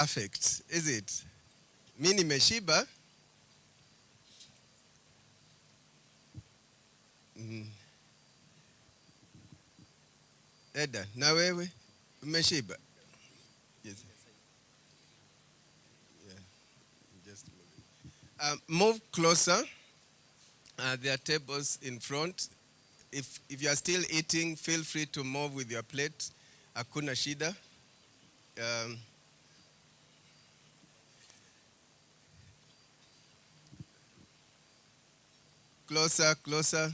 Perfect, is it? Mi nimeshiba. Eda, na wewe? Umeshiba? Yes. Yeah. Just move closer. There are tables in front. If you are still eating, feel free to move with your plate. Hakuna shida. Closer, closer.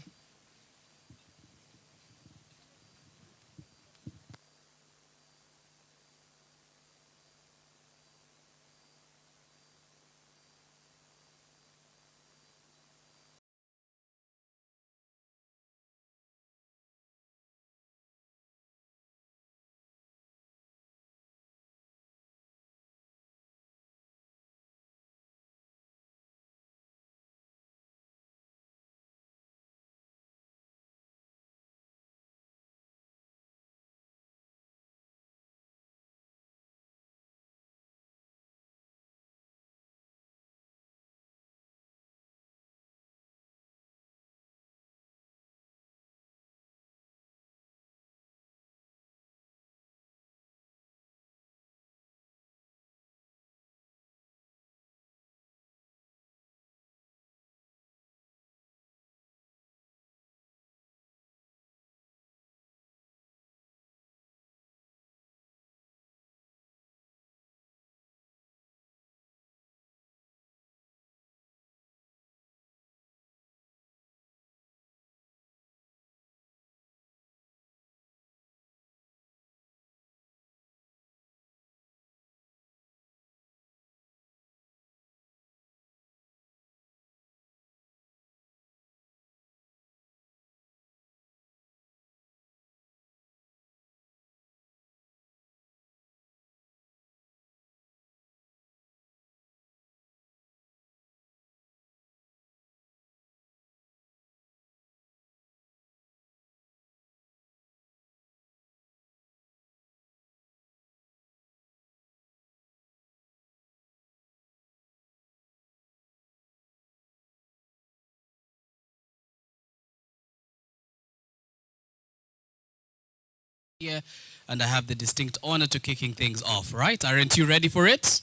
Here, and I have the distinct honor to kicking things off, right? Aren't you ready for it?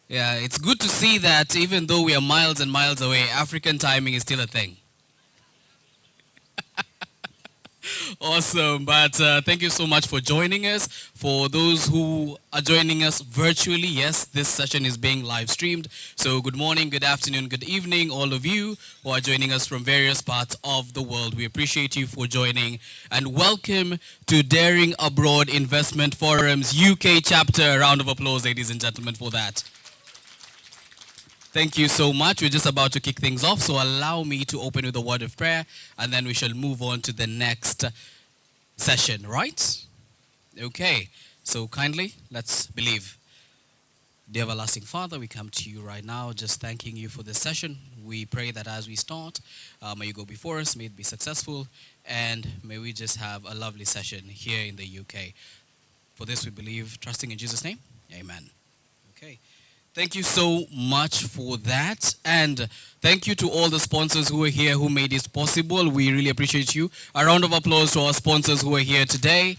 Yeah, it's good to see that even though we are miles and miles away, African timing is still a thing. Awesome, but thank you so much for joining us. For those who are joining us virtually, yes, this session is being live streamed. So good morning, good afternoon, good evening, all of you who are joining us from various parts of the world. We appreciate you for joining, and welcome to Daring Abroad Investment Forum's UK chapter. A round of applause, ladies and gentlemen, for that. Thank you so much. We're just about to kick things off, so allow me to open with a word of prayer, and then we shall move on to the next session, right? Okay, so kindly, let's believe. Dear everlasting Father, we come to you right now just thanking you for this session. We pray that as we start, may you go before us, may it be successful, and may we just have a lovely session here in the UK. For this we believe, trusting in Jesus' name, amen. Okay. Thank you so much for that, and thank you to all the sponsors who are here who made this possible. We really appreciate you. A round of applause to our sponsors who are here today,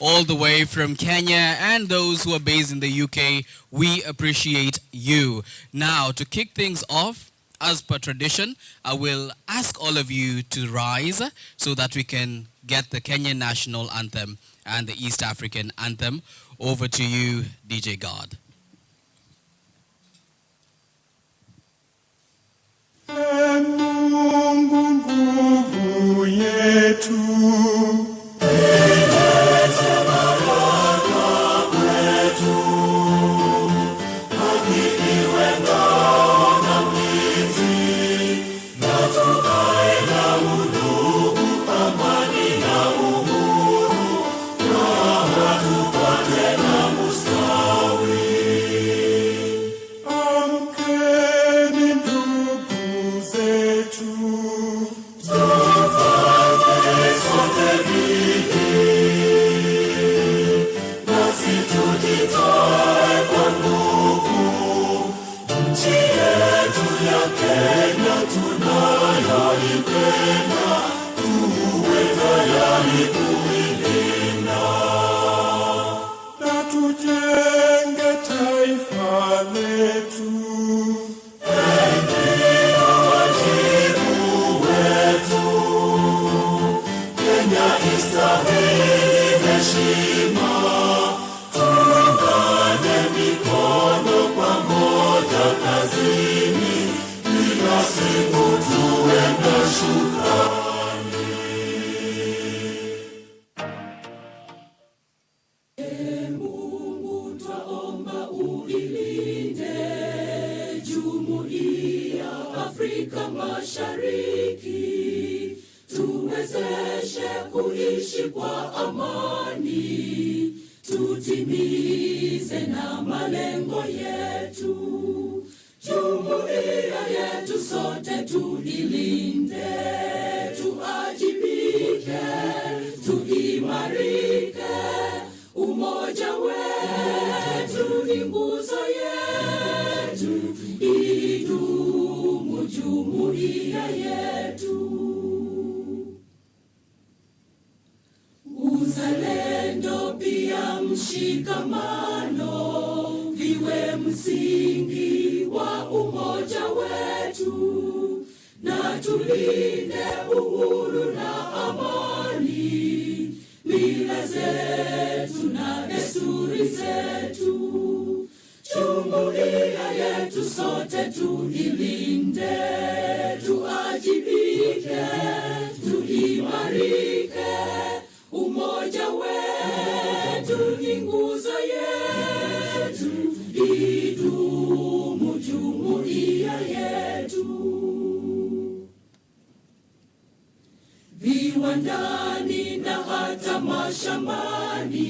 all the way from Kenya, and those who are based in the UK. We appreciate you. Now, to kick things off, as per tradition, I will ask all of you to rise so that we can get the Kenyan national anthem and the East African anthem. Over to you, DJ God. Mungu nguvu yetu, ilete baraka kwetu, iwe ngao na mlinzi, na tukae na udugu, amani na uhuru, na tupate na mustawi. Amkeni ndugu zetu, tufanye Afrika Mashariki, tuwezeshe kuishi kwa amani, tutimize na malengo yetu. Jumuiya yetu sote tuilinde, tuajibike, tuimarike. Umoja wetu ni nguzo yetu, idumu jumuiya yetu. Uzalendo pia mshikamano viwe msingi wa umoja wetu, na tulinde uhuru na amani, mila zetu na desturi zetu. Jumuiya yetu sote tuilinde, tuajibike, tuimarike. Umoja wetu ni nguzo yetu, idumu jumuiya yetu. Viwandani na hata mashambani,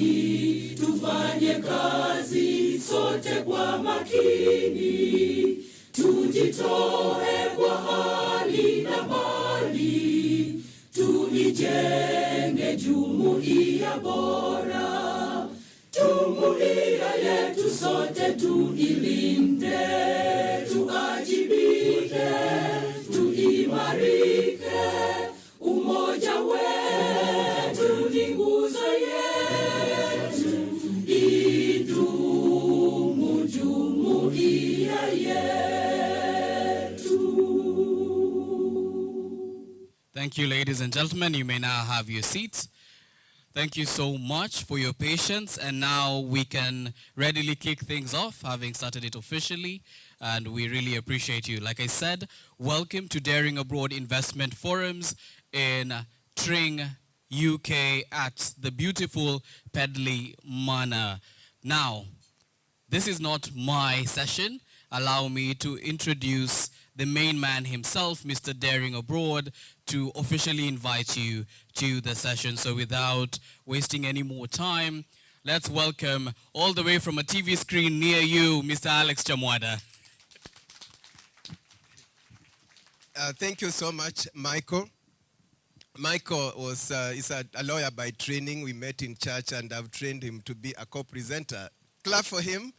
tufanye kazi sote kwa makini, tujitoe kwa hali na mali, tuijenge jumuiya bora. Jumuiya yetu sote tuilinde, tuajibike, tuimarike. Umoja wetu ni nguzo yetu, idumu jumuiya yetu. Thank you, ladies and gentlemen. You may now have your seats. Thank you so much for your patience. And now we can readily kick things off, having started it officially. And we really appreciate you. Like I said, welcome to Daring Abroad Investment Forums in Tring, UK at the beautiful Pedley Manor. Now, this is not my session. Allow me to introduce the main man himself, Mr. Daring Abroad, to officially invite you to the session. So without wasting any more time, let's welcome all the way from a TV screen near you, Mr. Alex Chamwada. Thank you so much, Michael. Michael is a lawyer by training. We met in church and I've trained him to be a co-presenter. Clap for him.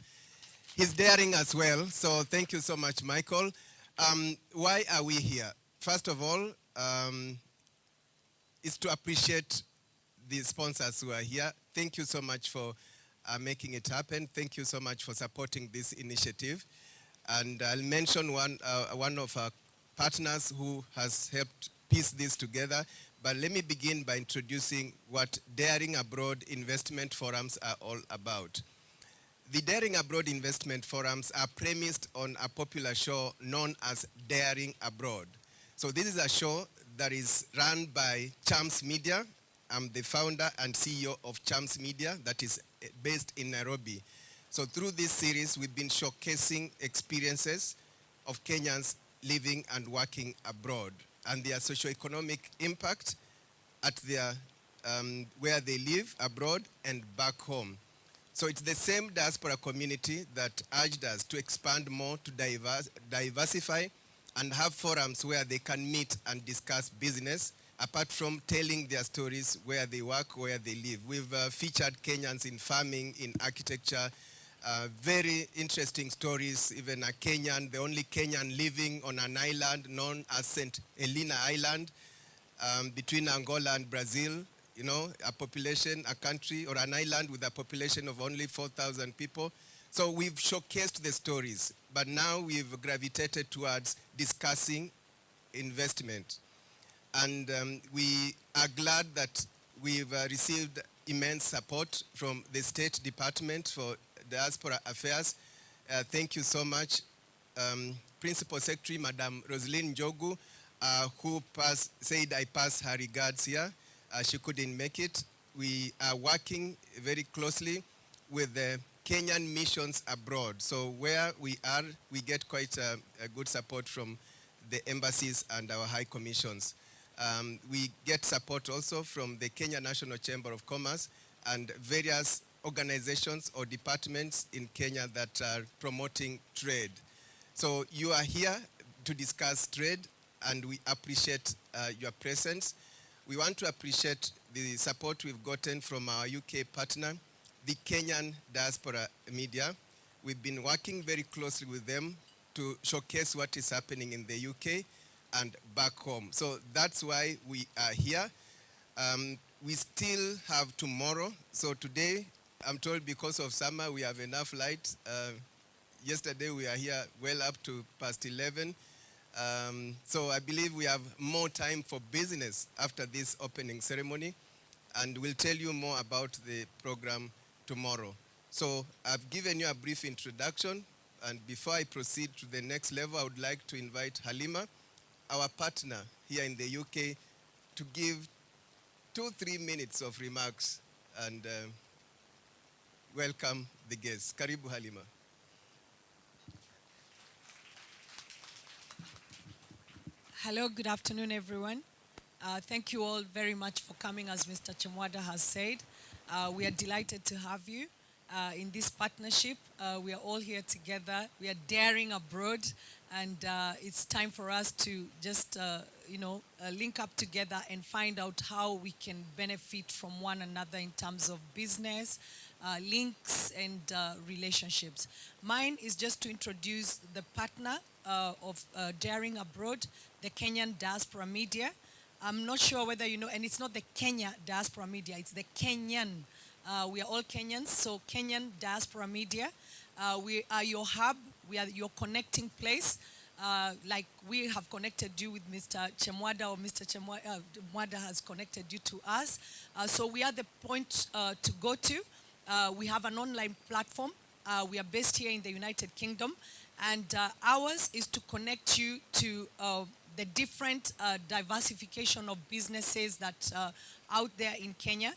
He's daring as well. So thank you so much, Michael. Why are we here? First of all, is to appreciate the sponsors who are here. Thank you so much for making it happen. Thank you so much for supporting this initiative. And I'll mention one of our partners who has helped piece this together. But let me begin by introducing what Daring Abroad Investment Forums are all about. The Daring Abroad Investment Forums are premised on a popular show known as Daring Abroad. So this is a show that is run by Chams Media. I'm the founder and CEO of Chams Media that is based in Nairobi. So through this series, we've been showcasing experiences of Kenyans living and working abroad and their socioeconomic impact at their, where they live abroad and back home. So it's the same diaspora community that urged us to expand more, to diversify and have forums where they can meet and discuss business, apart from telling their stories where they work, where they live. We've featured Kenyans in farming, in architecture, very interesting stories, even a Kenyan, the only Kenyan living on an island known as St. Helena Island, between Angola and Brazil, you know, a population, a country, or an island with a population of only 4,000 people. So we've showcased the stories, but now we've gravitated towards discussing investment. And we are glad that we've received immense support from the State Department for Diaspora Affairs. Thank you so much. Principal Secretary, Madam Rosaline Njogu, who said I pass her regards here. She couldn't make it. We are working very closely with the Kenyan missions abroad. So where we are, we get quite a good support from the embassies and our high commissions. We get support also from the Kenya National Chamber of Commerce and various organizations or departments in Kenya that are promoting trade. So you are here to discuss trade, and we appreciate your presence. We want to appreciate the support we've gotten from our UK partner, the Kenyan Diaspora Media. We've been working very closely with them to showcase what is happening in the UK and back home. So that's why we are here. We still have tomorrow. So today, I'm told because of summer, we have enough light. Yesterday, we are here well up to past 11. So I believe we have more time for business after this opening ceremony, and we'll tell you more about the program tomorrow. So I've given you a brief introduction, and before I proceed to the next level, I would like to invite Halima, our partner here in the UK, to give 2-3 minutes of remarks and welcome the guests. Karibu Halima. Hello, good afternoon, everyone. Thank you all very much for coming, as Mr. Chemwada has said. We are delighted to have you in this partnership. We are all here together. We are daring abroad, and it's time for us to just, link up together and find out how we can benefit from one another in terms of business, links, and relationships. Mine is just to introduce the partner of Daring Abroad, the Kenyan Diaspora Media. I'm not sure whether you know, and it's not the Kenya Diaspora Media, it's the Kenyan. We are all Kenyans, so Kenyan Diaspora Media. We are your hub, we are your connecting place. Like we have connected you with Mr. Chemwada, or Mr. Chemwada has connected you to us. So we are the point to go to. We have an online platform. We are based here in the United Kingdom. And ours is to connect you to the different diversification of businesses that out there in Kenya.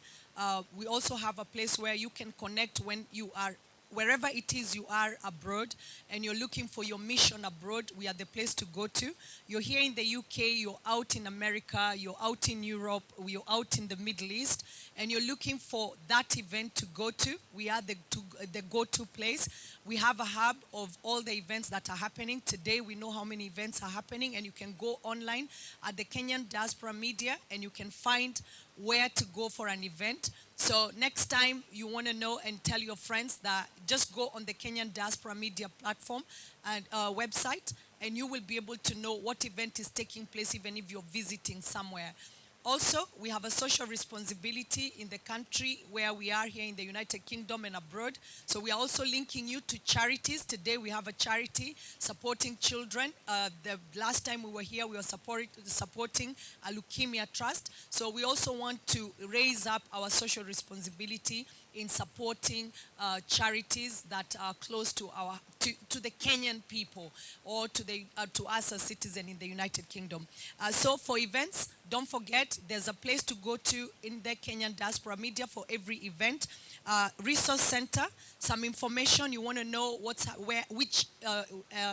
We also have a place where you can connect when you are, wherever it is you are abroad and you're looking for your mission abroad. We are the place to go to. You're here in the UK, you're out in America, you're out in Europe, you're out in the Middle East, and you're looking for that event to go to. We are the go-to place. We have a hub of all the events that are happening. Today we know how many events are happening, and you can go online at the Kenyan Diaspora Media and you can find where to go for an event. So next time you want to know and tell your friends, that just go on the Kenyan Diaspora Media platform and website, and you will be able to know what event is taking place even if you're visiting somewhere. Also, we have a social responsibility in the country where we are here in the United Kingdom and abroad. So we are also linking you to charities. Today we have a charity supporting children. The last time we were here, we were supporting a leukemia trust. So we also want to raise up our social responsibility in supporting charities that are close to to the Kenyan people, or to us as citizens in the United Kingdom. So for events, don't forget there's a place to go to in the Kenyan Diaspora Media for every event. Resource center, some information you want to know which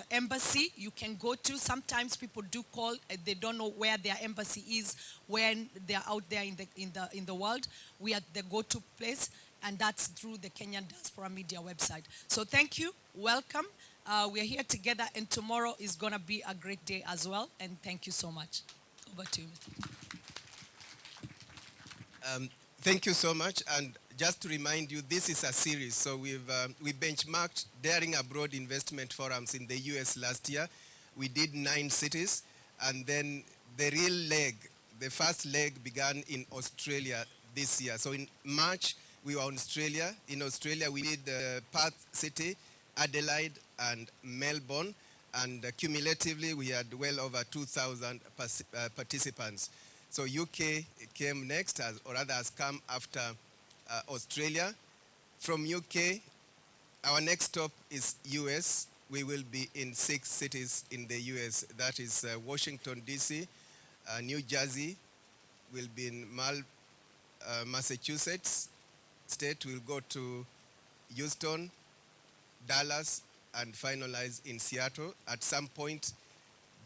embassy you can go to. Sometimes people do call, they don't know where their embassy is when they're out there in the world. We are the go-to place, and that's through the Kenyan Diaspora Media website. So thank you, welcome. We are here together, and tomorrow is going to be a great day as well, and thank you so much. Over to you, Mr. Thank you so much, and just to remind you, this is a series. So we benchmarked Daring Abroad investment forums in the US last year. We did 9 cities, and then the real leg, the first leg began in Australia this year. So in March, we were in Australia. In Australia, we did Perth City, Adelaide, and Melbourne. And cumulatively, we had well over 2,000 participants. So UK came next, or rather has come after Australia. From UK, our next stop is US. We will be in 6 cities in the US. That is Washington, D.C., New Jersey. We'll be in Massachusetts State. We'll go to Houston, Dallas, and finalize in Seattle. At some point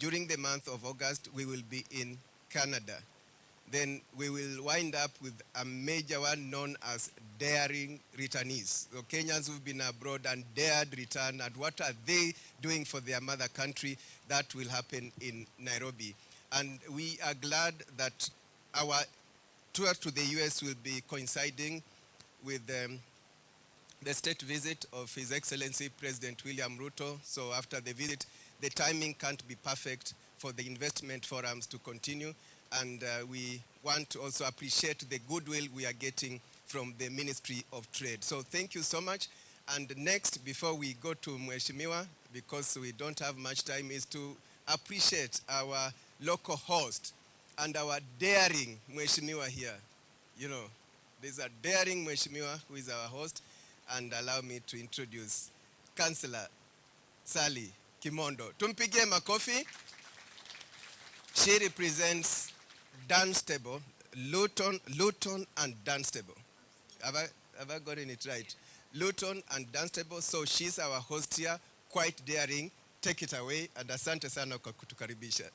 during the month of August, we will be in Canada. Then we will wind up with a major one known as Daring Returnees. So Kenyans who've been abroad and dared return, and what are they doing for their mother country? That will happen in Nairobi. And we are glad that our tour to the US will be coinciding with the state visit of His Excellency President William Ruto. So after the visit, the timing can't be perfect for the investment forums to continue. And we want to also appreciate the goodwill we are getting from the Ministry of Trade. So thank you so much. And next, before we go to Mheshimiwa, because we don't have much time, is to appreciate our local host and our daring Mheshimiwa here. You know, there's a daring Mheshimiwa who is our host. And allow me to introduce Councillor Sally Kimondo. Tumpigie makofi. She represents Dunstable, Luton and Dunstable. Have I gotten it right? Luton and Dunstable. So she's our host here, quite daring. Take it away. And asante sana kwa kutukaribisha.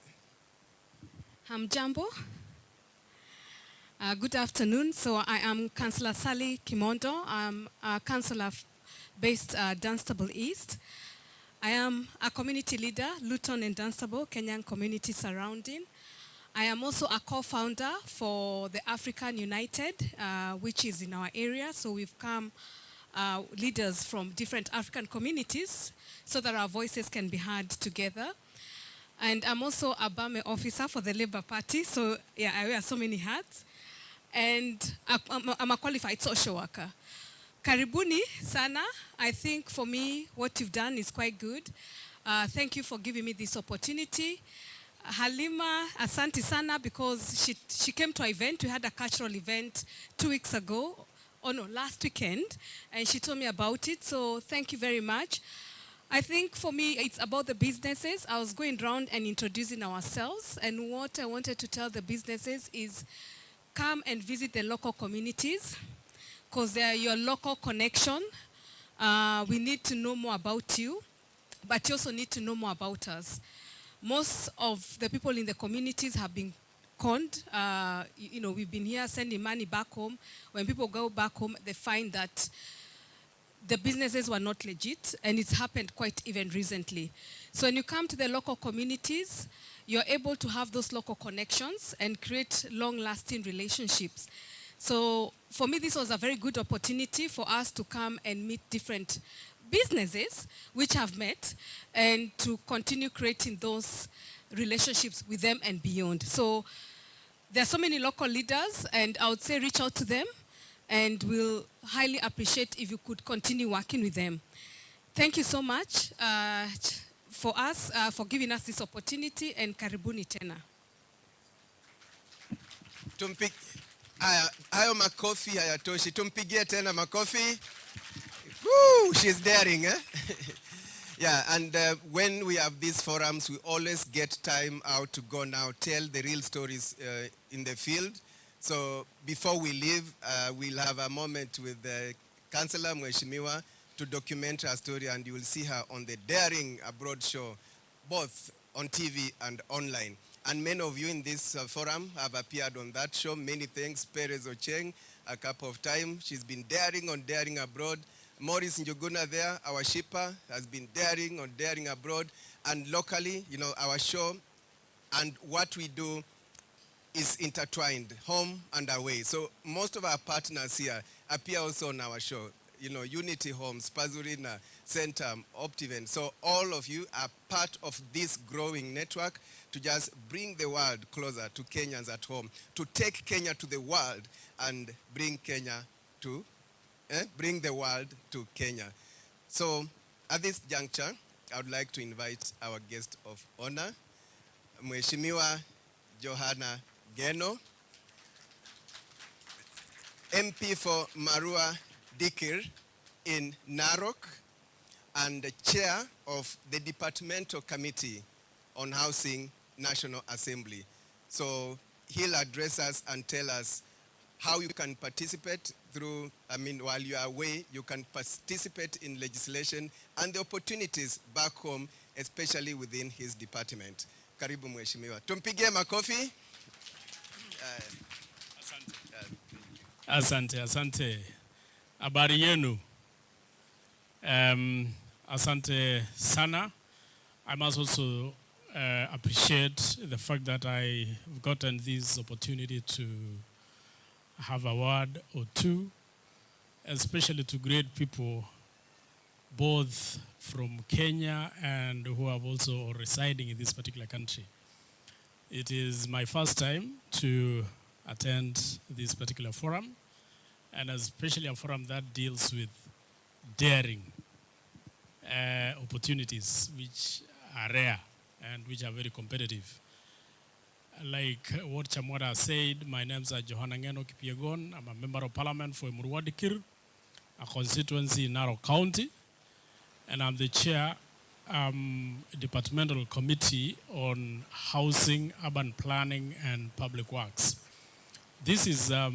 Hamjambo. Good afternoon. So I am Councillor Sally Kimondo. I'm a councillor based Dunstable East. I am a community leader, Luton and Dunstable, Kenyan community surrounding. I am also a co-founder for the African United, which is in our area. So we've come leaders from different African communities so that our voices can be heard together. And I'm also a Bame officer for the Labour Party. So yeah, I wear so many hats. And I'm a qualified social worker. Karibuni sana. I think for me, what you've done is quite good. Thank you for giving me this opportunity. Halima, asante sana, because she came to an event. We had a cultural event 2 weeks ago, last weekend, and she told me about it. So thank you very much. I think for me, it's about the businesses. I was going around and introducing ourselves, and what I wanted to tell the businesses is come and visit the local communities, because they are your local connection. We need to know more about you, but you also need to know more about us. Most of the people in the communities have been conned. We've been here sending money back home. When people go back home, they find that the businesses were not legit, and it's happened quite even recently. So when you come to the local communities, you're able to have those local connections and create long-lasting relationships. So for me, this was a very good opportunity for us to come and meet different businesses which have met, and to continue creating those relationships with them and beyond. So there are so many local leaders, and I would say reach out to them, and we'll highly appreciate if you could continue working with them. Thank you so much for giving us this opportunity, and karibuni tena. Hayo makofi hayatoshi. Tumpigie tena makofi. Woo, she's daring, eh? Yeah, and when we have these forums, we always get time out to go now, tell the real stories in the field. So before we leave, we'll have a moment with Councillor Mheshimiwa to document her story, and you will see her on the Daring Abroad show, both on TV and online. And many of you in this forum have appeared on that show. Many thanks, Perez Ocheng, a couple of times. She's been daring on Daring Abroad. Maurice Njuguna there, our shipper, has been daring on Daring Abroad. And locally, our show and what we do is intertwined, home and away. So most of our partners here appear also on our show. Unity Homes, Pazurina, Centum, Optiven. So all of you are part of this growing network to just bring the world closer to Kenyans at home, to take Kenya to the world and bring the world to Kenya. So at this juncture, I would like to invite our guest of honor, Mheshimiwa Johanna Geno, MP for Marua Dikir in Narok, and the chair of the Departmental Committee on Housing, National Assembly. So he'll address us and tell us how you can participate through, while you are away, you can participate in legislation and the opportunities back home, especially within his department. Karibu mheshimiwa. Tumpigie makofi. Asante. Habari yenu. Asante sana. I must also appreciate the fact that I've gotten this opportunity to have a word or two, especially to great people, both from Kenya and who are also residing in this particular country. It is my first time to attend this particular forum, and especially a forum that deals with daring opportunities which are rare and which are very competitive. Like what Chamwada said, my name is Johanna Ngeno Kipiegon. I'm a member of parliament for Murwadikir, a constituency in Narok County, and I'm the chair departmental committee on housing, urban planning, and public works. This is a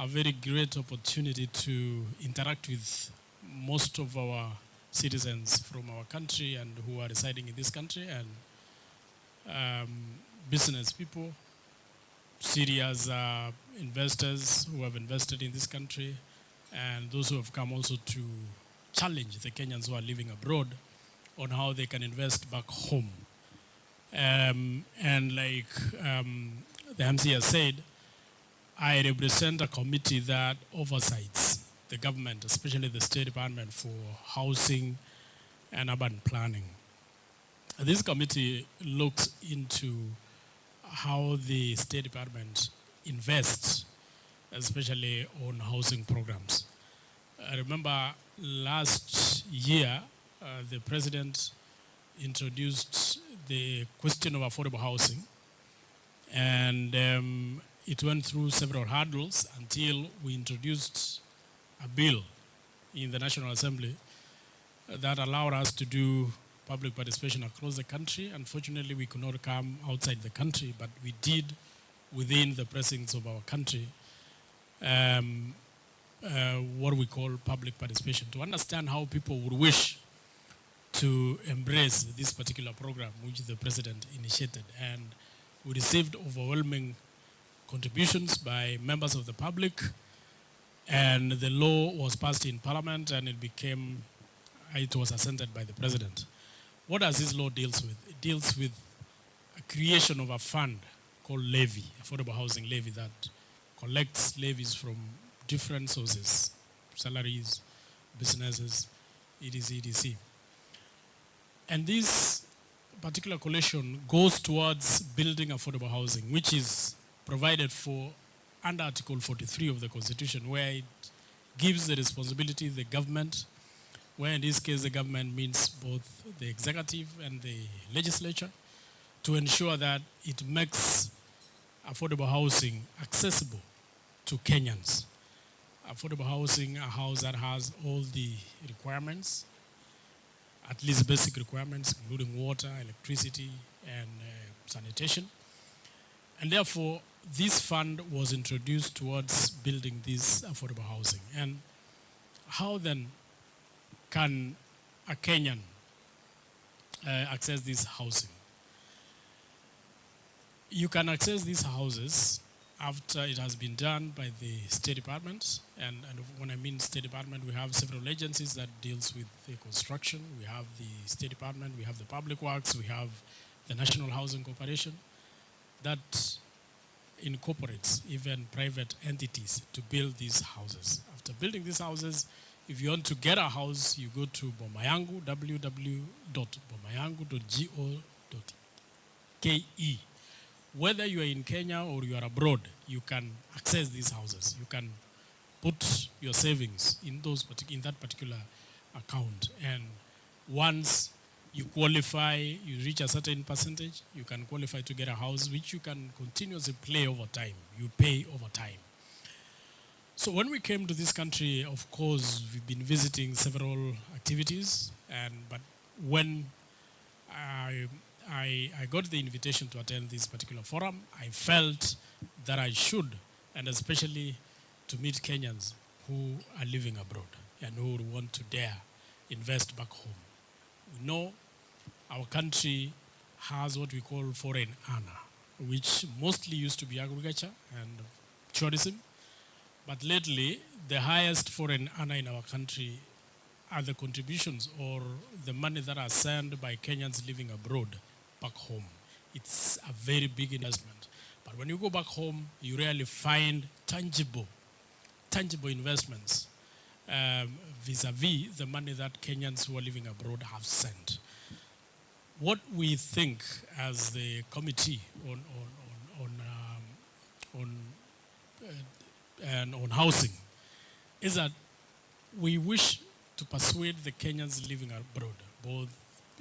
very great opportunity to interact with most of our citizens from our country and who are residing in this country, and business people, serious investors who have invested in this country, and those who have come also to challenge the Kenyans who are living abroad on how they can invest back home. And like the MC has said, I represent a committee that oversees the government, especially the State Department for Housing and Urban Planning. This committee looks into how the State Department invests, especially on housing programs. I remember last year, the president introduced the question of affordable housing, and it went through several hurdles until we introduced a bill in the National Assembly that allowed us to do public participation across the country. Unfortunately, we could not come outside the country, but we did within the precincts of our country what we call public participation, to understand how people would wish to embrace this particular program which the president initiated. And we received overwhelming contributions by members of the public, and the law was passed in parliament, and it was assented by the president. What does this law deals with? It deals with a creation of a fund called levy, affordable housing levy, that collects levies from different sources, salaries, businesses, etc. And this particular collection goes towards building affordable housing, which is provided for under Article 43 of the Constitution, where it gives the responsibility to the government, where in this case the government means both the executive and the legislature, to ensure that it makes affordable housing accessible to Kenyans. Affordable housing, a house that has all the requirements, at least basic requirements, including water, electricity, and sanitation. And therefore, this fund was introduced towards building this affordable housing. And how then can a Kenyan access this housing? You can access these houses after it has been done by the State Department. And when I mean State Department, we have several agencies that deals with the construction. We have the State Department, we have the Public Works, we have the National Housing Corporation that incorporates even private entities to build these houses. After building these houses, if you want to get a house, you go to Bomayangu, www.bomayangu.go.ke. Whether you are in Kenya or you are abroad, you can access these houses. You can put your savings in that particular account. And once you qualify, you reach a certain percentage, you can qualify to get a house, which you can continuously play over time. You pay over time. So when we came to this country, of course, we've been visiting several activities. But when I got the invitation to attend this particular forum, I felt that I should, and especially to meet Kenyans who are living abroad and who want to dare invest back home. We know our country has what we call foreign earner, which mostly used to be agriculture and tourism. But lately, the highest foreign earner in our country are the contributions or the money that are sent by Kenyans living abroad back home. It's a very big investment. But when you go back home, you rarely find tangible investments vis-a-vis the money that Kenyans who are living abroad have sent. What we think as the committee on housing is that we wish to persuade the Kenyans living abroad, both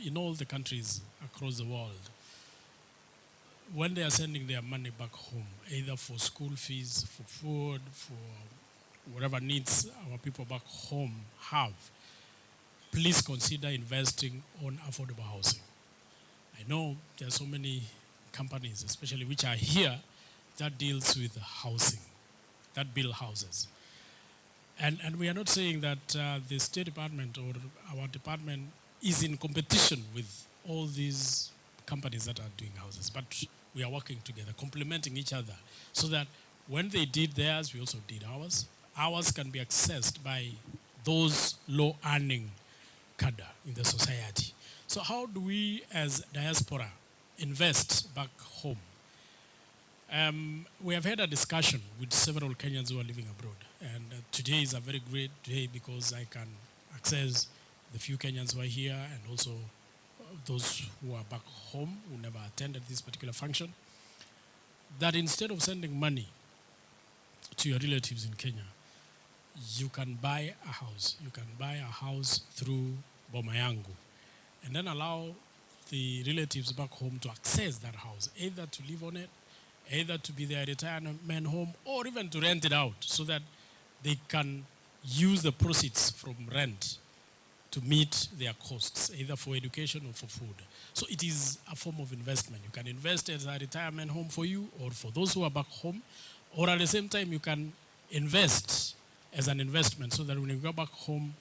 in all the countries across the world, when they are sending their money back home, either for school fees, for food, for whatever needs our people back home have, please consider investing on affordable housing. I know there are so many companies, especially which are here, that deals with housing, that build houses. And we are not saying that the State Department or our department is in competition with all these companies that are doing houses, but we are working together, complementing each other, so that when they did theirs, we also did ours. Ours can be accessed by those low-earning cadre in the society. So how do we, as diaspora, invest back home? We have had a discussion with several Kenyans who are living abroad, and today is a very great day because I can access the few Kenyans who are here and also those who are back home who never attended this particular function, that instead of sending money to your relatives in Kenya, you can buy a house. You can buy a house through Boma Yangu and then allow the relatives back home to access that house, either to live on it, either to be their retirement home, or even to rent it out so that they can use the proceeds from rent to meet their costs, either for education or for food. So it is a form of investment. You can invest as a retirement home for you or for those who are back home, or at the same time you can invest as an investment so that when you go back home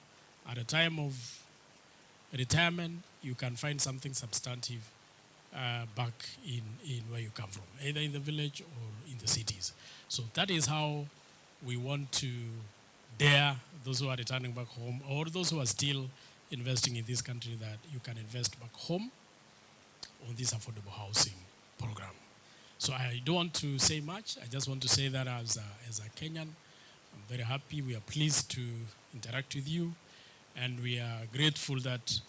at a time of retirement, you can find something substantive back in where you come from, either in the village or in the cities. So that is how we want to dare those who are returning back home or those who are still investing in this country that you can invest back home on this affordable housing program. So I don't want to say much. I just want to say that as a Kenyan, I'm very happy. We are pleased to interact with you, and we are grateful that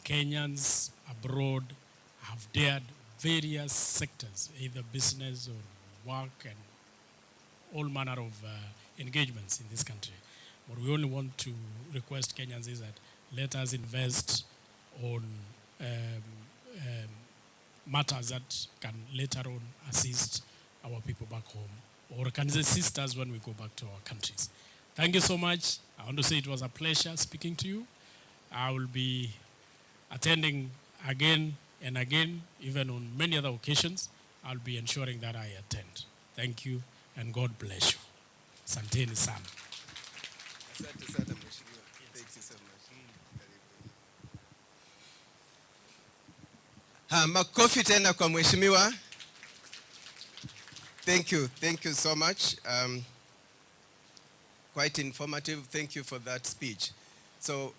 Kenyans abroad have dared various sectors, either business or work and all manner of engagements in this country. What we only want to request Kenyans is that let us invest on matters that can later on assist our people back home or can assist us when we go back to our countries. Thank you so much. I want to say it was a pleasure speaking to you. I will be attending again and again, even on many other occasions. I'll be ensuring that I attend. Thank you, and God bless you. Asanteni sana. Asante sana mheshimiwa. Thank you so much. Makofi tena kwa mheshimiwa. Thank you so much. Quite informative. Thank you for that speech. So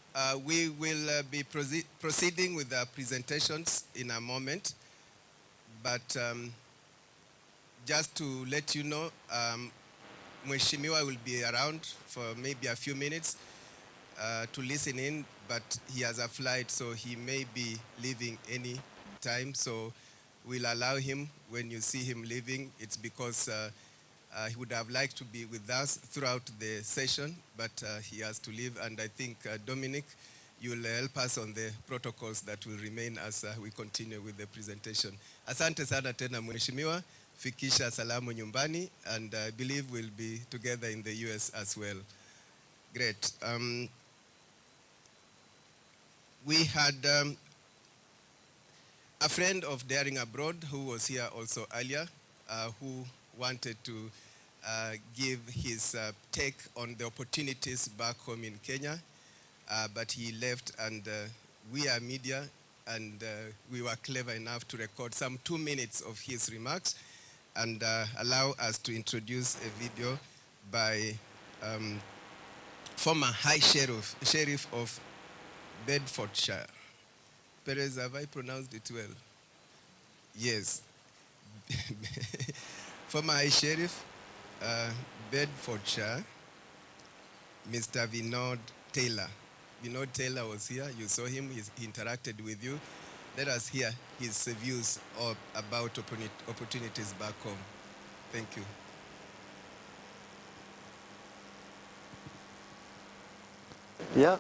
we will be proceeding with the presentations in a moment, but just to let you know, Mheshimiwa will be around for maybe a few minutes to listen in, but he has a flight, so he may be leaving any time. So we'll allow him. When you see him leaving, it's because he would have liked to be with us throughout the session, but he has to leave. And I think, Dominic, you'll help us on the protocols that will remain as we continue with the presentation. Asante sana tena mheshimiwa. Fikisha salamu nyumbani, and I believe we'll be together in the US as well. Great. We had a friend of Daring Abroad who was here also earlier, who wanted to give his take on the opportunities back home in Kenya, but he left, and we are media. and we were clever enough to record some 2 minutes of his remarks and allow us to introduce a video by former High Sheriff of Bedfordshire. Perez, have I pronounced it well? Yes. Former High Sheriff, Bedfordshire, Mr. Vinod Taylor. Vinod Taylor was here. You saw him. He interacted with you. Let us hear his views about opportunities back home. Thank you. Yeah.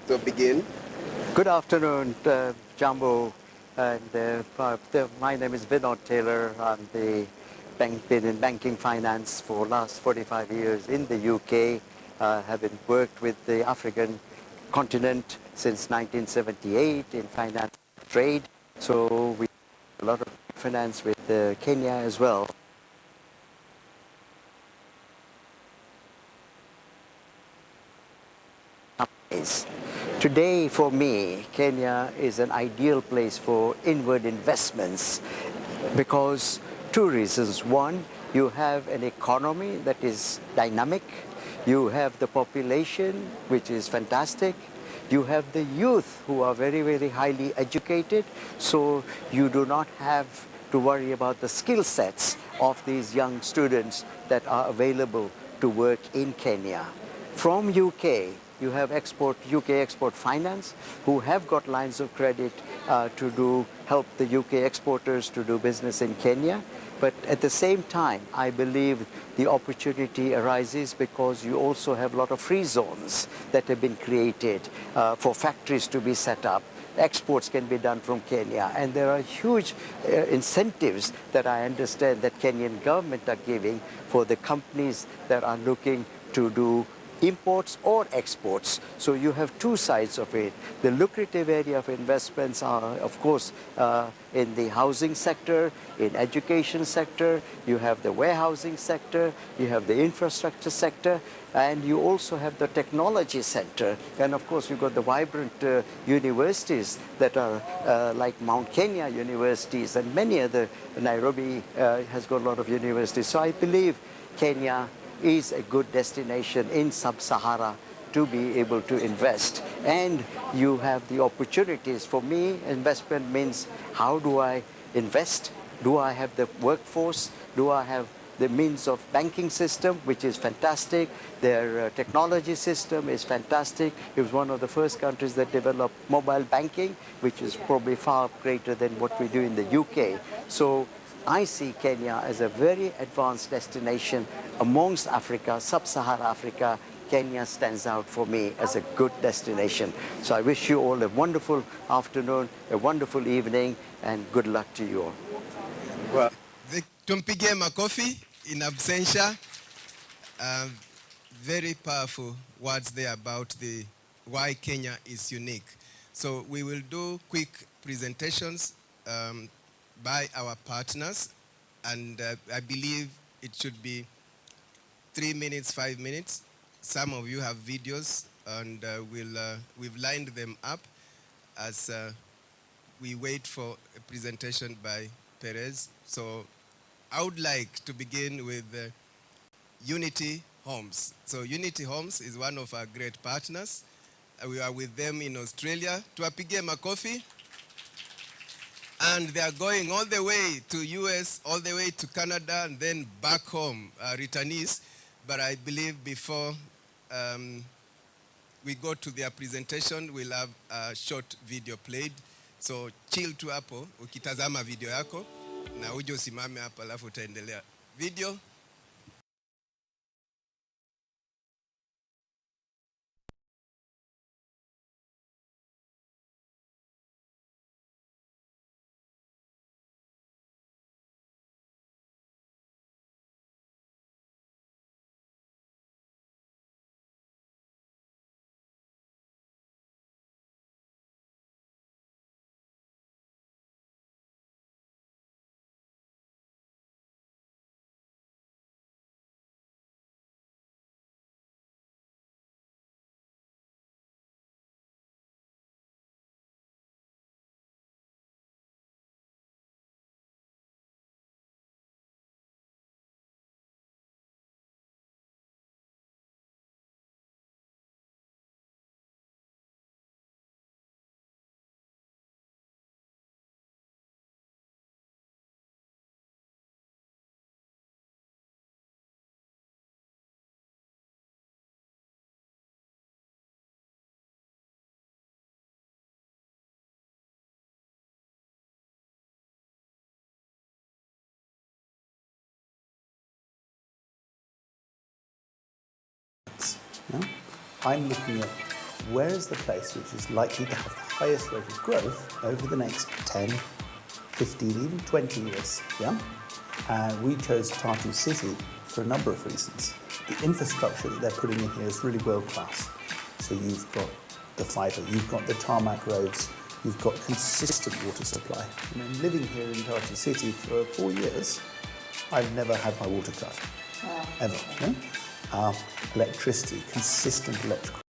So begin. Good afternoon, Jambo. And my name is Vinod Taylor. I'm been in banking finance for last 45 years in the UK, having worked with the African continent since 1978 in finance trade. So we do a lot of finance with Kenya as well. Today, for me, Kenya is an ideal place for inward investments because two reasons. One, you have an economy that is dynamic. You have the population, which is fantastic. You have the youth who are very, very highly educated. So you do not have to worry about the skill sets of these young students that are available to work in Kenya. From UK, you have UK Export Finance, who have got lines of credit to help the UK exporters to do business in Kenya. But at the same time, I believe the opportunity arises because you also have a lot of free zones that have been created for factories to be set up. Exports can be done from Kenya, and there are huge incentives that I understand that Kenyan government are giving for the companies that are looking to do imports or exports. So you have two sides of it. The lucrative area of investments are, of course, in the housing sector, in education sector, you have the warehousing sector, you have the infrastructure sector, and you also have the technology sector. And of course, you've got the vibrant universities that are like Mount Kenya universities, and many other. Nairobi has got a lot of universities. So I believe Kenya is a good destination in Sub-Sahara to be able to invest. And you have the opportunities. For me, investment means how do I invest? Do I have the workforce? Do I have the means of banking system, which is fantastic? Their technology system is fantastic. It was one of the first countries that developed mobile banking, which is probably far greater than what we do in the UK. So I see Kenya as a very advanced destination amongst Africa, Sub-Saharan Africa. Kenya stands out for me as a good destination. So I wish you all a wonderful afternoon, a wonderful evening, and good luck to you all. Well, tumpige makofi in absentia. Very powerful words there about why Kenya is unique. So we will do quick presentations by our partners, and I believe it should be 3 minutes, 5 minutes. Some of you have videos, and we've lined them up as we wait for a presentation by Perez. So I would like to begin with Unity Homes. So Unity Homes is one of our great partners. We are with them in Australia. Tuwapige makofi. And they are going all the way to US, all the way to Canada, and then back home, returnees. But I believe before we go to their presentation, we'll have a short video played. So chill tu hapo, ukitazama video yako, na uje usimame hapa alafu utaendelea. Video. Yeah? I'm looking at where is the place which is likely to have the highest rate of growth over the next 10, 15, even 20 years. Yeah? And we chose Tartu City for a number of reasons. The infrastructure that they're putting in here is really world class. So you've got the fibre, you've got the tarmac roads, you've got consistent water supply. I mean, living here in Tartu City for 4 years, I've never had my water cut, ever. Yeah? Electricity, consistent electrical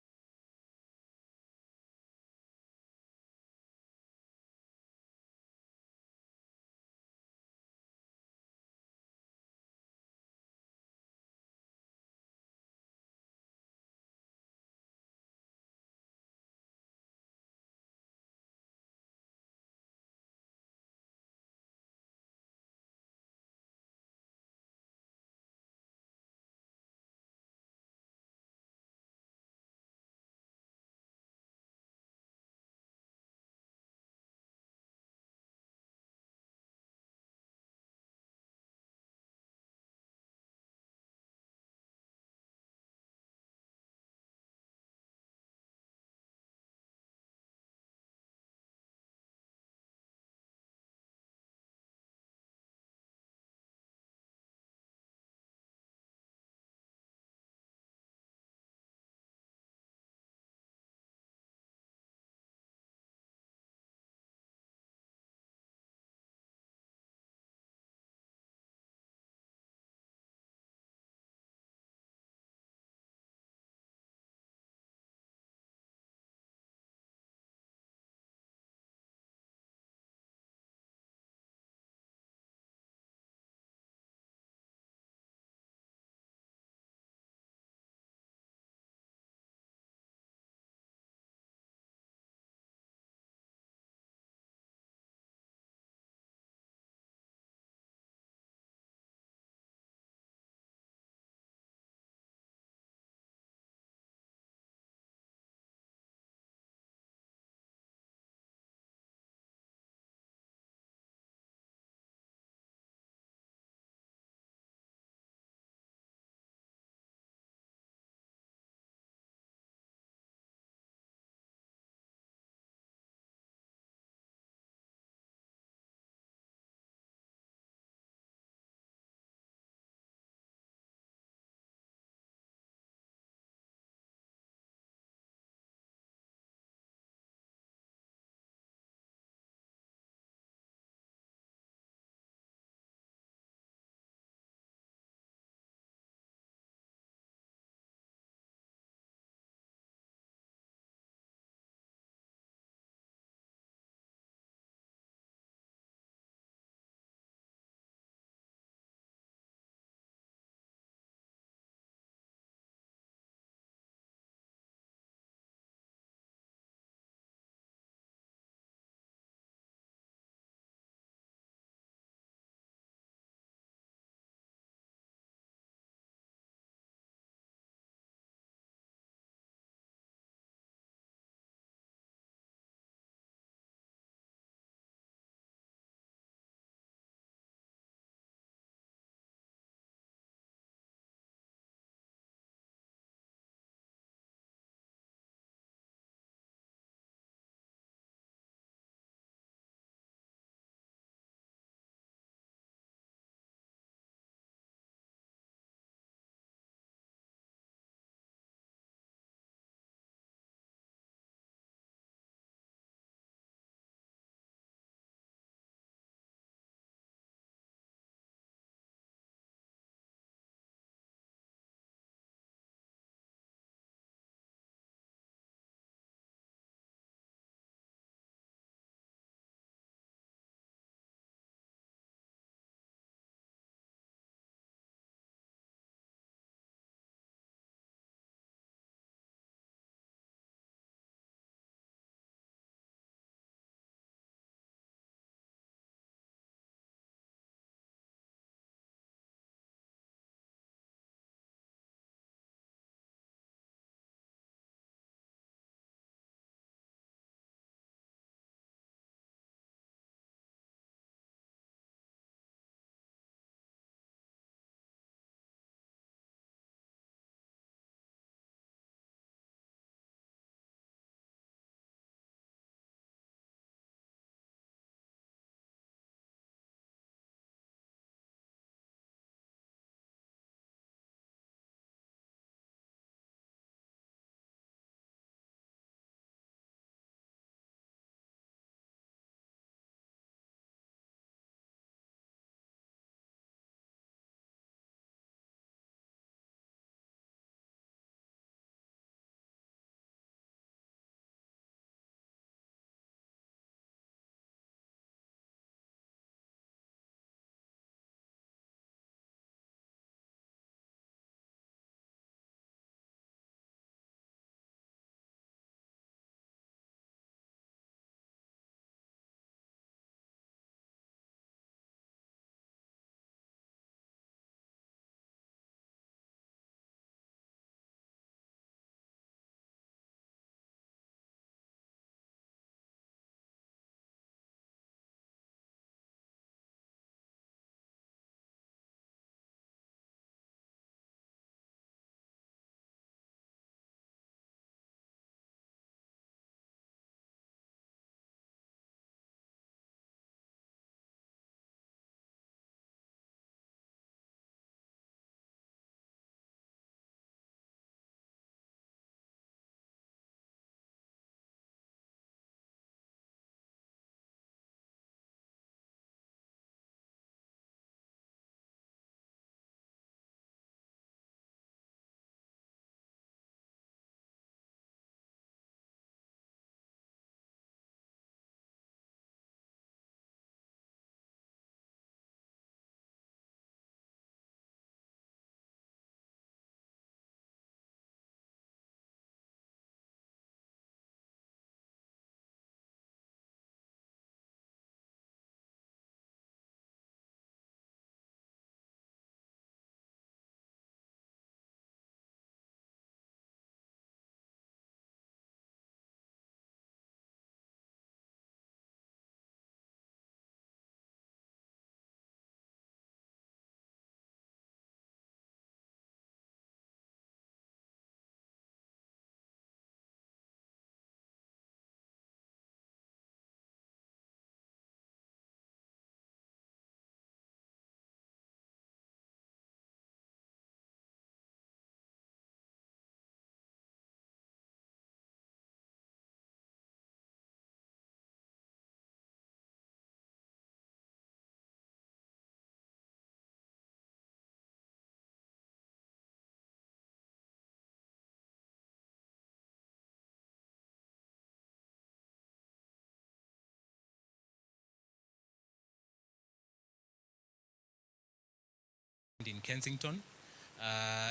in Kensington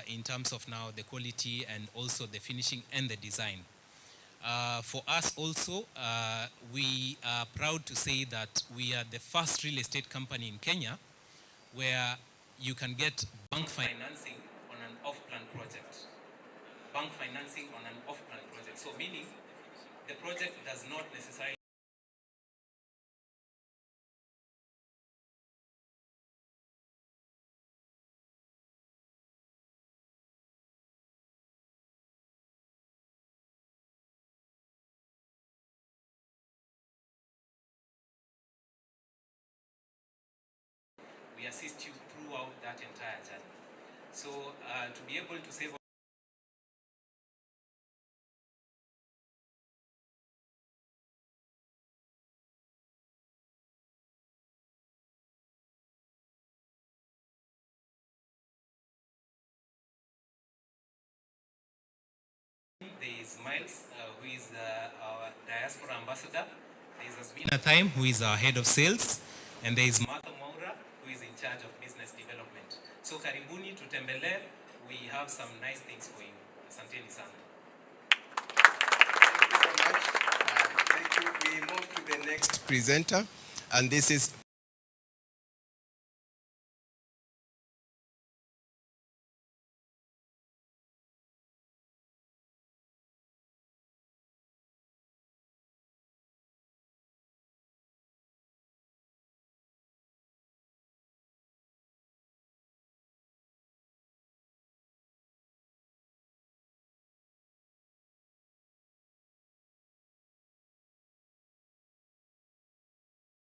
in terms of now the quality and also the finishing and the design. For us also, we are proud to say that we are the first real estate company in Kenya where you can get bank financing on an off-plan project. Bank financing on an off-plan project. So meaning the project does not necessarily we assist you throughout that entire journey. So to be able to save there is Miles, who is our Diaspora ambassador. There is Asmina Time, who is our head of sales. And there is Martha Maura, who is in charge of business development. So karibuni tutembele, we have some nice things for you. Asanteni sana. Thank you. We move to the next presenter, and this is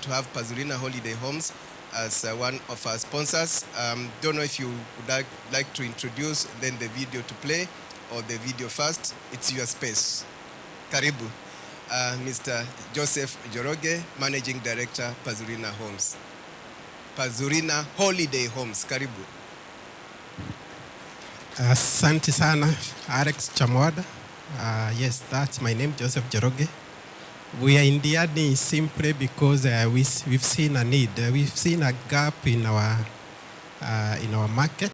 to have Pazurina Holiday Homes as one of our sponsors. Don't know if you would like to introduce, then the video to play, or the video first. It's your space. Karibu. Mr. Joseph Joroge, Managing Director, Pazurina Homes. Pazurina Holiday Homes. Karibu. Asante sana, Alex Chamwada. Yes, that's my name, Joseph Joroge. We are Indiani simply because we've seen a need. We've seen a gap in our market.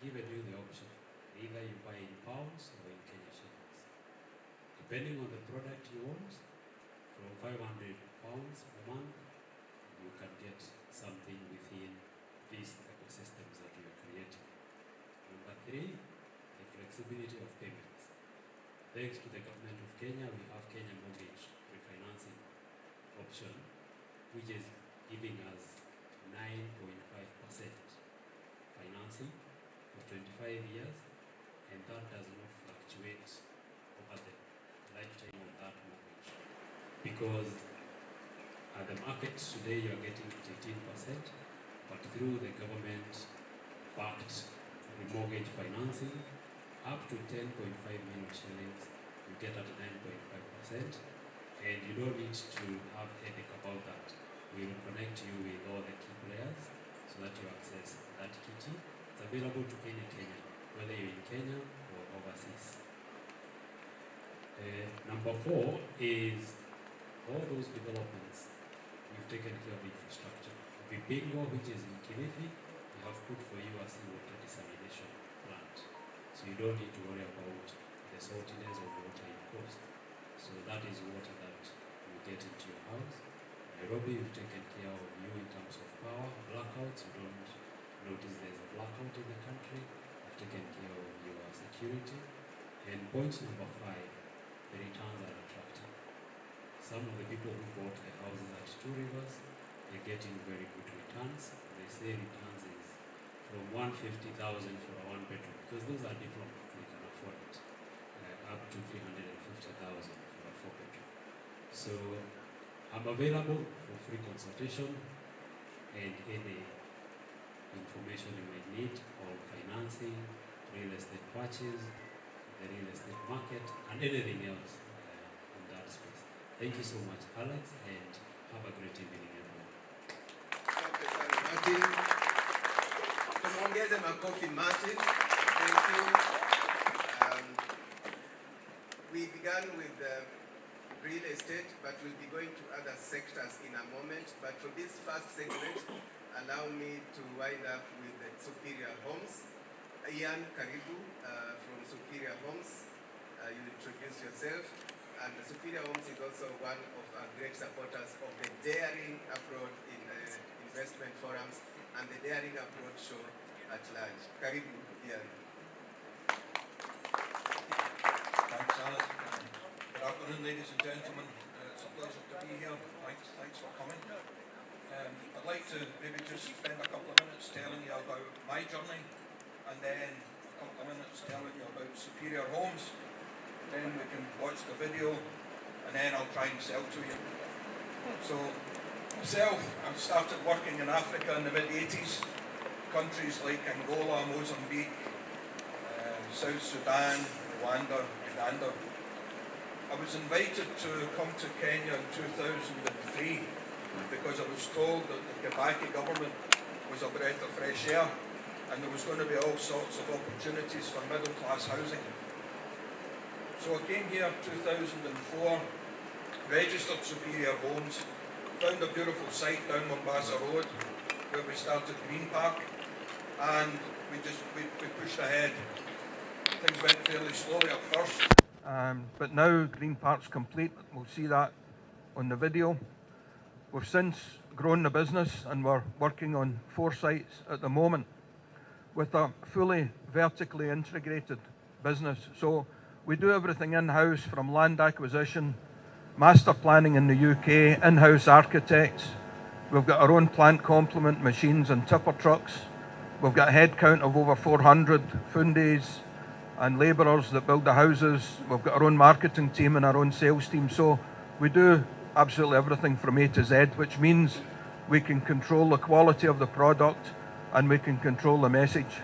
given you the option. Either you buy in pounds or in Kenya shillings. Depending on the product you want, from 500 pounds per month, you can get something within these ecosystems that we are creating. Number 3, the flexibility of payments. Thanks to the government of Kenya, we have Kenya mortgage refinancing option, which is giving us 9.5% financing for 25 years, and that does not fluctuate over the lifetime of that mortgage. Because at the market today you are getting 18%, but through the government-backed remortgage financing, up to 10.5 million shillings, you get at 9.5%, and you don't need to have a headache about that. We will connect you with all the key players so that you access that kitty. It's available to any Kenyan, whether you're in Kenya or overseas. Number 4 is all those developments. We've taken care of infrastructure. Vipingo, which is in Kilifi, we have put for you a seawater desalination plant. So you don't need to worry about the saltiness of water in coast. So that is water that you get into your house. Nairobi, we've taken care of you in terms of power, blackouts. You don't notice there's a blackout in the country. We've taken care of your security. And point number 5, the returns are attractive. Some of the people who bought the houses at Two Rivers, they're getting very good returns. They say returns is from 150,000 for a 1-bedroom, because those are diplomats, they can afford it, up to 350,000 for a 4-bedroom. So I'm available for free consultation and any information you might need on financing, real estate purchase, the real estate market, and anything else in that space. Thank you so much, Alex, and have a great evening, everyone. Martin. Tumongeze makofi Martin. Thank you. We began with real estate, but we'll be going to other sectors in a moment. But for this first segment, allow me to wind up with Superior Homes. Ian Karibu from Superior Homes. You introduce yourself. And Superior Homes is also one of our great supporters of the Daring Abroad in investment forums and the Daring Abroad show at large. Karibu, Ian. Thanks, Alex. Good afternoon, ladies and gentlemen. It's a pleasure to be here. Thanks for coming. I'd like to maybe just spend a couple of minutes telling you about my journey, and then a couple of minutes telling you about Superior Homes. Then we can watch the video, and then I'll try and sell to you. So, myself, I started working in Africa in the mid-80s, countries like Angola, Mozambique, South Sudan, Rwanda, Uganda. I was invited to come to Kenya in 2003 because I was told that the Kibaki government was a breath of fresh air and there was going to be all sorts of opportunities for middle-class housing. So I came here in 2004, registered Superior Homes, found a beautiful site down Mombasa Road where we started Green Park, and we pushed ahead. Things went fairly slowly at first, but now Green Park's complete. We'll see that on the video. We've since grown the business and we're working on 4 sites at the moment with a fully vertically integrated business. So we do everything in-house, from land acquisition, master planning in the UK, in-house architects. We've got our own plant complement machines and tipper trucks. We've got a headcount of over 400 fundies and labourers that build the houses. We've got our own marketing team and our own sales team. So we do absolutely everything from A to Z, which means we can control the quality of the product and we can control the message.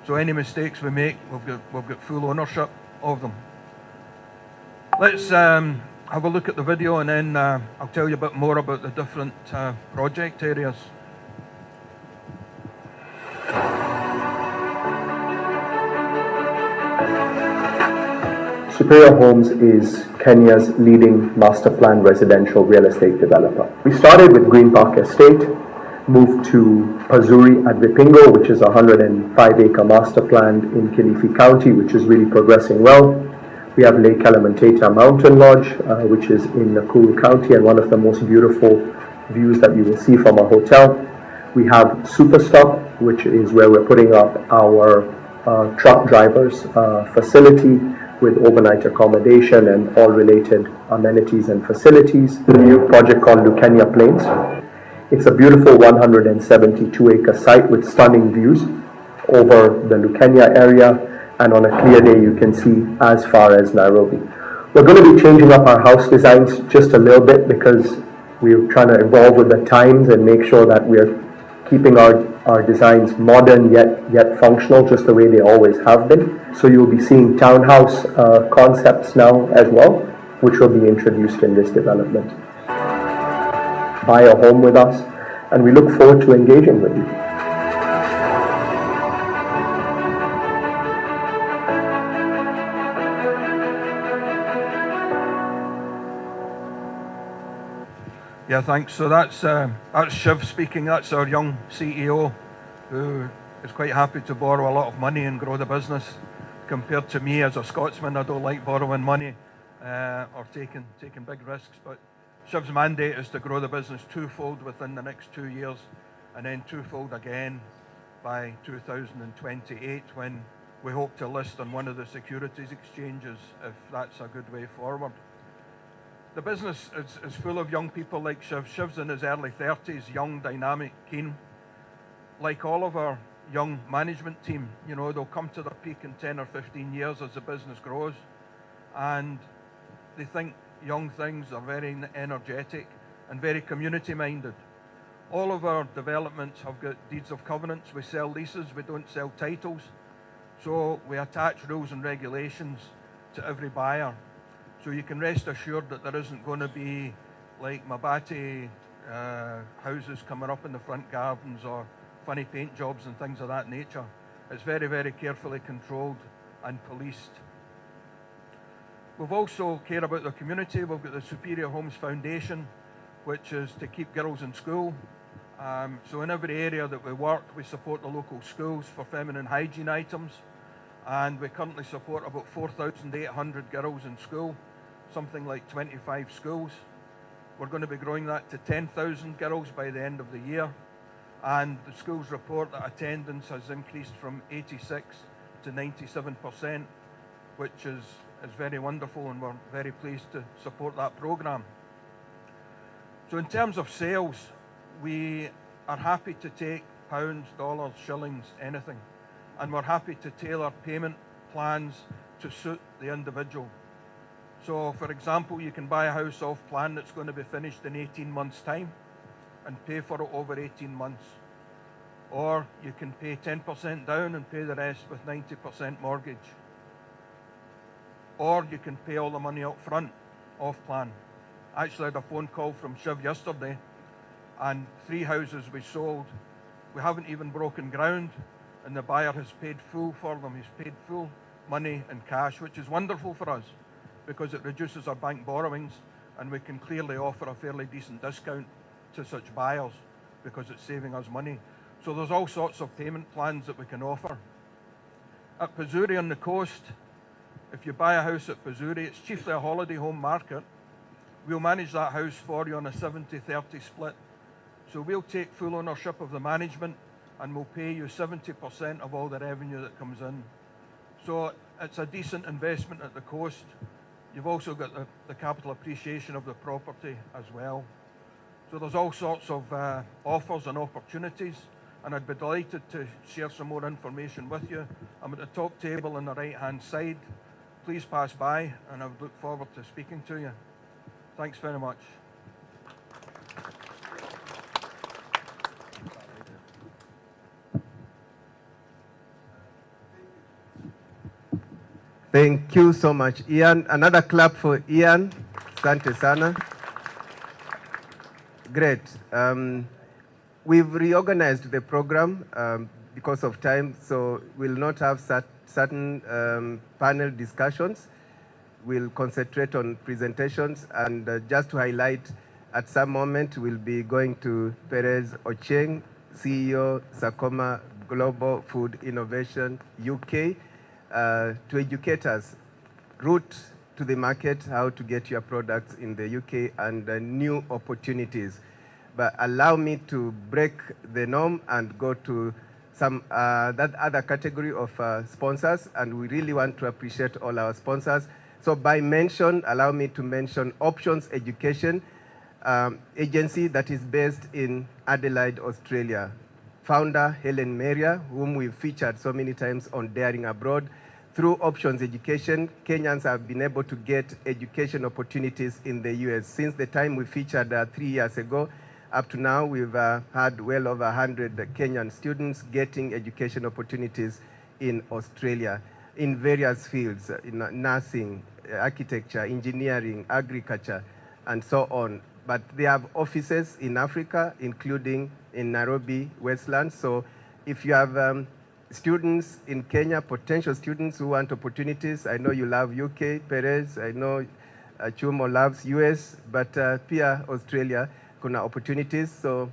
So any mistakes we make, we've got full ownership of them. Let's have a look at the video, and then I'll tell you a bit more about the different project areas. Superior Homes is Kenya's leading master plan residential real estate developer. We started with Green Park Estate. moved to Pazuri at Vipingo, which is a 105-acre master plan in Kilifi County, which is really progressing well. We have Lake Kalamantaita Mountain Lodge, which is in Nakuru County and one of the most beautiful views that you will see from our hotel. We have Superstop, which is where we're putting up our truck drivers facility with overnight accommodation and all related amenities and facilities. The new project called Lucania Plains. It's a beautiful 172-acre site with stunning views over the Lucania area, and on a clear day you can see as far as Nairobi. We're going to be changing up our house designs just a little bit because we're trying to evolve with the times and make sure that we're keeping our designs modern yet functional, just the way they always have been. So you'll be seeing townhouse concepts now as well, which will be introduced in this development. Buy a home with us, and we look forward to engaging with you. Yeah, thanks. So that's Shiv speaking. That's our young CEO who is quite happy to borrow a lot of money and grow the business. Compared to me as a Scotsman, I don't like borrowing money or taking big risks. But Shiv's mandate is to grow the business twofold within the next 2 years, and then twofold again by 2028, when we hope to list on one of the securities exchanges, if that's a good way forward. The business is full of young people like Shiv. Shiv's in his early 30s, young, dynamic, keen. Like all of our young management team, you know, they'll come to their peak in 10 or 15 years as the business grows, and they think young things, are very energetic and very community minded. All of our developments have got deeds of covenants. We sell leases, we don't sell titles. So we attach rules and regulations to every buyer. So you can rest assured that there isn't going to be like Mabati houses coming up in the front gardens or funny paint jobs and things of that nature. It's very, very carefully controlled and policed. We've also care about the community. We've got the Superior Homes Foundation, which is to keep girls in school. So in every area that we work, we support the local schools for feminine hygiene items. And we currently support about 4,800 girls in school, something like 25 schools. We're going to be growing that to 10,000 girls by the end of the year. And the schools report that attendance has increased from 86 to 97%, which is very wonderful, and we're very pleased to support that program. So in terms of sales, we are happy to take pounds, dollars, shillings, anything. And we're happy to tailor payment plans to suit the individual. So for example, you can buy a house off plan that's going to be finished in 18 months' time and pay for it over 18 months. Or you can pay 10% down and pay the rest with 90% mortgage. Or you can pay all the money up front, off plan. I actually had a phone call from Shiv yesterday, and 3 houses we sold. We haven't even broken ground, and the buyer has paid full for them. He's paid full money in cash, which is wonderful for us because it reduces our bank borrowings, and we can clearly offer a fairly decent discount to such buyers because it's saving us money. So there's all sorts of payment plans that we can offer. At Pazuri on the coast, if you buy a house at Pazuri, it's chiefly a holiday home market. We'll manage that house for you on a 70-30 split. So we'll take full ownership of the management, and we'll pay you 70% of all the revenue that comes in. So it's a decent investment at the coast. You've also got the capital appreciation of the property as well. So there's all sorts of offers and opportunities, and I'd be delighted to share some more information with you. I'm at the top table on the right-hand side. Please pass by, and I would look forward to speaking to you. Thanks very much. Thank you so much, Ian. Another clap for Ian. Asante sana. Great. We've reorganized the program because of time, so we'll not have certain panel discussions. We'll concentrate on presentations, and just to highlight, At some moment, we'll be going to Perez Ocheng, CEO, Sakoma Global Food Innovation UK, to educate us route to the market, how to get your products in the UK, and new opportunities. But allow me to break the norm and go to some that other category of sponsors, and we really want to appreciate all our sponsors. So by mention, allow me to mention Options Education, agency that is based in Adelaide, Australia. Founder Helen Meria, whom we've featured so many times on Daring Abroad. Through Options Education, Kenyans have been able to get education opportunities in the US. Since the time we featured 3 years ago, up to now, we've had well over 100 Kenyan students getting education opportunities in Australia in various fields, in nursing, architecture, engineering, agriculture, and so on. But they have offices in Africa, including in Nairobi, Westlands. So if you have students in Kenya, potential students who want opportunities, I know you love UK, Perez, I know Chumo loves US, but Pia, Australia, kuna opportunities. So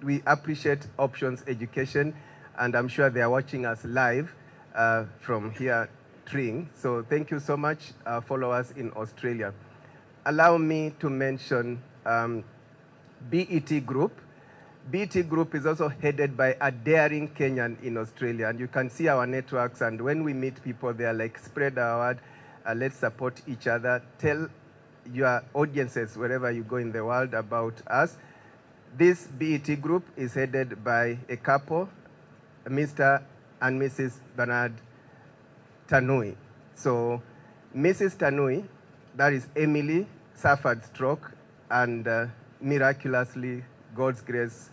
we appreciate Options Education, and I'm sure they are watching us live from here, Tring. So thank you so much, followers in Australia. Allow me to mention BET Group. BET Group is also headed by a daring Kenyan in Australia, and you can see our networks, and when we meet people, they are like, spread our word, let's support each other, tell your audiences wherever you go in the world about us. This BET Group is headed by a couple, Mr. and Mrs. Bernard Tanui. So Mrs. Tanui, that is Emily, suffered stroke, and miraculously, God's grace,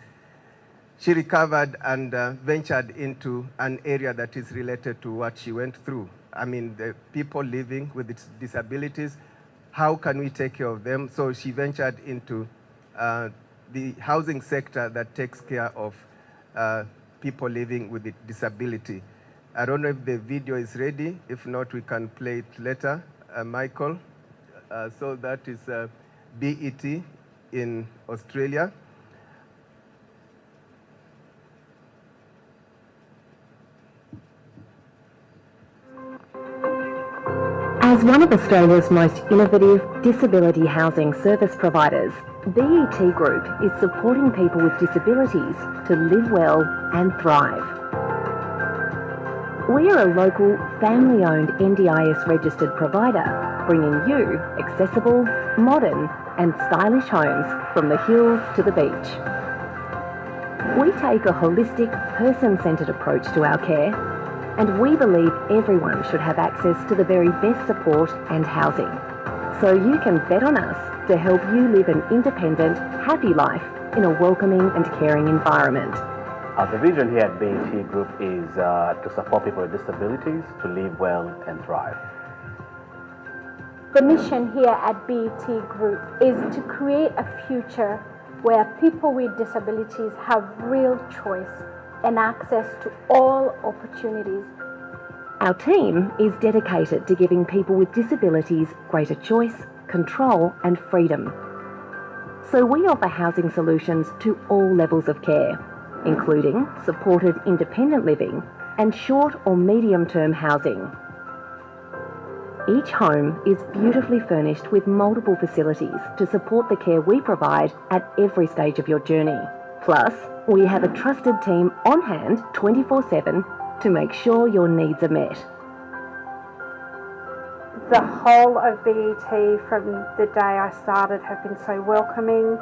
she recovered and ventured into an area that is related to what she went through. I mean, the people living with disabilities, how can we take care of them? So she ventured into the housing sector that takes care of people living with disability. I don't know if the video is ready. If not, we can play it later. Michael, so that is BET in Australia. As one of Australia's most innovative disability housing service providers, BET Group is supporting people with disabilities to live well and thrive. We are a local, family-owned NDIS registered provider, bringing you accessible, modern and stylish homes from the hills to the beach. We take a holistic, person-centred approach to our care, and we believe everyone should have access to the very best support and housing. So you can bet on us to help you live an independent, happy life in a welcoming and caring environment. The vision here at BET Group is to support people with disabilities to live well and thrive. The mission here at BET Group is to create a future where people with disabilities have real choice and access to all opportunities. Our team is dedicated to giving people with disabilities greater choice, control and freedom. So we offer housing solutions to all levels of care, including supported independent living and short or medium-term housing. Each home is beautifully furnished with multiple facilities to support the care we provide at every stage of your journey. Plus, we have a trusted team on hand 24/7 to make sure your needs are met. The whole of BET from the day I started have been so welcoming.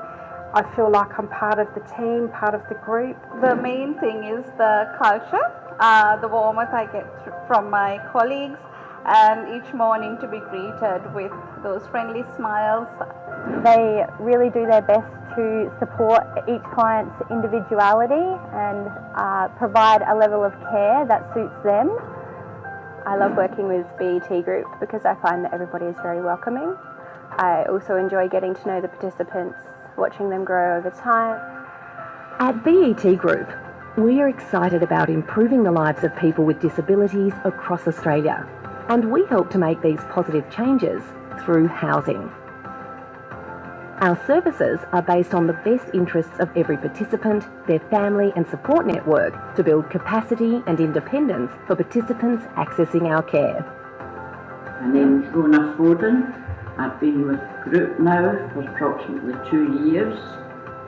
I feel like I'm part of the team, part of the group. The main thing is the culture, the warmth I get from my colleagues, and each morning to be greeted with those friendly smiles. They really do their best to support each client's individuality and provide a level of care that suits them. I love working with BET Group because I find that everybody is very welcoming. I also enjoy getting to know the participants, watching them grow over time. At BET Group, we are excited about improving the lives of people with disabilities across Australia, and we help to make these positive changes through housing. Our services are based on the best interests of every participant, their family and support network to build capacity and independence for participants accessing our care. My name is Rona Foden. I've been with the group now for approximately 2 years,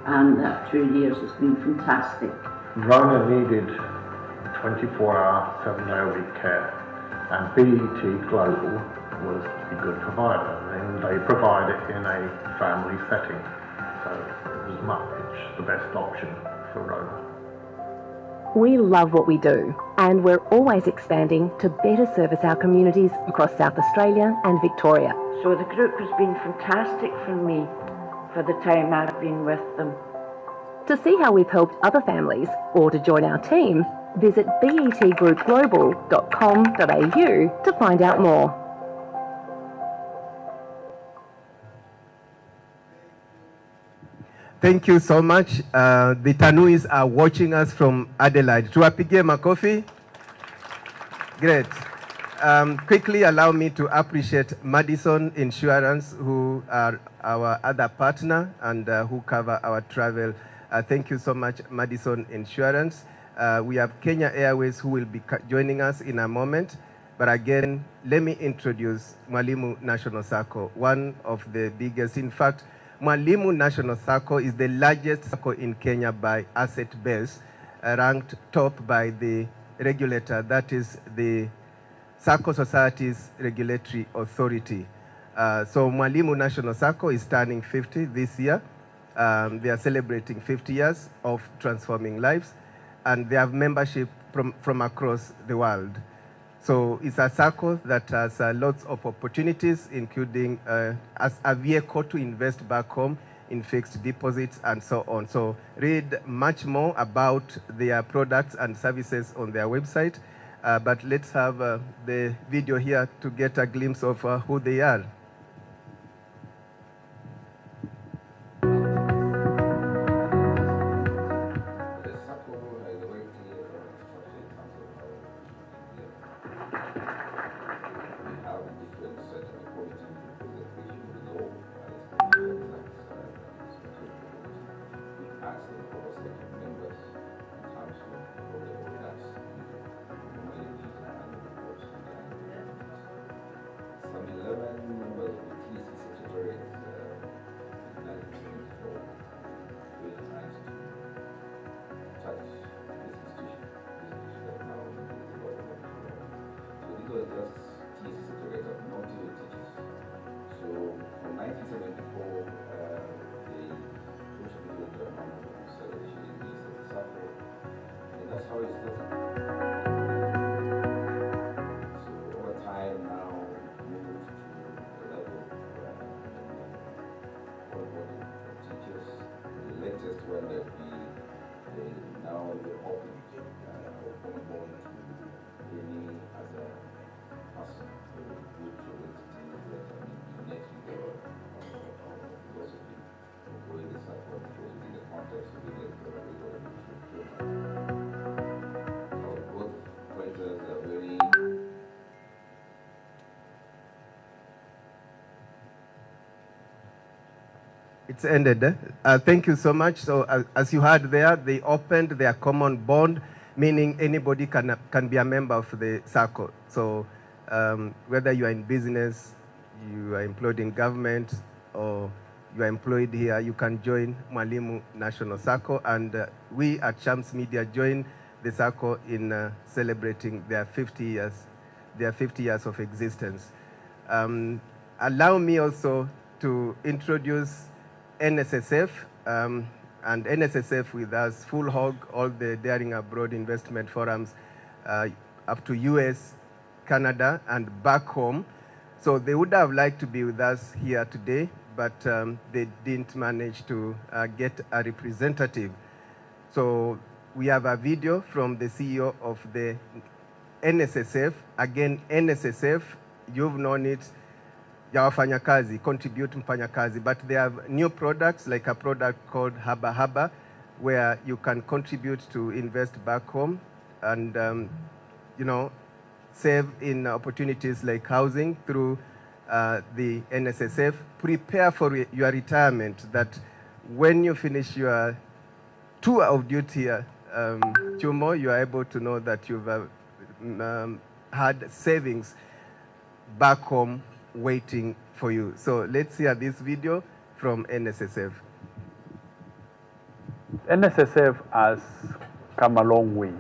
and that 2 years has been fantastic. Rona needed 24-hour, 7-day-a-week care, and BET Global was a good provider, and they provide it in a family setting, so it was much the best option for Rona. We love what we do, and we're always expanding to better service our communities across South Australia and Victoria. So the group has been fantastic for me for the time I've been with them. To see how we've helped other families or to join our team, visit betgroupglobal.com.au to find out more. Thank you so much. The Tanuis are watching us from Adelaide. Tuwapigie makofi. Great. Quickly allow me to appreciate Madison Insurance, who are our other partner and who cover our travel. Thank you so much, Madison Insurance. We have Kenya Airways, who will be joining us in a moment. But again, let me introduce Mwalimu National Sacco, one of the biggest. In fact, Mwalimu National Sacco is the largest Sacco in Kenya by asset base, ranked top by the regulator, that is the Sacco Societies Regulatory Authority. So Mwalimu National Sacco is turning 50 this year. They are celebrating 50 years of transforming lives, and they have membership from across the world. So it's a Sacco that has lots of opportunities, including as a vehicle to invest back home in fixed deposits and so on. So read much more about their products and services on their website. But let's have the video here to get a glimpse of who they are. It's ended. Thank you so much. So as you heard there, they opened their common bond, meaning anybody can be a member of the Sacco. So whether you are in business, you are employed in government, or you are employed here, you can join Mwalimu National Sacco. And we at Shams Media join the Sacco in celebrating their 50 years of existence. Allow me also to introduce NSSF, and NSSF with us, full hog, all the Daring Abroad investment forums up to US, Canada, and back home. So they would have liked to be with us here today, but they didn't manage to get a representative. So we have a video from the CEO of the NSSF. Again, NSSF, you've known it, ya wafanyakazi, contribute mfanyakazi, but they have new products, like a product called Haba Haba, where you can contribute to invest back home and, you know, save in opportunities like housing through the NSSF, prepare for your retirement, that when you finish your tour of duty, Chumo, you are able to know that you've had savings back home waiting for you. So let's hear this video from NSSF. NSSF has come a long way,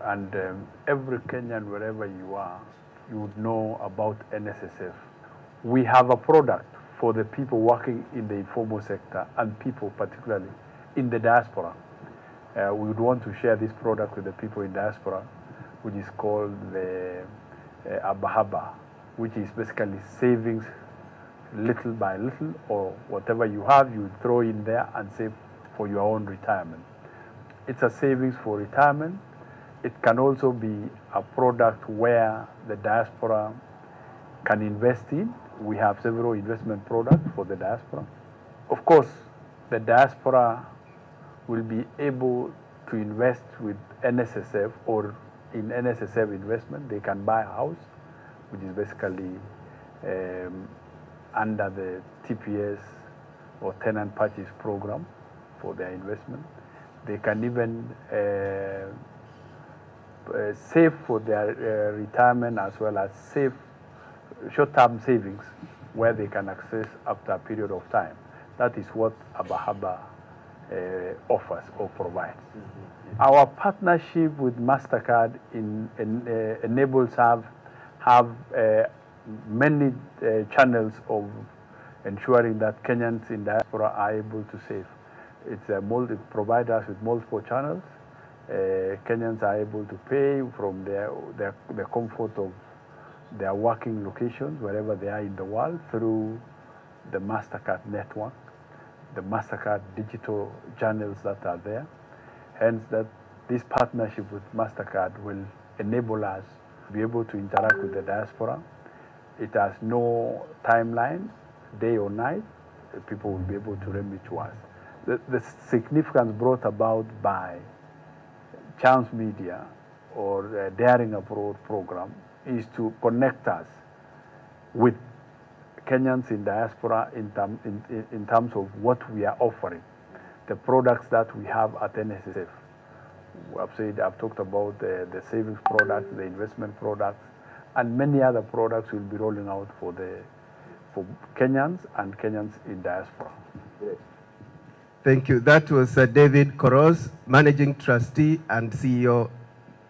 and every Kenyan, wherever you are, you would know about NSSF. We have a product for the people working in the informal sector and people particularly in the diaspora. We would want to share this product with the people in diaspora, which is called the Abahaba, which is basically savings little by little, or whatever you have, you throw in there and save for your own retirement. It's a savings for retirement. It can also be a product where the diaspora can invest in. We have several investment products for the diaspora. Of course, the diaspora will be able to invest with NSSF, or in NSSF investment, they can buy a house, which is basically under the TPS or tenant purchase program for their investment. They can even save for their retirement, as well as save short-term savings where they can access after a period of time. That is what Abahaba offers or provides. Our partnership with MasterCard enables us have many channels of ensuring that Kenyans in diaspora are able to save. It provides us with multiple channels. Kenyans are able to pay from the comfort of their working locations, wherever they are in the world, through the MasterCard network, the MasterCard digital channels that are there. Hence, that this partnership with MasterCard will enable us to be able to interact with the diaspora. It has no timeline, day or night. People will be able to remit to us. The significance brought about by Chance Media or Daring Abroad program is to connect us with Kenyans in diaspora in terms of what we are offering, the products that we have at NSSF. I've talked about the savings products, the investment products, and many other products will be rolling out for Kenyans and Kenyans in diaspora. Thank you. That was David Koros, Managing Trustee and CEO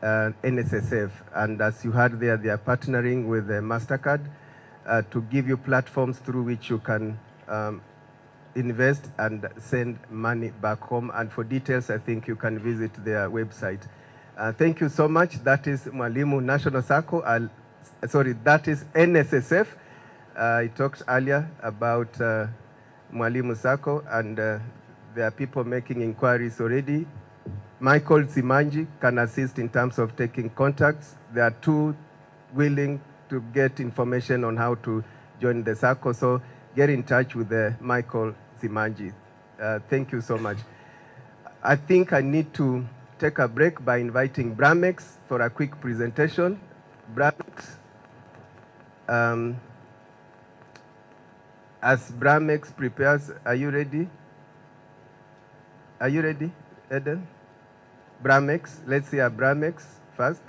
NSSF. And as you heard there, they are partnering with MasterCard to give you platforms through which you can invest and send money back home. And for details, I think you can visit their website. Thank you so much. That is Mwalimu National Circle. Sorry, that is NSSF. I talked earlier about Mwalimu Sacco, and there are people making inquiries already. Michael Zimanji can assist in terms of taking contacts. There are two willing to get information on how to join the circle, so get in touch with Michael Zimanji. Thank you so much. I think I need to take a break by inviting Bramex for a quick presentation. Bramex, as Bramex prepares, are you ready? Are you ready, Eden? Bramex, let's hear Bramex first.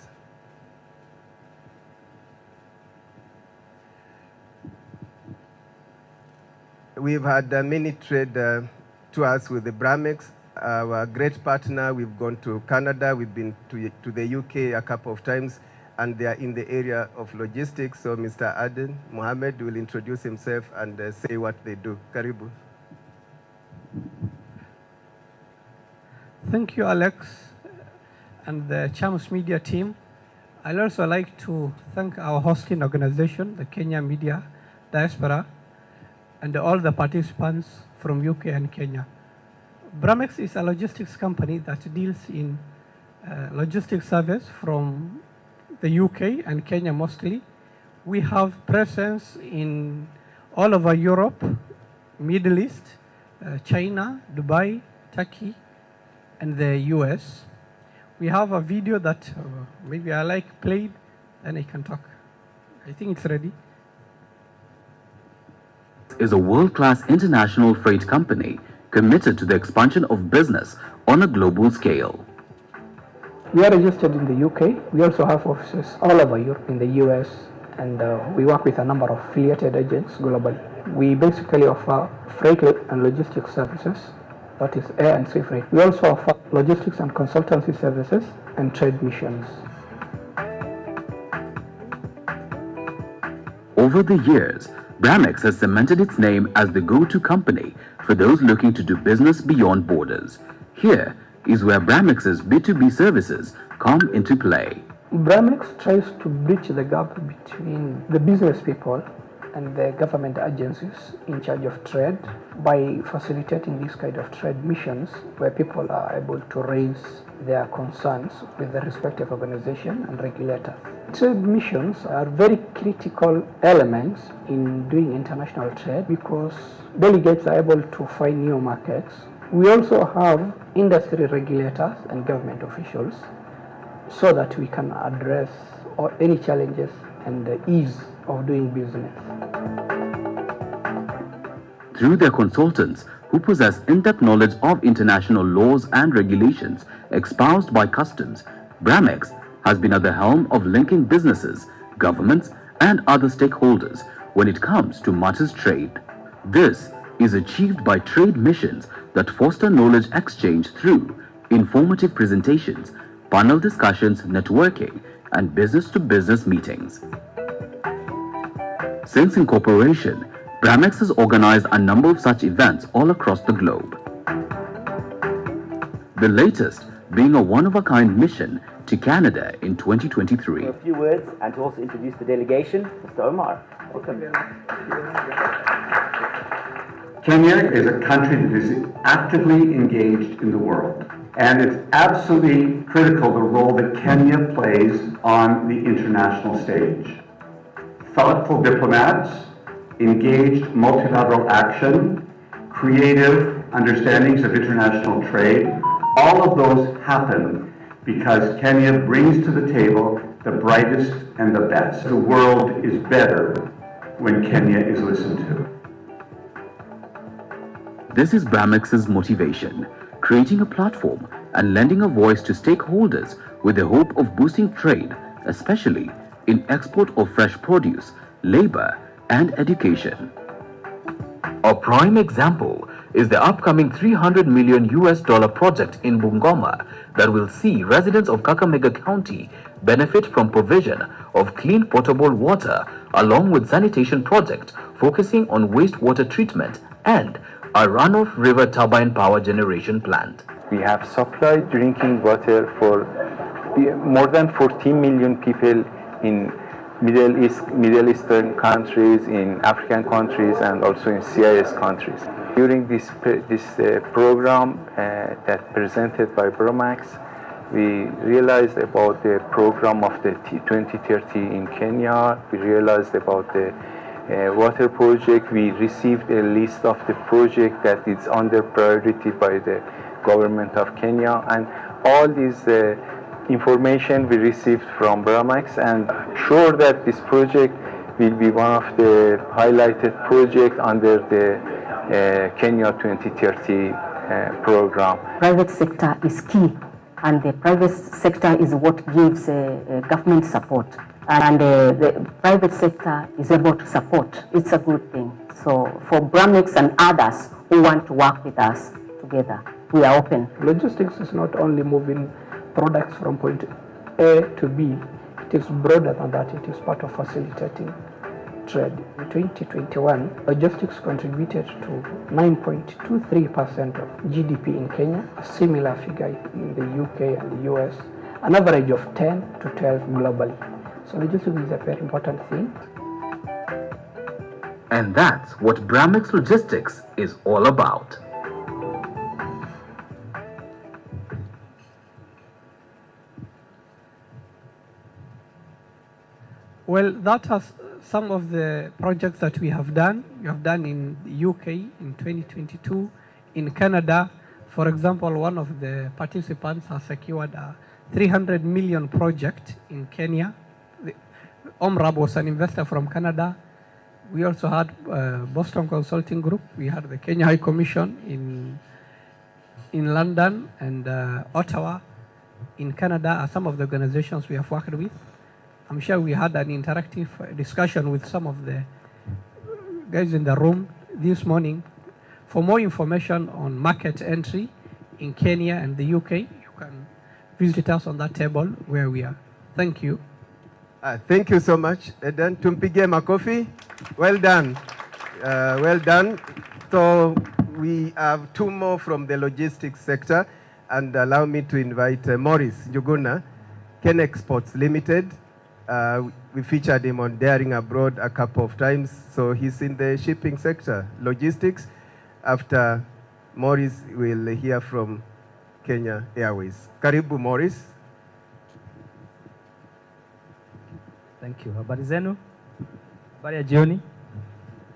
We've had many trade tours with the Bramex, our great partner. We've gone to Canada, we've been to the UK a couple of times, and they are in the area of logistics. So Mr. Aden Mohammed will introduce himself and say what they do. Karibu. Thank you, Alex, and the Chams Media team. I'd also like to thank our hosting organization, the Kenya Media Diaspora, and all the participants from UK and Kenya. Bramex is a logistics company that deals in logistics service from the UK and Kenya mostly. We have presence in all over Europe, Middle East, China, Dubai, Turkey, and the US. We have a video that maybe I like played, and I can talk. I think it's ready. is a world-class international freight company committed to the expansion of business on a global scale. We are registered in the UK. We also have offices all over Europe, in the US, and we work with a number of affiliated agents globally. We basically offer freight and logistics services, that is air and sea freight. We also offer logistics and consultancy services and trade missions. Over the years, Bramex has cemented its name as the go-to company for those looking to do business beyond borders. Here is where Bramex's B2B services come into play. Bramex tries to bridge the gap between the business people and the government agencies in charge of trade by facilitating this kind of trade missions where people are able to raise their concerns with the respective organization and regulator. Trade missions are very critical elements in doing international trade because delegates are able to find new markets. We also have industry regulators and government officials so that we can address any challenges and the ease of doing business. Through their consultants who possess in-depth knowledge of international laws and regulations espoused by customs, Bramex has been at the helm of linking businesses, governments, and other stakeholders when it comes to matters trade. This is achieved by trade missions that foster knowledge exchange through informative presentations, panel discussions, networking, and business-to-business meetings. Since incorporation, Bramex has organized a number of such events all across the globe. The latest being a one-of-a-kind mission to Canada in 2023. A few words and to also introduce the delegation, Mr. Omar. Welcome. Kenya is a country that is actively engaged in the world, and it's absolutely critical the role that Kenya plays on the international stage. Thoughtful diplomats, engaged multilateral action, creative understandings of international trade, all of those happen because Kenya brings to the table the brightest and the best. The world is better when Kenya is listened to. This is Bramex's motivation, creating a platform and lending a voice to stakeholders with the hope of boosting trade, especially in export of fresh produce, labor, and education. A prime example is the upcoming $300 million project in Bungoma that will see residents of Kakamega County benefit from provision of clean potable water along with sanitation project focusing on wastewater treatment and a runoff river turbine power generation plant. We have supplied drinking water for more than 14 million people in Middle Eastern countries, in African countries, and also in CIS countries. During this program that presented by Bramex, we realized about the program of the 2030 in Kenya. We realized about the water project. We received a list of the project that is under priority by the government of Kenya, and all these information we received from Bramex, and sure that this project will be one of the highlighted projects under the Kenya 2030 program. Private sector is key, and the private sector is what gives government support, and the private sector is able to support. It's a good thing. So for Bramex and others who want to work with us together, we are open. Logistics is not only moving products from point A to B. It is broader than that. It is part of facilitating trade. In 2021, logistics contributed to 9.23% of GDP in Kenya, a similar figure in the UK and the US, an average of 10 to 12 globally. So logistics is a very important thing. And that's what Bramex Logistics is all about. Well, that has some of the projects that we have done. We have done in the UK in 2022, in Canada. For example, one of the participants has secured a 300 million project in Kenya. Omrab was an investor from Canada. We also had Boston Consulting Group. We had the Kenya High Commission in London and Ottawa. In Canada are some of the organizations we have worked with. I'm sure we had an interactive discussion with some of the guys in the room this morning. For more information on market entry in Kenya and the UK, you can visit us on that table where we are. Thank you. Thank you so much. Eden, tumpige makofi. Well done. Well done. So we have two more from the logistics sector, and allow me to invite Morris Njuguna, Ken Exports Limited. We featured him on Daring Abroad a couple of times. So he's in the shipping sector, logistics. After Morris, we'll hear from Kenya Airways. Karibu Morris. Thank you. Habari zenu? Habari ya jioni?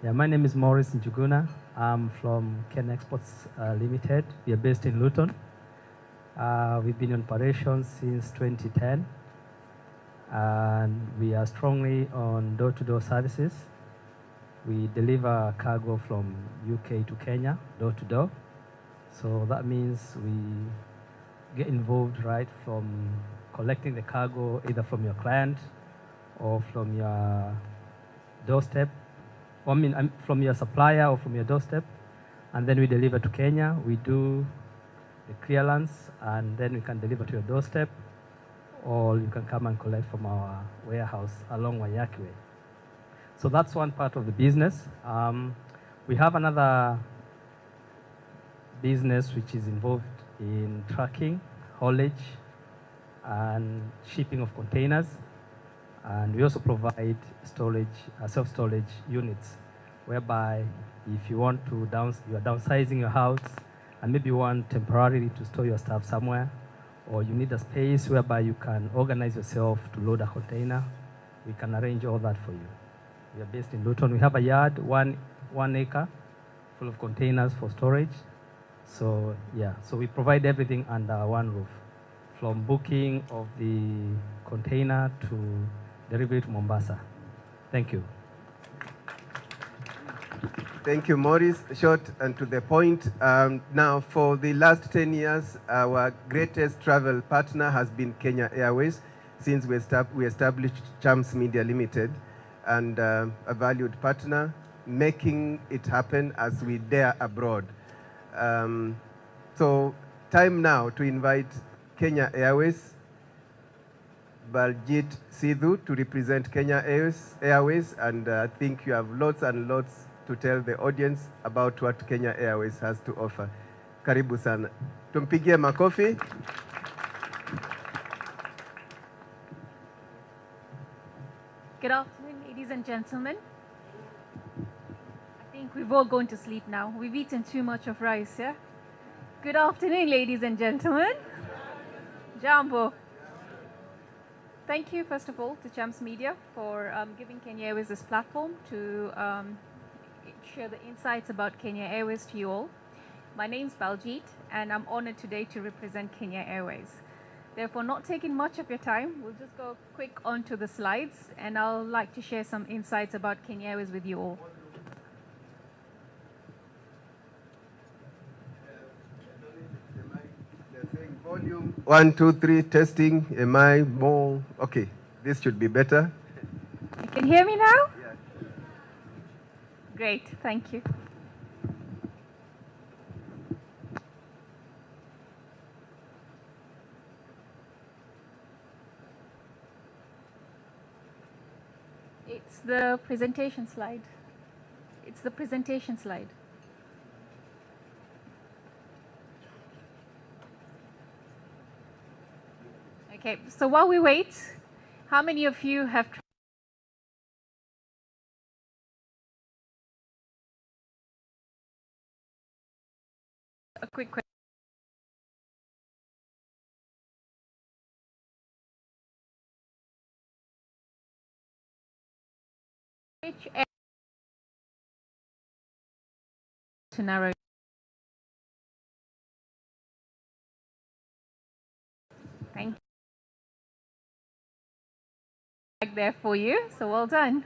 Yeah, my name is Morris Njuguna. I'm from Ken Exports Limited. We are based in Luton. We've been in operations since 2010. And we are strongly on door-to-door services. We deliver cargo from UK to Kenya, door-to-door. So that means we get involved right from collecting the cargo either from your client or from your doorstep, from your supplier or from your doorstep, and then we deliver to Kenya. We do the clearance, and then we can deliver to your doorstep, or you can come and collect from our warehouse along Wayaki Way. So that's one part of the business. We have another business which is involved in trucking, haulage, and shipping of containers. And we also provide storage, self-storage units, whereby if you want to you are downsizing your house, and maybe you want temporarily to store your stuff somewhere, or you need a space whereby you can organize yourself to load a container, we can arrange all that for you. We are based in Luton. We have a yard, one acre, full of containers for storage. So yeah, so we provide everything under one roof, from booking of the container to delivery to Mombasa. Thank you. Thank you, Morris. Short and to the point. Now, for the last 10 years, our greatest travel partner has been Kenya Airways, since we established Chams Media Limited, and a valued partner, making it happen as we dare abroad. So, time now to invite Kenya Airways, Baljit Sidhu, to represent Kenya Airways, and I think you have lots and lots to tell the audience about what Kenya Airways has to offer. Karibu sana. Tumpigie makofi. Good afternoon, ladies and gentlemen. I think we've all gone to sleep now. We've eaten too much of rice, yeah? Good afternoon, ladies and gentlemen. Jambo. Thank you, first of all, to Chams Media for giving Kenya Airways this platform to share the insights about Kenya Airways to you all. My name's Baljit, and I'm honored today to represent Kenya Airways. Therefore, not taking much of your time, we'll just go quick onto the slides, and I'll like to share some insights about Kenya Airways with you all. Volume 1, 2, 3, testing. Am I more? Okay, this should be better. You can hear me now? Yeah. Great, thank you. It's the presentation slide. It's the presentation slide. Okay, so while we wait, how many of you have a quick question? Which area to narrow? Thank you. There for you, so well done.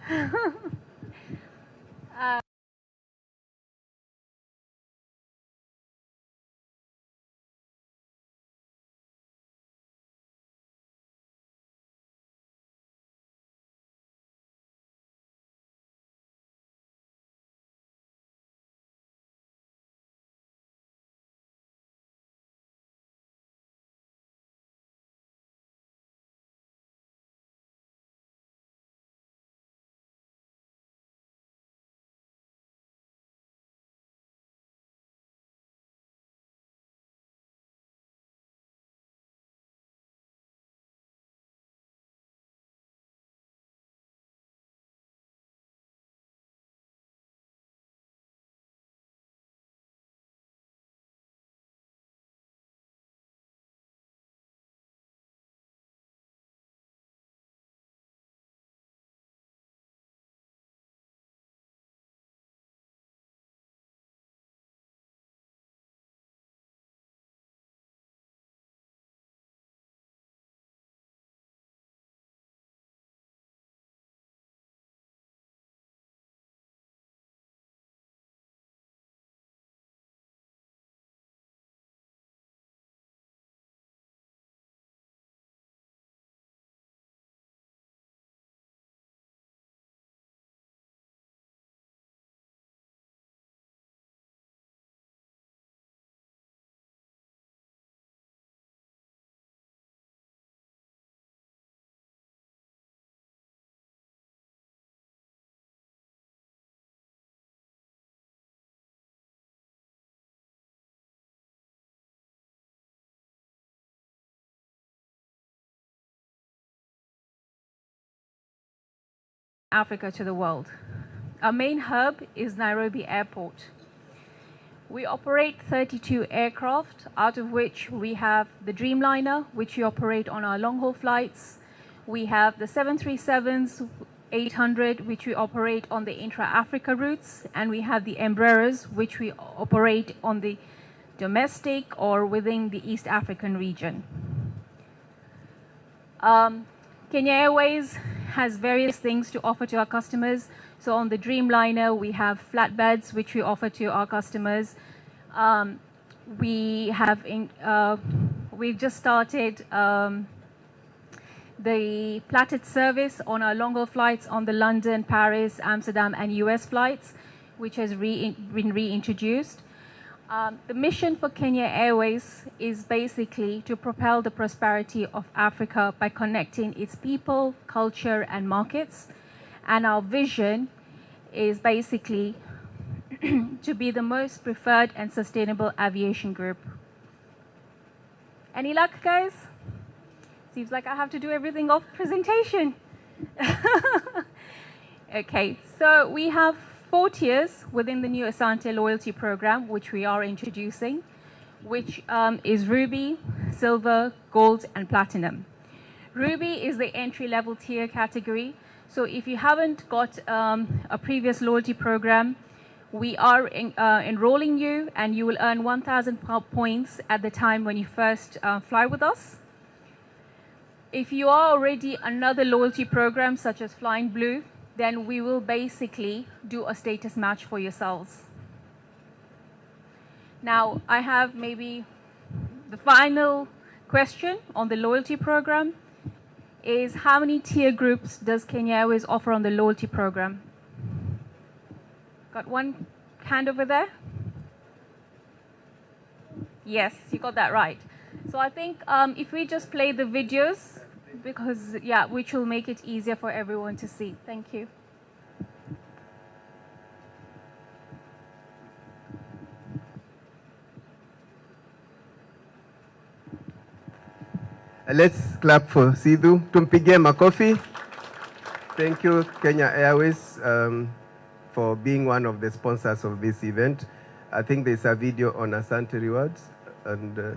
Africa to the world. Our main hub is Nairobi Airport. We operate 32 aircraft, out of which we have the Dreamliner, which we operate on our long-haul flights. We have the 737s, 800, which we operate on the intra-Africa routes, and we have the Embraers, which we operate on the domestic or within the East African region. Kenya Airways has various things to offer to our customers. So on the Dreamliner, we have flatbeds, which we offer to our customers. We've just started the platted service on our long-haul flights on the London, Paris, Amsterdam, and US flights, which has been reintroduced. The mission for Kenya Airways is basically to propel the prosperity of Africa by connecting its people, culture, and markets. And our vision is basically to be the most preferred and sustainable aviation group. Any luck, guys? Seems like I have to do everything off presentation. Okay, so we have 4 tiers within the new Asante loyalty program, which we are introducing, which is Ruby, Silver, Gold, and Platinum. Ruby is the entry-level tier category. So if you haven't got a previous loyalty program, we are enrolling you, and you will earn 1,000 points at the time when you first fly with us. If you are already another loyalty program, such as Flying Blue, then we will basically do a status match for yourselves. Now, I have maybe the final question on the loyalty program is how many tier groups does Kenya Airways offer on the loyalty program? Got one hand over there? Yes, you got that right. So I think if we just play the videos, because, yeah, which will make it easier for everyone to see. Thank you. Let's clap for Sidhu. Tumpigie makofi. Thank you, Kenya Airways, for being one of the sponsors of this event. I think there's a video on Asante Rewards. And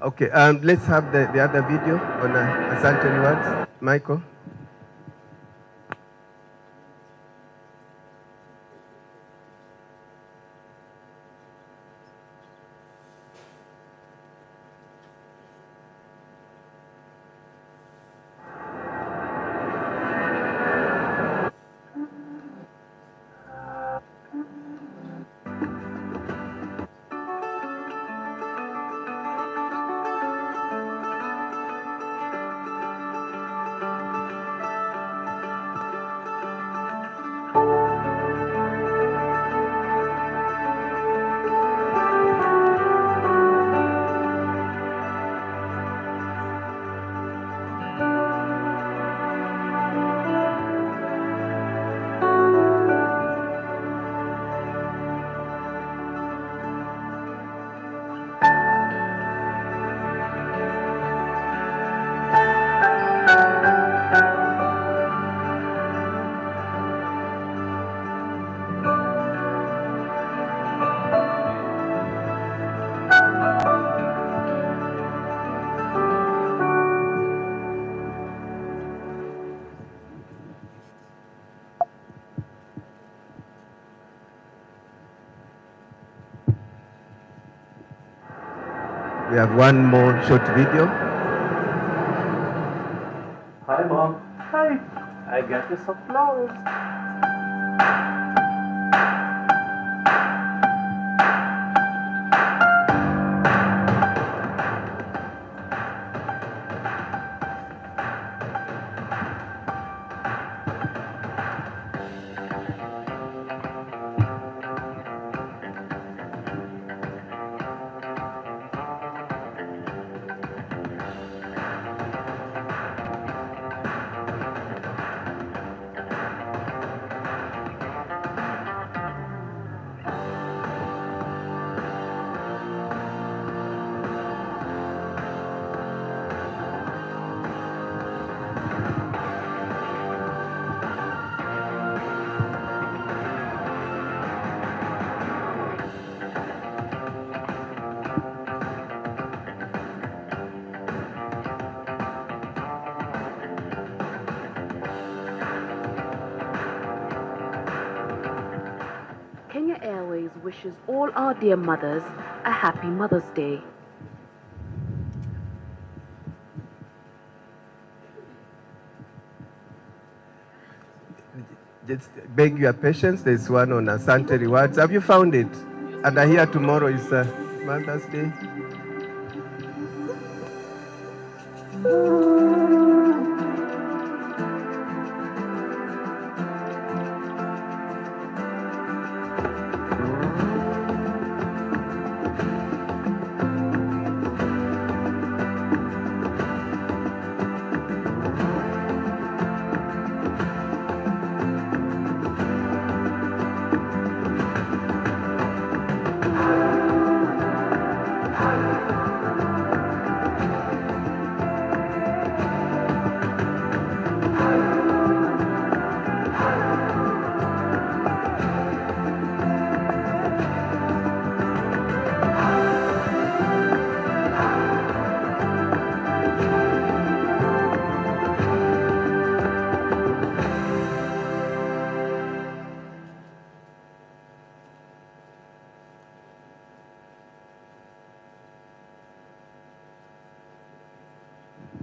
Okay, let's have the other video on Asante Rewards. Michael. We have one more short video. Hi, Mom. Hi. I got you some flowers. Kenya Airways wishes all our dear mothers a happy Mother's Day. Just beg your patience. There's one on Asante Rewards. Have you found it? And I hear tomorrow is Mother's Day.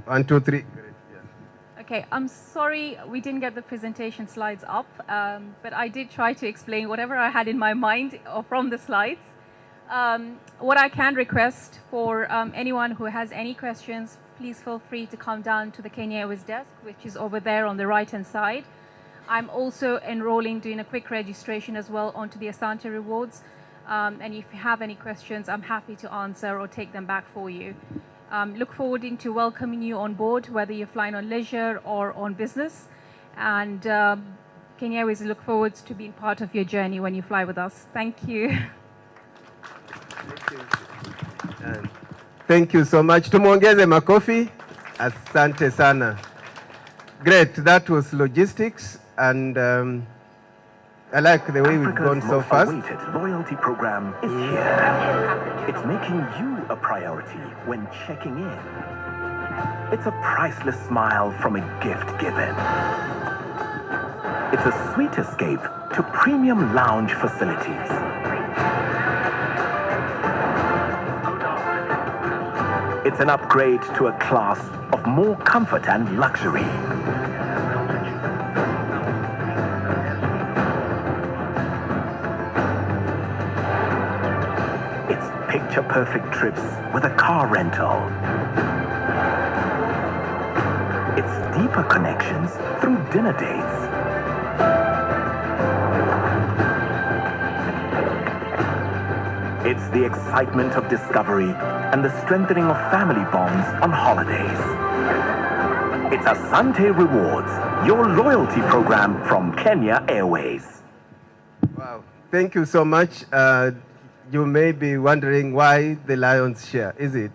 One, two, three. Okay, I'm sorry we didn't get the presentation slides up, but I did try to explain whatever I had in my mind from the slides. What I can request for anyone who has any questions, please feel free to come down to the Kenya Airways desk, which is over there on the right-hand side. I'm also enrolling, doing a quick registration as well onto the Asante Rewards. And if you have any questions, I'm happy to answer or take them back for you. Look forward to welcoming you on board, whether you're flying on leisure or on business. And Kenya Airways look forward to being part of your journey when you fly with us. Thank you. Thank you so much. Tumuongeze makofi. Asante sana. Great. That was logistics. And I like the way we've gone Africa's so most fast. awaited loyalty program is here. It's making you a priority when checking in. It's a priceless smile from a gift given. It's a sweet escape to premium lounge facilities. It's an upgrade to a class of more comfort and luxury. It's picture-perfect trips with a car rental. It's deeper connections through dinner dates. It's the excitement of discovery and the strengthening of family bonds on holidays. It's Asante Rewards, your loyalty program from Kenya Airways. Wow, thank you so much. You may be wondering why the lion's share, is it?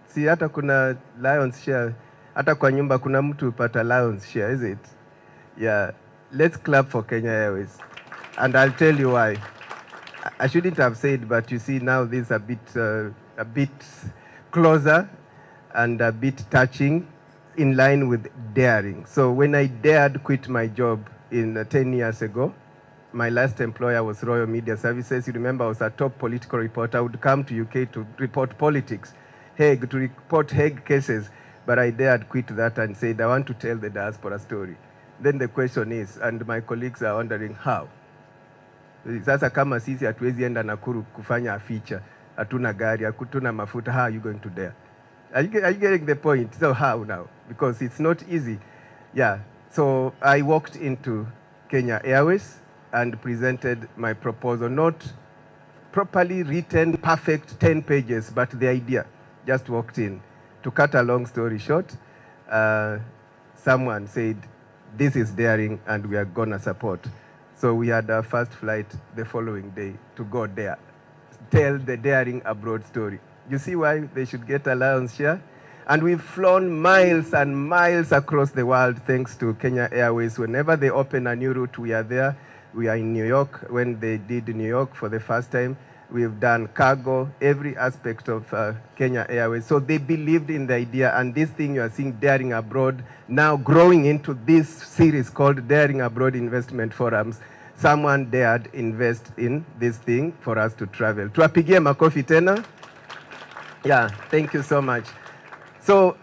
Si hata kuna lion's share, hata kwa nyumba kuna mtu upata lion's share, is it? Yeah, let's clap for Kenya Airways. And I'll tell you why. I shouldn't have said, but you see now this a bit closer and a bit touching, in line with daring. So when I dared quit my job 10 years ago, my last employer was Royal Media Services. You remember I was a top political reporter. I would come to UK to report politics, Hague, to report Hague cases. But I dared quit that and said, I want to tell the diaspora story. Then the question is, and my colleagues are wondering, how? Sasa kama sisi hatuwezi enda Nakuru kufanya feature, hatuna gari, hatuna mafuta, how are you going to dare? Are you getting the point? So how now? Because it's not easy. Yeah, so I walked into Kenya Airways and presented my proposal, not properly written, perfect 10 pages, but the idea. Just walked in. To cut a long story short, someone said, this is daring and we are gonna support. So we had our first flight the following day to go there, tell the daring abroad story. You see why they should get a lion's share? And we've flown miles and miles across the world thanks to Kenya Airways. Whenever they open a new route, we are there. We are in New York. When they did New York for the first time, we've done cargo, every aspect of Kenya Airways. So they believed in the idea, and this thing you are seeing, Daring Abroad, now growing into this series called Daring Abroad Investment Forums. Someone dared invest in this thing for us to travel. Tuwapigie makofi tena. Yeah, thank you so much. So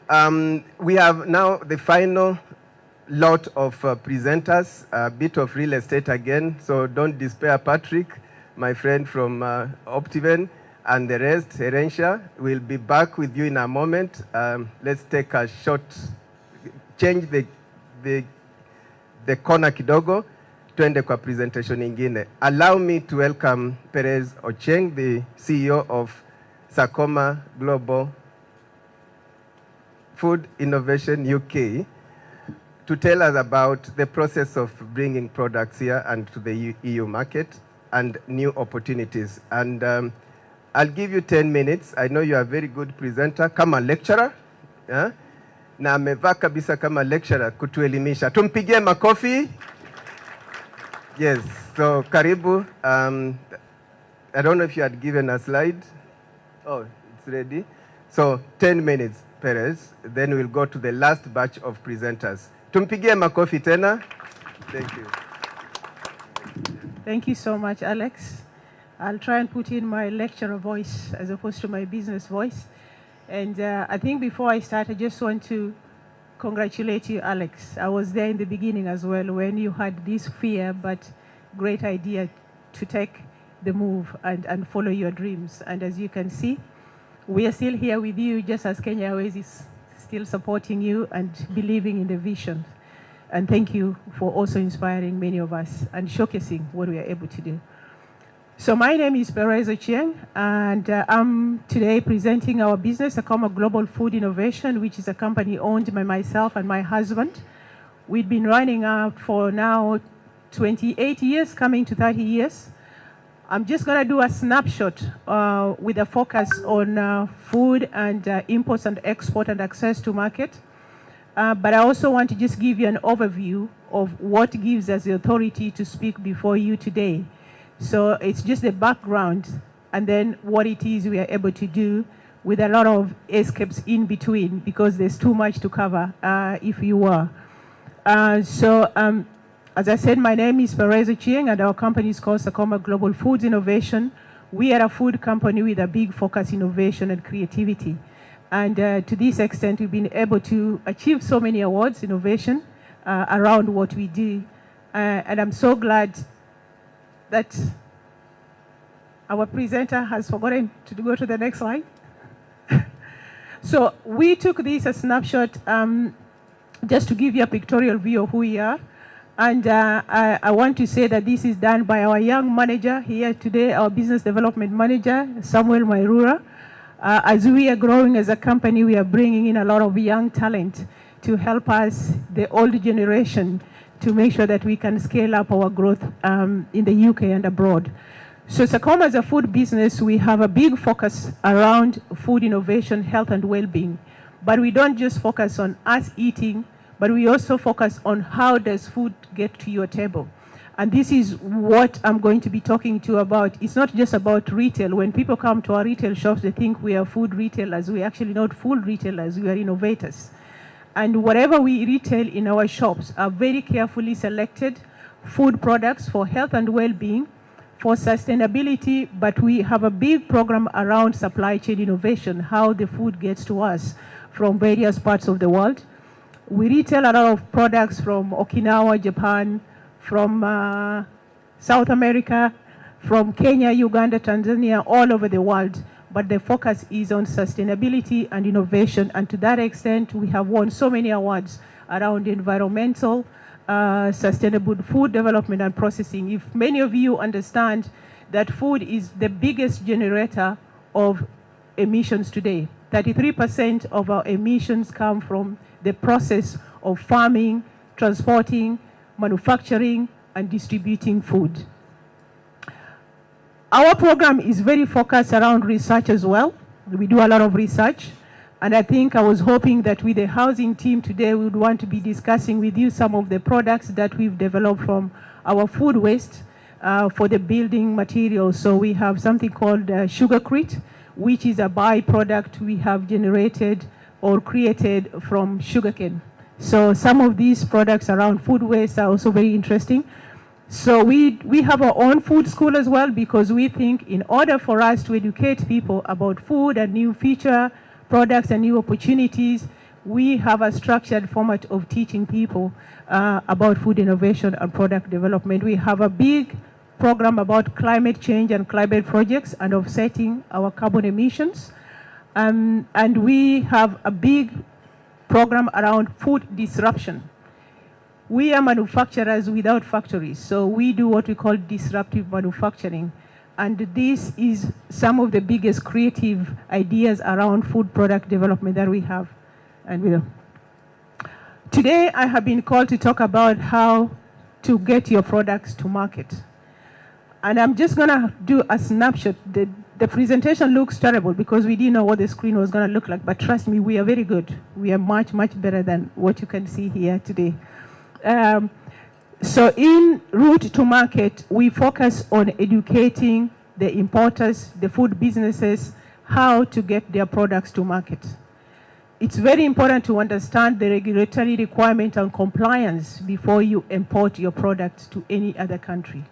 we have now the final lot of presenters, a bit of real estate again. So don't despair, Patrick, my friend from Optiven, and the rest, Herencia. We'll be back with you in a moment. Let's take a short, change the corner kidogo, tuende kwa presentation ingine. Allow me to welcome Perez Ocheng, the CEO of Sakoma Global Food Innovation UK, to tell us about the process of bringing products here and to the EU market and new opportunities. And I'll give you 10 minutes. I know you are a very good presenter, kama lecturer. Yeah? Na amevaa kabisa kama lecturer kutuelimisha. Tumpigie makofi. Yes, so karibu. I don't know if you had given a slide. Oh, it's ready. So 10 minutes, Perez. Then we'll go to the last batch of presenters. Tumpigie makofi tena. Thank you. Thank you so much, Alex. I'll try and put in my lecturer voice as opposed to my business voice. And I think before I start, I just want to congratulate you, Alex. I was there in the beginning as well when you had this fear but great idea to take the move and follow your dreams. And as you can see, we are still here with you, just as Kenya Airways is still supporting you and believing in the vision. And thank you for also inspiring many of us and showcasing what we are able to do. So my name is Perez Ochieng, and I'm today presenting our business, Sakoma Global Food Innovation, which is a company owned by myself and my husband. We've been running for now 28 years, coming to 30 years. I'm just going to do a snapshot with a focus on food and imports and export and access to market. but I also want to just give you an overview of what gives us the authority to speak before you today. So it's just the background and then what it is we are able to do with a lot of escapes in between, because there's too much to cover if you were. As I said, my name is Perez Ochieng, and our company is called Sakoma Global Foods Innovation. We are a food company with a big focus innovation and creativity. And to this extent, we've been able to achieve so many awards, innovation, around what we do. And I'm so glad that our presenter has forgotten to go to the next slide. So we took this a snapshot just to give you a pictorial view of who we are. And I want to say that this is done by our young manager here today, our business development manager, Samuel Mairura. As we are growing as a company, we are bringing in a lot of young talent to help us, the old generation, to make sure that we can scale up our growth in the UK and abroad. So Sakoma, as a food business, we have a big focus around food innovation, health and well-being. But we don't just focus on us eating, but we also focus on how does food get to your table. And this is what I'm going to be talking to you about. It's not just about retail. When people come to our retail shops, they think we are food retailers. We're actually not food retailers, we are innovators. And whatever we retail in our shops are very carefully selected food products for health and well-being, for sustainability, but we have a big program around supply chain innovation, how the food gets to us from various parts of the world. We retail a lot of products from Okinawa, Japan, from South America, from Kenya, Uganda, Tanzania, all over the world. But the focus is on sustainability and innovation. And to that extent, we have won so many awards around environmental, sustainable food development and processing. If many of you understand that food is the biggest generator of emissions today, 33% of our emissions come from the process of farming, transporting, manufacturing, and distributing food. Our program is very focused around research as well. We do a lot of research. And I think I was hoping that with the housing team today, we would want to be discussing with you some of the products that we've developed from our food waste for the building materials. So we have something called sugarcrete, which is a byproduct we have generated or created from sugarcane. So some of these products around food waste are also very interesting. So we have our own food school as well, because we think in order for us to educate people about food and new future products and new opportunities, we have a structured format of teaching people about food innovation and product development. We have a big program about climate change and climate projects and offsetting our carbon emissions. And we have a big program around food disruption. We are manufacturers without factories, so we do what we call disruptive manufacturing. And this is some of the biggest creative ideas around food product development that we have. And today I have been called to talk about how to get your products to market. And I'm just gonna do a snapshot. The presentation looks terrible because we didn't know what the screen was gonna look like, but trust me, we are very good. We are much, much better than what you can see here today. So in route to market, we focus on educating the importers, the food businesses, how to get their products to market. It's very important to understand the regulatory requirement and compliance before you import your product to any other country.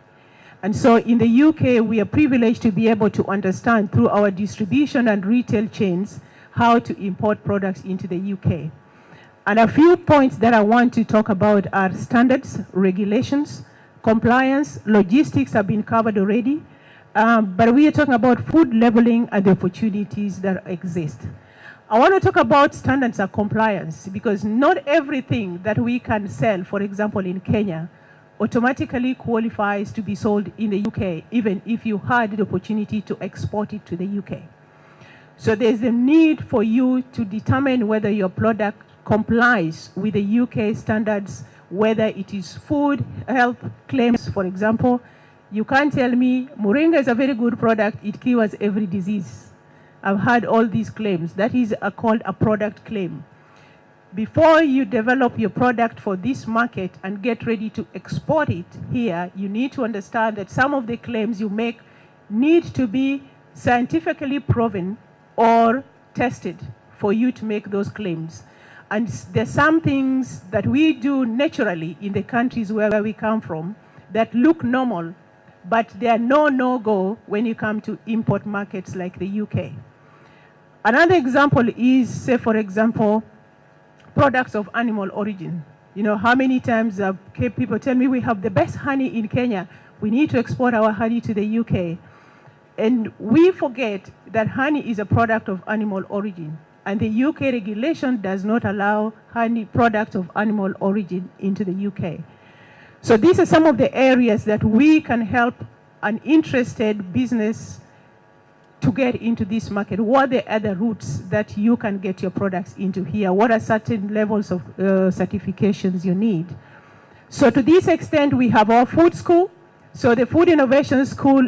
And so in the UK, we are privileged to be able to understand through our distribution and retail chains how to import products into the UK. And a few points that I want to talk about are standards, regulations, compliance, logistics have been covered already, but we are talking about food labeling and the opportunities that exist. I want to talk about standards and compliance because not everything that we can sell, for example, in Kenya, automatically qualifies to be sold in the UK, even if you had the opportunity to export it to the UK. So there's a need for you to determine whether your product complies with the UK standards, whether it is food, health claims, for example. You can't tell me, Moringa is a very good product, it cures every disease. I've heard all these claims. That is called a product claim. before you develop your product for this market and get ready to export it here, you need to understand that some of the claims you make need to be scientifically proven or tested for you to make those claims. And there's some things that we do naturally in the countries where we come from that look normal, but they are no-go when you come to import markets like the UK. Another example is, say, for example, products of animal origin. You know, how many times people tell me we have the best honey in Kenya, we need to export our honey to the UK. And we forget that honey is a product of animal origin. And the UK regulation does not allow honey products of animal origin into the UK. So these are some of the areas that we can help an interested business to get into this market. What are the routes that you can get your products into here? What are certain levels of certifications you need? So to this extent, we have our food school. So the Food Innovation School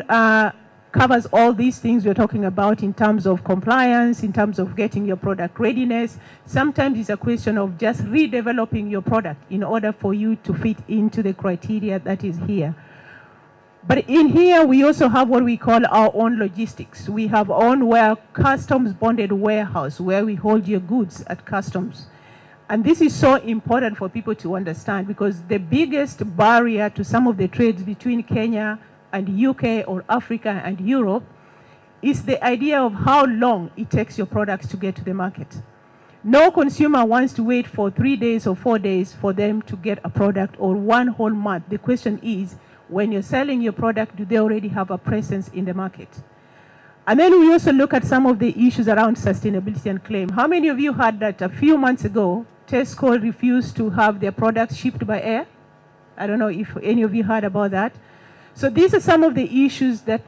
covers all these things we're talking about in terms of compliance, in terms of getting your product readiness. Sometimes it's a question of just redeveloping your product in order for you to fit into the criteria that is here. But in here, we also have what we call our own logistics. We have our own customs bonded warehouse where we hold your goods at customs. And this is so important for people to understand, because the biggest barrier to some of the trades between Kenya and UK or Africa and Europe is the idea of how long it takes your products to get to the market. No consumer wants to wait for 3 days or 4 days for them to get a product, or one whole month. The question is, when you're selling your product, do they already have a presence in the market? And then we also look at some of the issues around sustainability and claim. How many of you heard that a few months ago, Tesco refused to have their products shipped by air? I don't know if any of you heard about that. So these are some of the issues that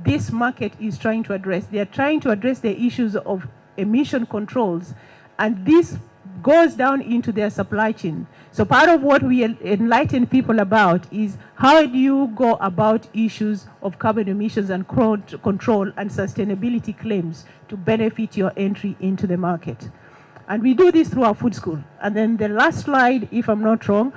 this market is trying to address. They are trying to address the issues of emission controls, and this goes down into their supply chain. So part of what we enlighten people about is how do you go about issues of carbon emissions and control and sustainability claims to benefit your entry into the market. And we do this through our food school. And then the last slide, if I'm not wrong,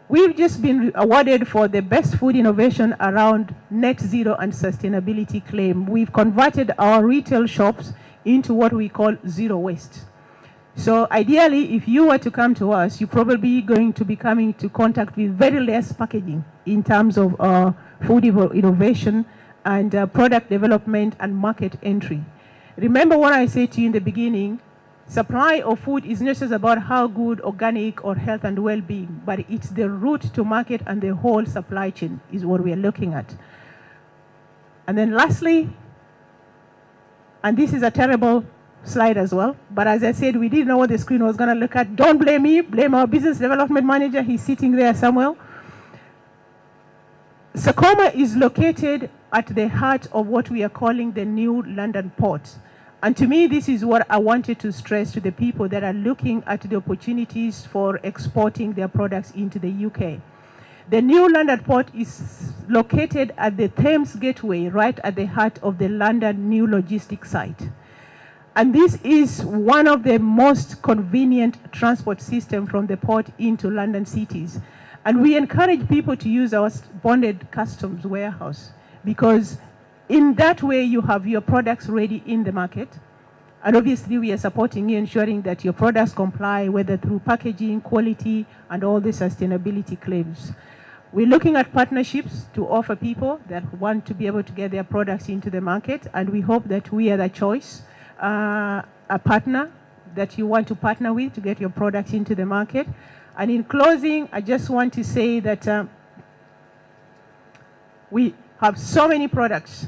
we've just been awarded for the best food innovation around net zero and sustainability claim. We've converted our retail shops into what we call zero waste. So ideally, if you were to come to us, you're probably going to be coming to contact with very less packaging in terms of food innovation and product development and market entry. Remember what I said to you in the beginning, supply of food is not just about how good, organic, or health and well-being, but it's the route to market and the whole supply chain is what we are looking at. And then lastly, and this is a terrible slide as well, but as I said, we didn't know what the screen was going to look at. Don't blame me, blame our business development manager. He's sitting there somewhere. Sakoma is located at the heart of what we are calling the new London port. And to me, this is what I wanted to stress to the people that are looking at the opportunities for exporting their products into the UK. The new London port is located at the Thames Gateway, right at the heart of the London new logistics site. And this is one of the most convenient transport systems from the port into London cities. And we encourage people to use our bonded customs warehouse, because in that way you have your products ready in the market. And obviously we are supporting you, ensuring that your products comply, whether through packaging, quality, and all the sustainability claims. We're looking at partnerships to offer people that want to be able to get their products into the market, and we hope that we are the choice, a partner that you want to partner with to get your products into the market. And in closing, I just want to say that we have so many products,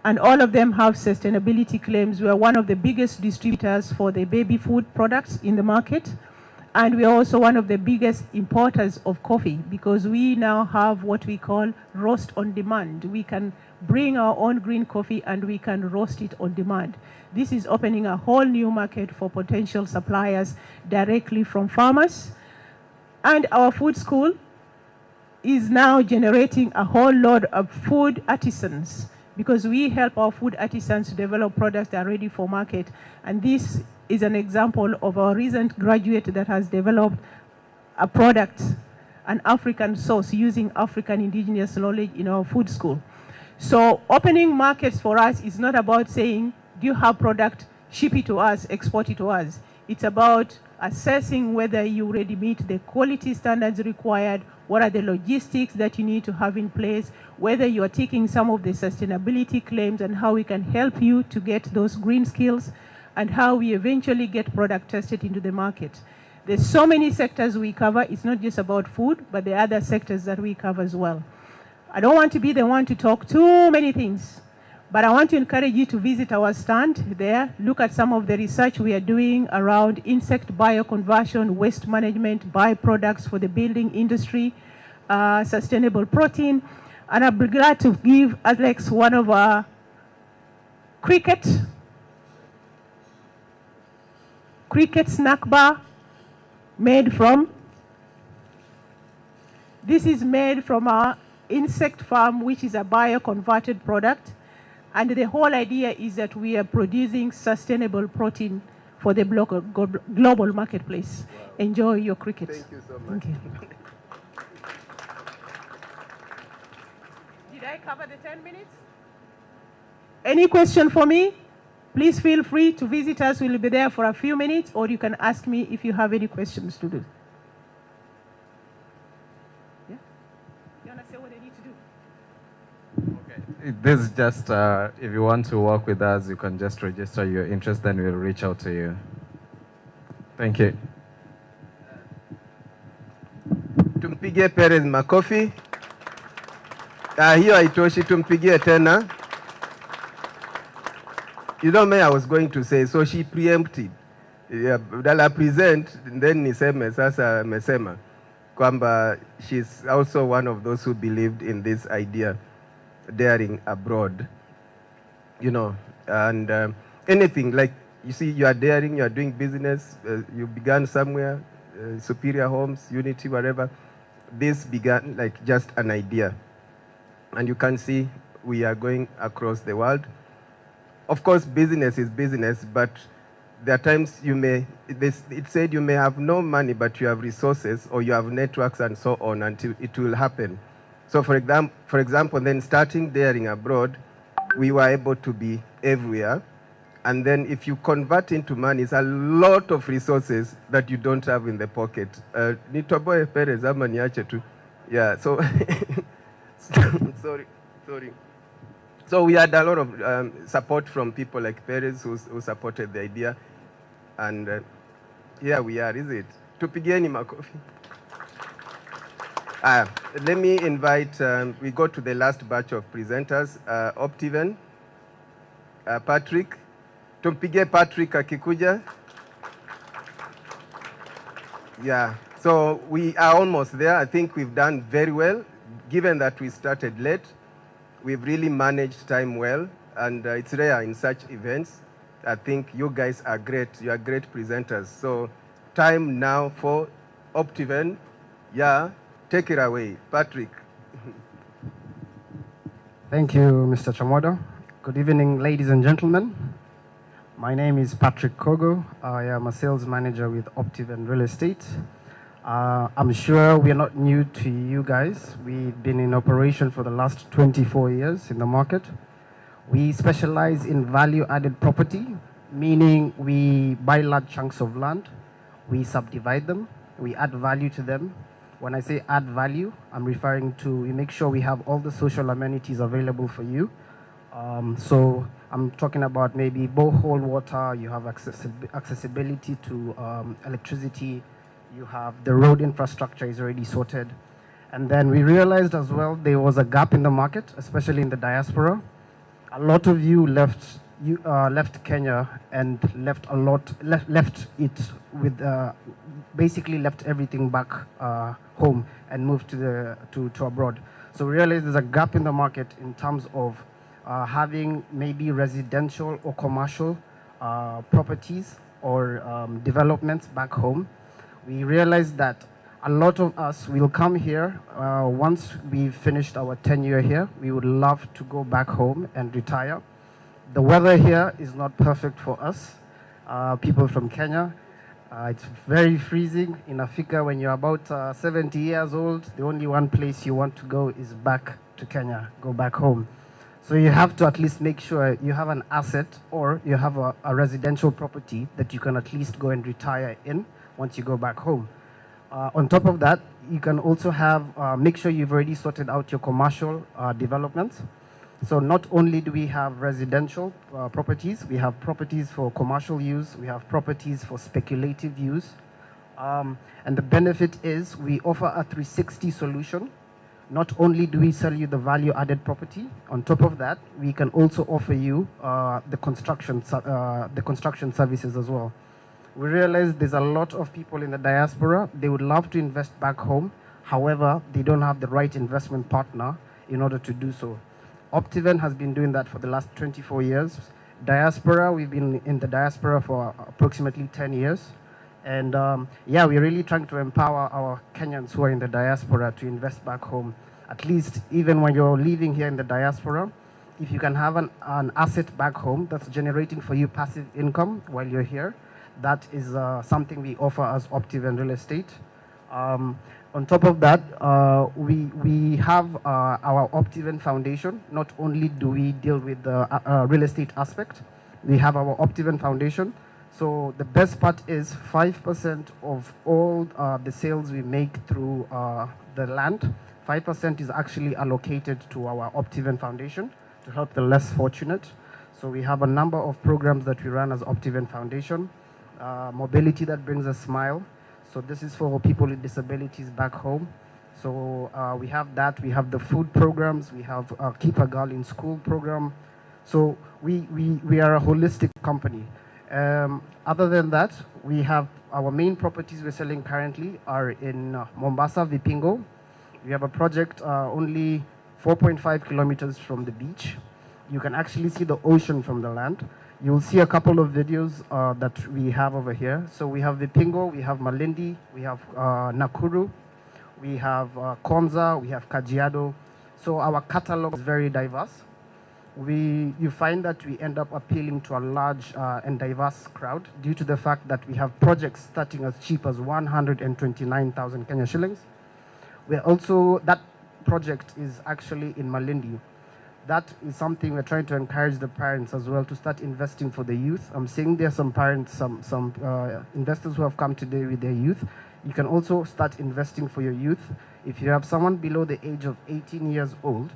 and all of them have sustainability claims. We are one of the biggest distributors for the baby food products in the market. And we are also one of the biggest importers of coffee, because we now have what we call roast on demand. We can bring our own green coffee and we can roast it on demand. This is opening a whole new market for potential suppliers directly from farmers. And our food school is now generating a whole lot of food artisans because we help our food artisans to develop products that are ready for market. And this is an example of our recent graduate that has developed a product, an African sauce using African indigenous knowledge in our food school. So opening markets for us is not about saying, do you have product, ship it to us, export it to us. It's about assessing whether you already meet the quality standards required, what are the logistics that you need to have in place, whether you are taking some of the sustainability claims and how we can help you to get those green skills, and how we eventually get product tested into the market. There's so many sectors we cover. It's not just about food, but the other sectors that we cover as well. I don't want to be the one to talk too many things, but I want to encourage you to visit our stand there, look at some of the research we are doing around insect bioconversion, waste management, byproducts for the building industry, sustainable protein. And I'll be glad to give Alex one of our cricket snack bar made from, this is made from our insect farm, which is a bioconverted product. And the whole idea is that we are producing sustainable protein for the global marketplace. Wow. Enjoy your cricket. Thank you so much. Thank you. Did I cover the 10 minutes? Any question for me? Please feel free to visit us. We'll be there for a few minutes, or you can ask me if you have any questions to do. Yeah? You want to say what they need to do? Okay. This is just, if you want to work with us, you can just register your interest, then we'll reach out to you. Thank you. Tumpigie Perez makofi. Hiyo haitoshi, tumpigie tena. You know, me, I was going to say, so she preempted. Yeah, Dala present, then niseme, sasa mesema. Kwamba she's also one of those who believed in this idea, daring abroad. You know, and anything, like, you see, you are daring, you are doing business, you began somewhere, Superior Homes, Unity, whatever. This began like just an idea. And you can see we are going across the world. Of course, business is business, but there are times you may, it said you may have no money, but you have resources, or you have networks and so on, until it will happen. So for example, then starting daring abroad, we were able to be everywhere. And then if you convert into money, it's a lot of resources that you don't have in the pocket. Nitoboe Perez ama niache tu. Yeah, so, sorry. So we had a lot of support from people like Perez who supported the idea. And here we are, is it? Tupigeni makofi. Let me invite, we go to the last batch of presenters, Optiven, Patrick. Tumpige Patrick akikuja. Yeah, so we are almost there. I think we've done very well, given that we started late. We've really managed time well, and it's rare in such events. I think you guys are great. You are great presenters. So time now for Optiven. Yeah, take it away. Patrick. Thank you, Mr. Chamodo. Good evening, ladies and gentlemen. My name is Patrick Kogo. I am a sales manager with Optiven Real Estate. I'm sure we are not new to you guys. We've been in operation for the last 24 years in the market. We specialize in value-added property, meaning we buy large chunks of land, we subdivide them, we add value to them. When I say add value, I'm referring to we make sure we have all the social amenities available for you. So I'm talking about maybe borehole water, you have accessibility to electricity, you have the road infrastructure is already sorted. And then we realized as well there was a gap in the market, especially in the diaspora. A lot of you left Kenya and left it with basically left everything back home and moved to abroad. So we realized there's a gap in the market in terms of having maybe residential or commercial properties or developments back home. We realized that a lot of us will come here. Once we've finished our tenure here, we would love to go back home and retire. The weather here is not perfect for us, people from Kenya. It's very freezing in Africa. When you're about 70 years old, the only one place you want to go is back to Kenya, go back home. So you have to at least make sure you have an asset or you have a residential property that you can at least go and retire in once you go back home. On top of that, you can also have, make sure you've already sorted out your commercial developments. So not only do we have residential properties, we have properties for commercial use, we have properties for speculative use. And the benefit is we offer a 360 solution. Not only do we sell you the value-added property, on top of that, we can also offer you the construction services as well. We realize there's a lot of people in the diaspora, they would love to invest back home, however, they don't have the right investment partner in order to do so. Optiven has been doing that for the last 24 years. Diaspora, we've been in the diaspora for approximately 10 years. And yeah, we're really trying to empower our Kenyans who are in the diaspora to invest back home. At least even when you're living here in the diaspora, if you can have an asset back home that's generating for you passive income while you're here, that is something we offer as Optiven Real Estate. On top of that, we have our Optiven Foundation. Not only do we deal with the real estate aspect, we have our Optiven Foundation. So the best part is 5% of all the sales we make through the land, 5% is actually allocated to our Optiven Foundation to help the less fortunate. So we have a number of programs that we run as Optiven Foundation. Mobility that brings a smile. So this is for people with disabilities back home. So we have that. We have the food programs. We have Keep a Girl in School program. So we are a holistic company. Other than that, we have our main properties we're selling currently are in Mombasa, Vipingo. We have a project only 4.5 kilometers from the beach. You can actually see the ocean from the land. You'll see a couple of videos that we have over here. So we have Vipingo, we have Malindi, we have Nakuru, we have Konza, we have Kajiado. So our catalog is very diverse. You find that we end up appealing to a large and diverse crowd due to the fact that we have projects starting as cheap as 129,000 Kenya shillings. That project is actually in Malindi. That is something we're trying to encourage the parents as well to start investing for the youth. I'm seeing there are some parents, some investors who have come today with their youth. You can also start investing for your youth. If you have someone below the age of 18 years old,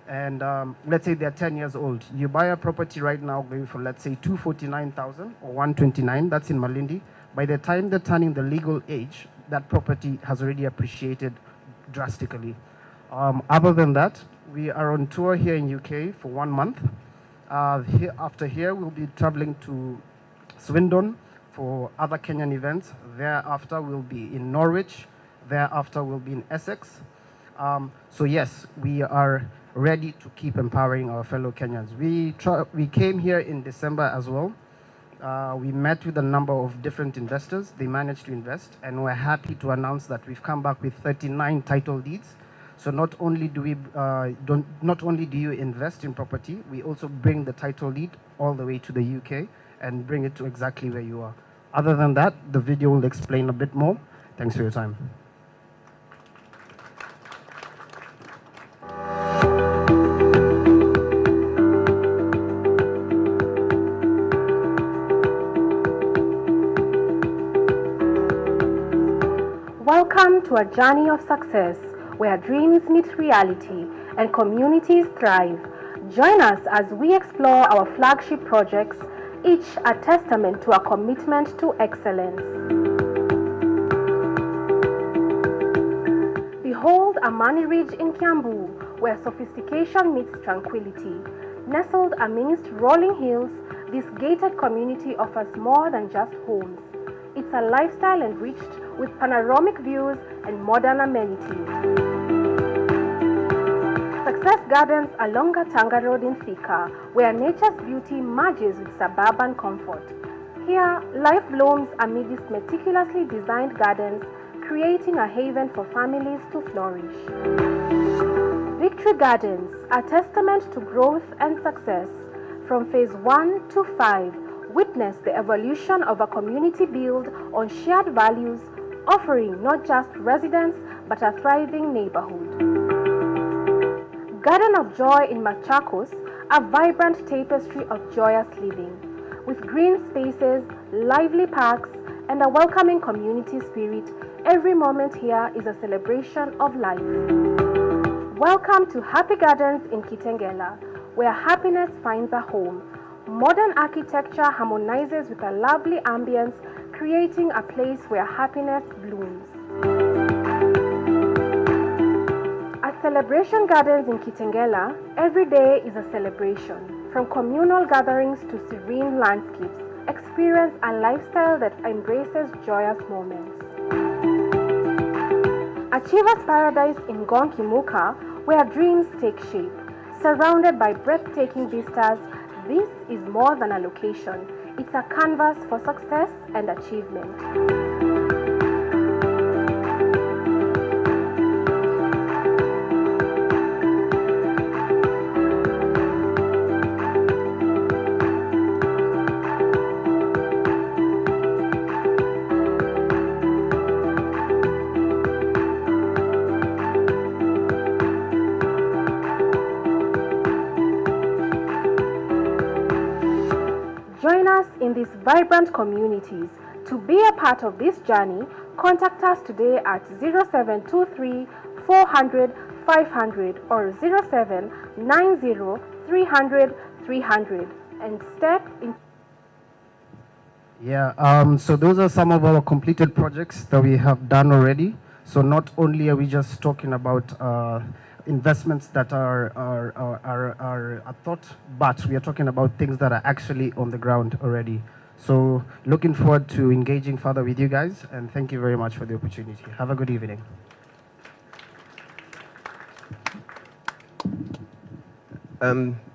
and let's say they're 10 years old, you buy a property right now going for, let's say, 249,000 or 129, that's in Malindi. By the time they're turning the legal age, that property has already appreciated drastically. Other than that, we are on tour here in UK for 1 month. After here, we'll be traveling to Swindon for other Kenyan events. Thereafter, we'll be in Norwich. Thereafter, we'll be in Essex. So yes, we are ready to keep empowering our fellow Kenyans. We came here in December as well. We met with a number of different investors. They managed to invest, and we're happy to announce that we've come back with 39 title deeds. So not only do you invest in property, we also bring the title deed all the way to the UK and bring it to exactly where you are. Other than that, the video will explain a bit more. Thanks for your time. Welcome to a journey of success where dreams meet reality and communities thrive. Join us as we explore our flagship projects, each a testament to our commitment to excellence. Behold Amani Ridge in Kiambu, where sophistication meets tranquility. Nestled amidst rolling hills, this gated community offers more than just homes. It's a lifestyle enriched with panoramic views and modern amenities. Success Gardens along Gatanga Road in Thika, where nature's beauty merges with suburban comfort. Here, life blooms amidst meticulously designed gardens, creating a haven for families to flourish. Victory Gardens, a testament to growth and success. From phase 1 to 5, witness the evolution of a community built on shared values, offering not just residents but a thriving neighborhood. Garden of Joy in Machakos, a vibrant tapestry of joyous living, with green spaces, lively parks, and a welcoming community spirit. Every moment here is a celebration of life. Welcome to Happy Gardens in Kitengela, where happiness finds a home. Modern architecture harmonizes with a lovely ambience, creating a place where happiness blooms. At Celebration Gardens in Kitengela, every day is a celebration. From communal gatherings to serene landscapes, experience a lifestyle that embraces joyous moments. Achievers Paradise in Gonkimuka, where dreams take shape. Surrounded by breathtaking vistas, this is more than a location. It's a canvas for success and achievement. Join us in these vibrant communities. To be a part of this journey, contact us today at 0723 400 500 or 0790 300 300 and step in. Yeah, so those are some of our completed projects that we have done already. So not only are we just talking about investments that are a thought, but we are talking about things that are actually on the ground already. So looking forward to engaging further with you guys, and thank you very much for the opportunity. Have a good evening.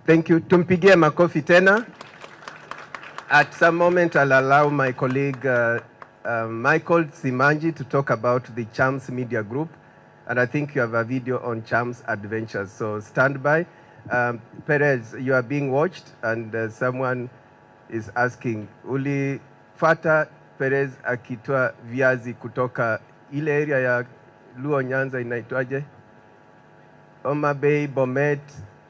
Thank you. Tumpigie makofi tena. At some moment, I'll allow my colleague Michael Simanji to talk about the Chams Media Group. And I think you have a video on Chams Adventures. So stand by. Perez, you are being watched, and someone is asking, ulifata Perez akitoa viazi kutoka ile area ya Luo Nyanza inaitwaje? Homa Bay, Bomet,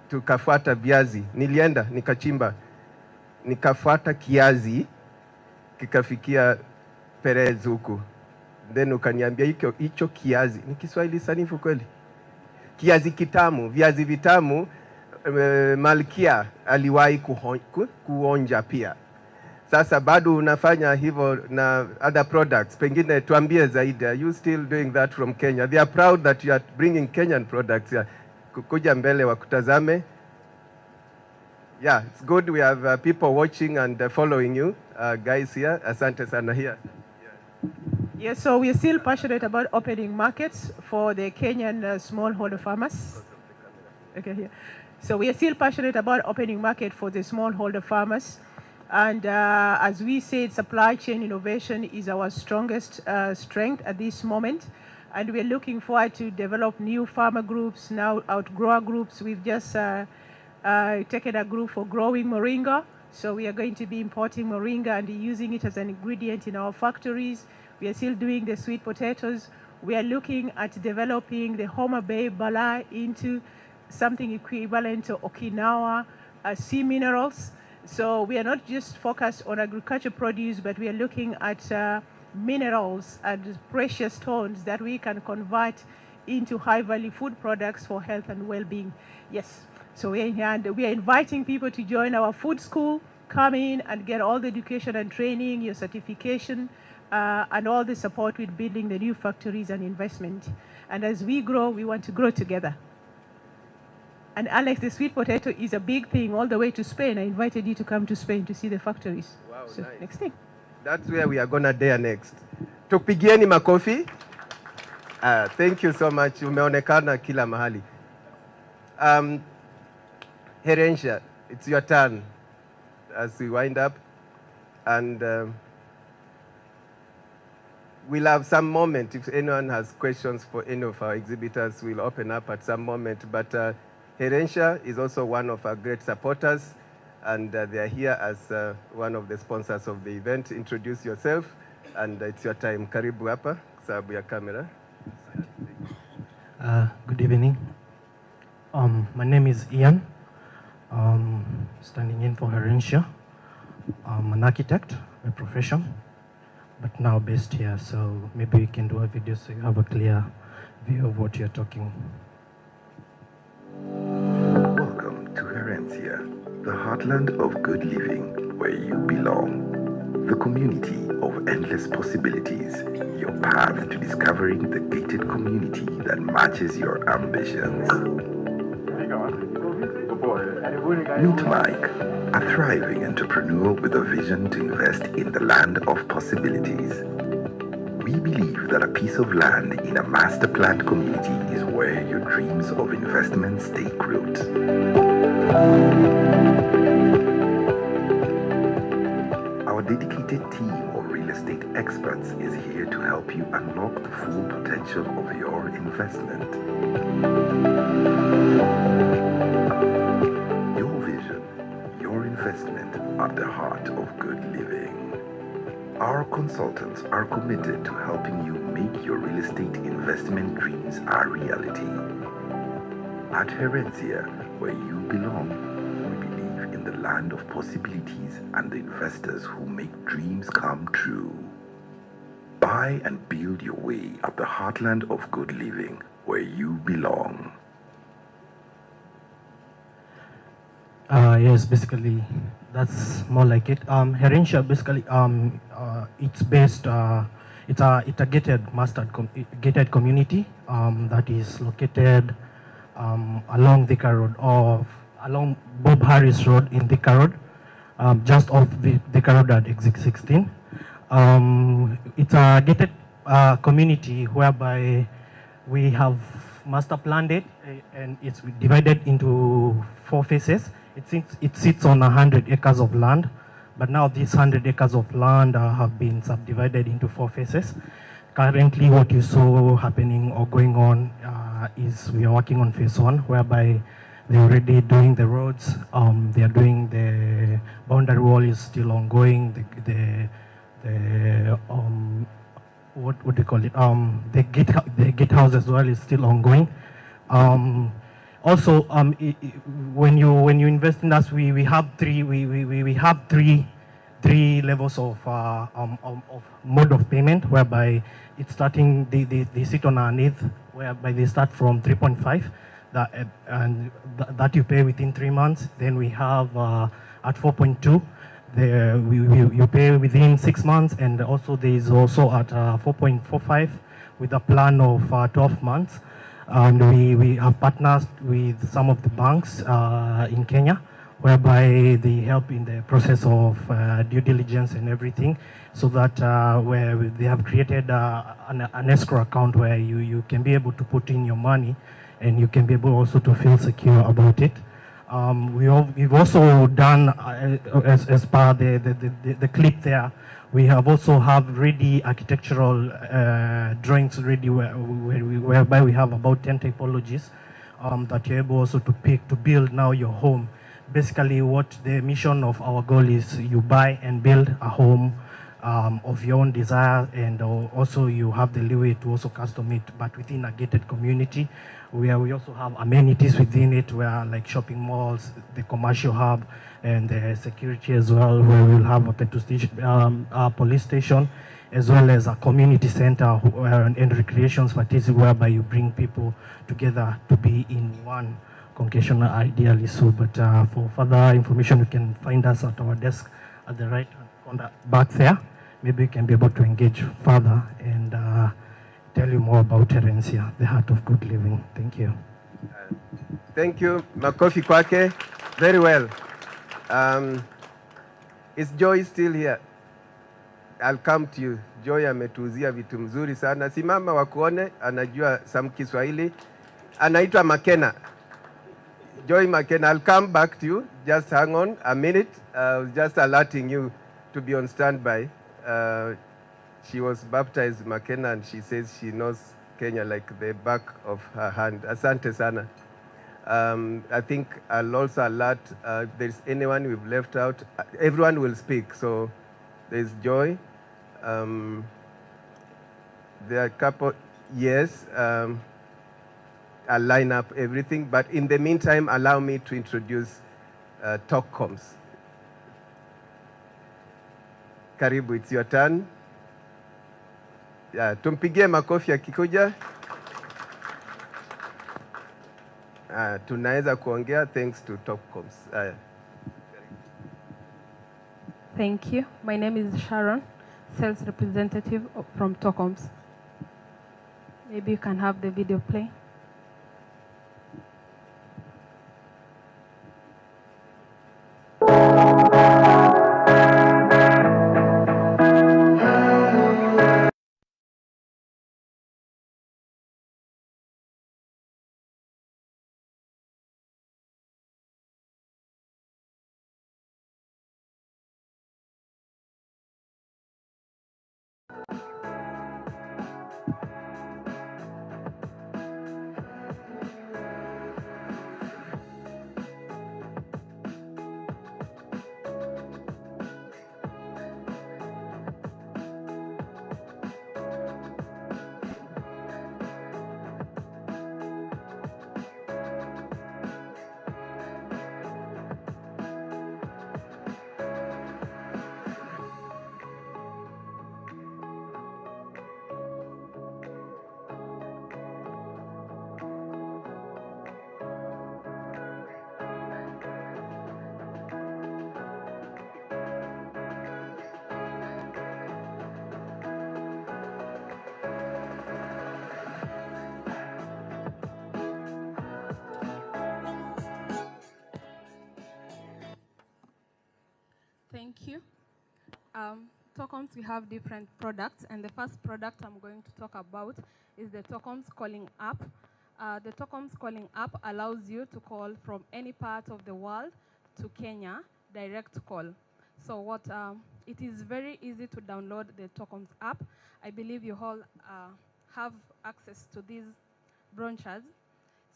tukafuata viazi. Nilienda, nikachimba. Nikafuata kiazi, kikafikia Perez huku. Then ukaniambia hicho kiazi. Ni Kiswahili sanifu kweli? Kiazi kitamu, viazi vitamu, Malkia aliwahi kuonja pia. Sasa bado unafanya hivyo na other products. Pengine tuambie zaidi. Are you still doing that from Kenya? They are proud that you are bringing Kenyan products here. Kuja mbele wakutazame. Yeah, it's good. We have people watching and following you, guys here. Asante sana here. Yes, so we are still passionate about opening markets for the Kenyan smallholder farmers. Okay, here. So we are still passionate about opening market for the smallholder farmers. And as we said, supply chain innovation is our strongest strength at this moment. And we're looking forward to develop new farmer groups, now outgrower groups. We've just taken a group for growing moringa. So we are going to be importing moringa and using it as an ingredient in our factories. We are still doing the sweet potatoes. We are looking at developing the Homa Bay Bala into something equivalent to Okinawa sea minerals. So we are not just focused on agriculture produce, but we are looking at minerals and precious stones that we can convert into high-value food products for health and well-being. Yes, so we are here and we are inviting people to join our food school, come in and get all the education and training, your certification, and all the support with building the new factories and investment. And as we grow, we want to grow together. And Alex, the sweet potato is a big thing all the way to Spain. I invited you to come to Spain to see the factories. Wow, so nice. Next thing. That's where we are going to dare next. Tupigieni makofi. Thank you so much. Umeonekana kila mahali. Herensha, it's your turn as we wind up. And we'll have some moment. If anyone has questions for any of our exhibitors, we'll open up at some moment. But Herencia is also one of our great supporters, and they are here as one of the sponsors of the event. Introduce yourself, and it's your time. Karibu hapa, sababu ya kamera. Good evening. My name is Ian, standing in for Herencia. I'm an architect by profession, but now based here, so maybe we can do a video so you have a clear view of what you're talking. Welcome to Herencia, the heartland of good living, where you belong. The community of endless possibilities, your path to discovering the gated community that matches your ambitions. Meet Mike, a thriving entrepreneur with a vision to invest in the land of possibilities. We believe that a piece of land in a master planned community is where your dreams of investments take root. Our dedicated team of real estate experts is here to help you unlock the full potential of your investment. Your vision, your investment at the heart of good living. Our consultants are committed to helping you make your real estate investment dreams a reality. At Herencia, where you belong, we believe in the land of possibilities and the investors who make dreams come true. Buy and build your way at the heartland of good living, where you belong. Yes, basically, that's more like it. Herencia, basically, it's based, it's a gated community that is located along Thika Road, along Bob Harris Road in Thika Road, just off Thika Road at exit 16. It's a gated community whereby we have master planned it, and it's divided into 4 phases. It sits on 100 acres of land, but now these 100 acres of land have been subdivided into 4 phases. Currently, what you saw happening or going on is we are working on phase 1, whereby they're already doing the roads. They are doing the boundary wall is still ongoing. What do you call it? The gate house as well is still ongoing. Also, when you invest in us, we have three levels of mode of payment, whereby it's starting. They sit on our need, whereby they start from 3.5, that you pay within 3 months. Then we have at 4.2. You pay within 6 months, and also there is also at 4.45 with a plan of 12 months. And we have partners with some of the banks in Kenya, whereby they help in the process of due diligence and everything, so that where they have created an escrow account where you can be able to put in your money, and you can be able also to feel secure about it. We've also done, as per the clip there, we have also have ready architectural drawings ready, whereby we have about 10 typologies that you're able also to pick to build now your home. Basically, what the mission of our goal is, you buy and build a home of your own desire, and also you have the leeway to also custom it, but within a gated community, where we also have amenities within it, where like shopping malls, the commercial hub, and the security as well, where we'll have a petrol station, police station, as well as a community center and recreation facility, whereby you bring people together to be in one congregation, ideally so. But for further information, you can find us at our desk at the right corner back there. Maybe you can be able to engage further and tell you more about Herencia, the heart of good living. Thank you. Thank you. Makofi kwake. Very well. Is Joy still here? I'll come to you. Joy ametuuzia vitu mzuri sana. Simama wakuone, anajua some Kiswahili. Anaitwa Makena. Joy Makena, I'll come back to you. Just hang on a minute. Just alerting you to be on standby. She was baptized Makena, and she says she knows Kenya like the back of her hand. Asante sana. I think I'll also alert if there's anyone we've left out. Everyone will speak, so there's Joy. There are a couple, yes. I'll line up everything, but in the meantime, allow me to introduce TalkComs. Karibu, it's your turn. Yeah, tumpigie makofi akikuja. Tunaweza kuongea thanks to TalkComs. Thank you. My name is Sharon, sales representative from TalkComs. Maybe you can have the video play. Thank you. TalkComs, we have different products, and the first product I'm going to talk about is the TalkComs calling app. The TalkComs calling app allows you to call from any part of the world to Kenya, direct call. So it is very easy to download the TalkComs app. I believe you all have access to these brochures.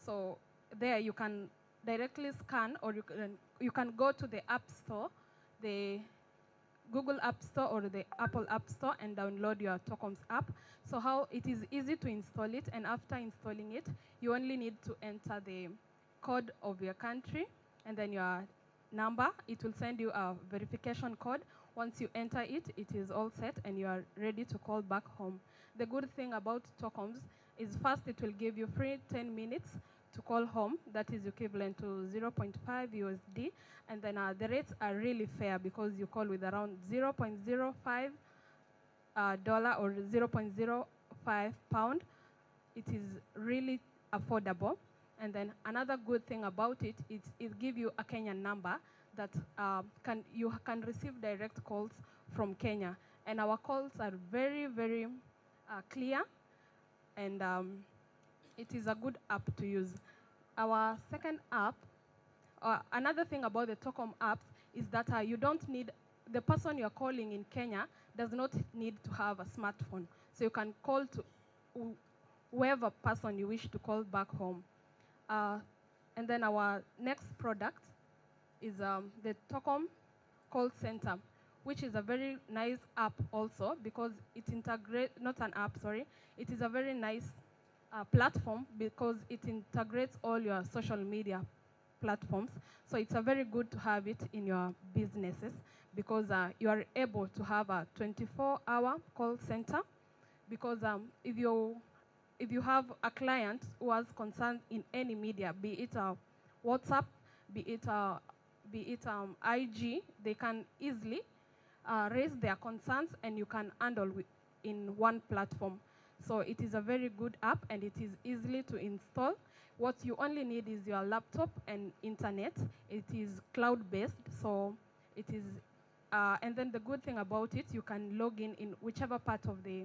So there you can directly scan, or you can go to the App Store, the Google App Store or the Apple App Store, and download your TalkComs app. So how it is easy to install it, and after installing it, you only need to enter the code of your country and then your number. It will send you a verification code. Once you enter it, it is all set and you are ready to call back home. The good thing about TalkComs is first it will give you free 10 minutes to call home. That is equivalent to 0.5 USD. And then the rates are really fair because you call with around $0.05 or 0.05 pound. It is really affordable. And then another good thing about it is it gives you a Kenyan number that you can receive direct calls from Kenya. And our calls are very, very clear, and it is a good app to use. Our second app, another thing about the TalkCom apps is that you don't need, the person you're calling in Kenya does not need to have a smartphone. So you can call to whoever person you wish to call back home. And then our next product is the TalkCom call center, which is a very nice app also because it integrates, not an app, sorry, it is a very nice platform because it integrates all your social media platforms. So it's a very good to have it in your businesses because you are able to have a 24-hour call center because if you have a client who has concern in any media, be it WhatsApp, be it IG, they can easily raise their concerns and you can handle in one platform. So it is a very good app and it is easily to install. What you only need is your laptop and internet. It is cloud-based, so it is, and then the good thing about it, you can log in whichever part of the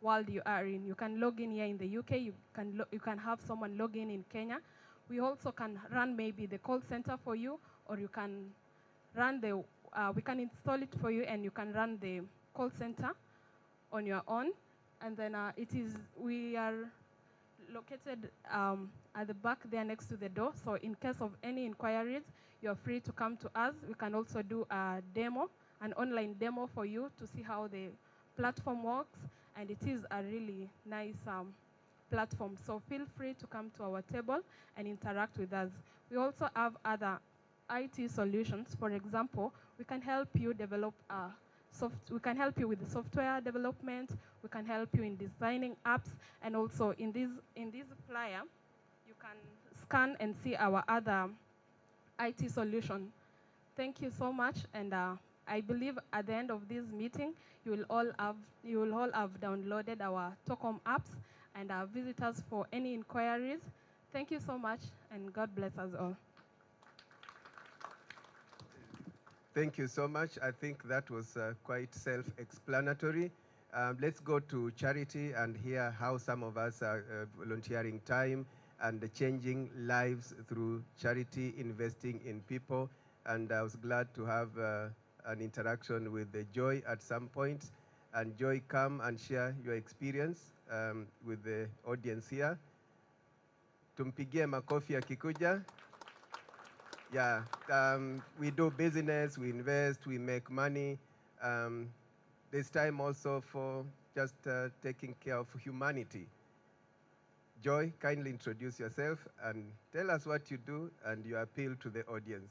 world you are in. You can log in here in the UK, you can have someone log in Kenya. We also can run maybe the call center for you, or you can run we can install it for you and you can run the call center on your own. And then we are located at the back there next to the door. So in case of any inquiries, you're free to come to us. We can also do a demo, an online demo for you to see how the platform works. And it is a really nice platform. So feel free to come to our table and interact with us. We also have other IT solutions. For example, we can help you develop we can help you with the software development. We can help you in designing apps, and also in this flyer, you can scan and see our other IT solution. Thank you so much, and I believe at the end of this meeting, you will all have downloaded our TOCOM apps and visit us for any inquiries. Thank you so much, and God bless us all. Thank you so much. I think that was quite self-explanatory. Let's go to Charity and hear how some of us are volunteering time and changing lives through charity, investing in people. And I was glad to have an interaction with Joy at some point. And Joy, come and share your experience with the audience here. Tumpigie makofi akikuja. Yeah, we do business, we invest, we make money. There's time also for just taking care of humanity. Joy, kindly introduce yourself and tell us what you do and your appeal to the audience.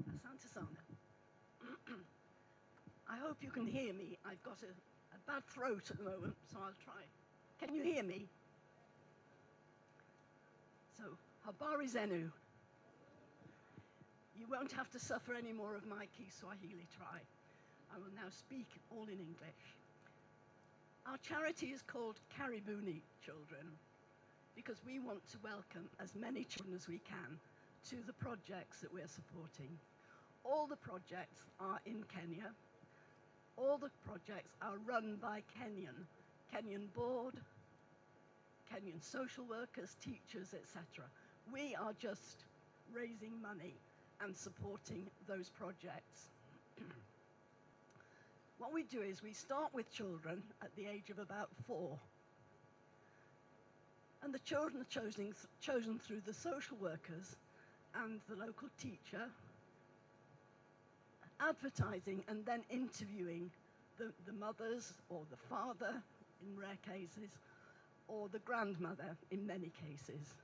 Asante sana. I hope you can hear me. I've got a bad throat at the moment, so I'll try. Can you hear me? So, habari zenu. You won't have to suffer any more of my Kiswahili try. I will now speak all in English. Our charity is called Karibuni Children because we want to welcome as many children as we can to the projects that we're supporting. All the projects are in Kenya. All the projects are run by Kenyan board, Kenyan social workers, teachers, etc. We are just raising money and supporting those projects. What we do is we start with children at the age of about 4. And the children are chosen through the social workers and the local teacher, advertising and then interviewing the mothers or the father in rare cases, or the grandmother in many cases.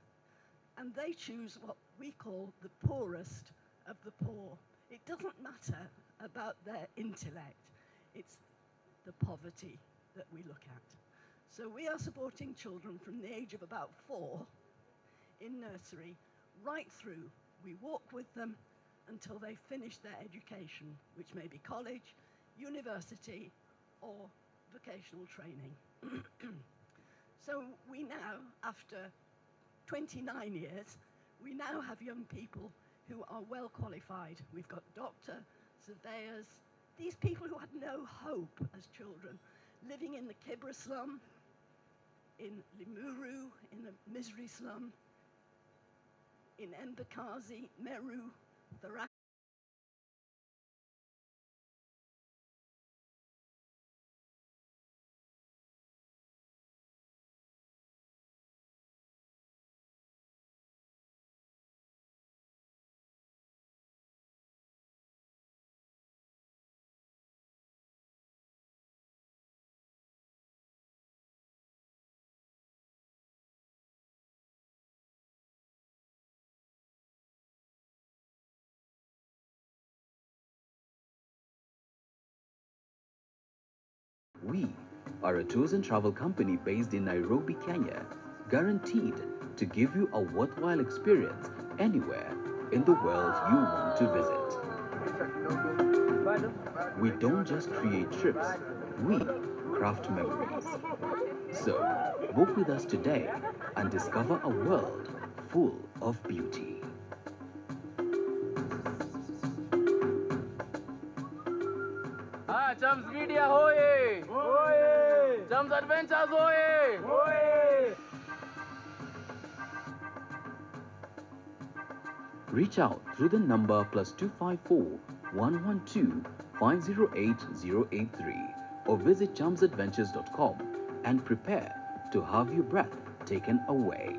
And they choose what we call the poorest of the poor. It doesn't matter about their intellect, it's the poverty that we look at. So we are supporting children from the age of about 4 in nursery, right through. We walk with them until they finish their education, which may be college, university, or vocational training. So we now, after 29 years, we now have young people who are well qualified. We've got doctor, surveyors, these people who had no hope as children, living in the Kibra slum, in Limuru, in the misery slum, in Embakazi, Meru, Tharaka. We are a tours and travel company based in Nairobi, Kenya, guaranteed to give you a worthwhile experience anywhere in the world you want to visit. We don't just create trips, we craft memories. So, book with us today and discover a world full of beauty. Chams Media hoye! Hoye! Chams Adventures hoye! Hoye! Reach out through the number +254 112 508 083 or visit charmsadventures.com and prepare to have your breath taken away.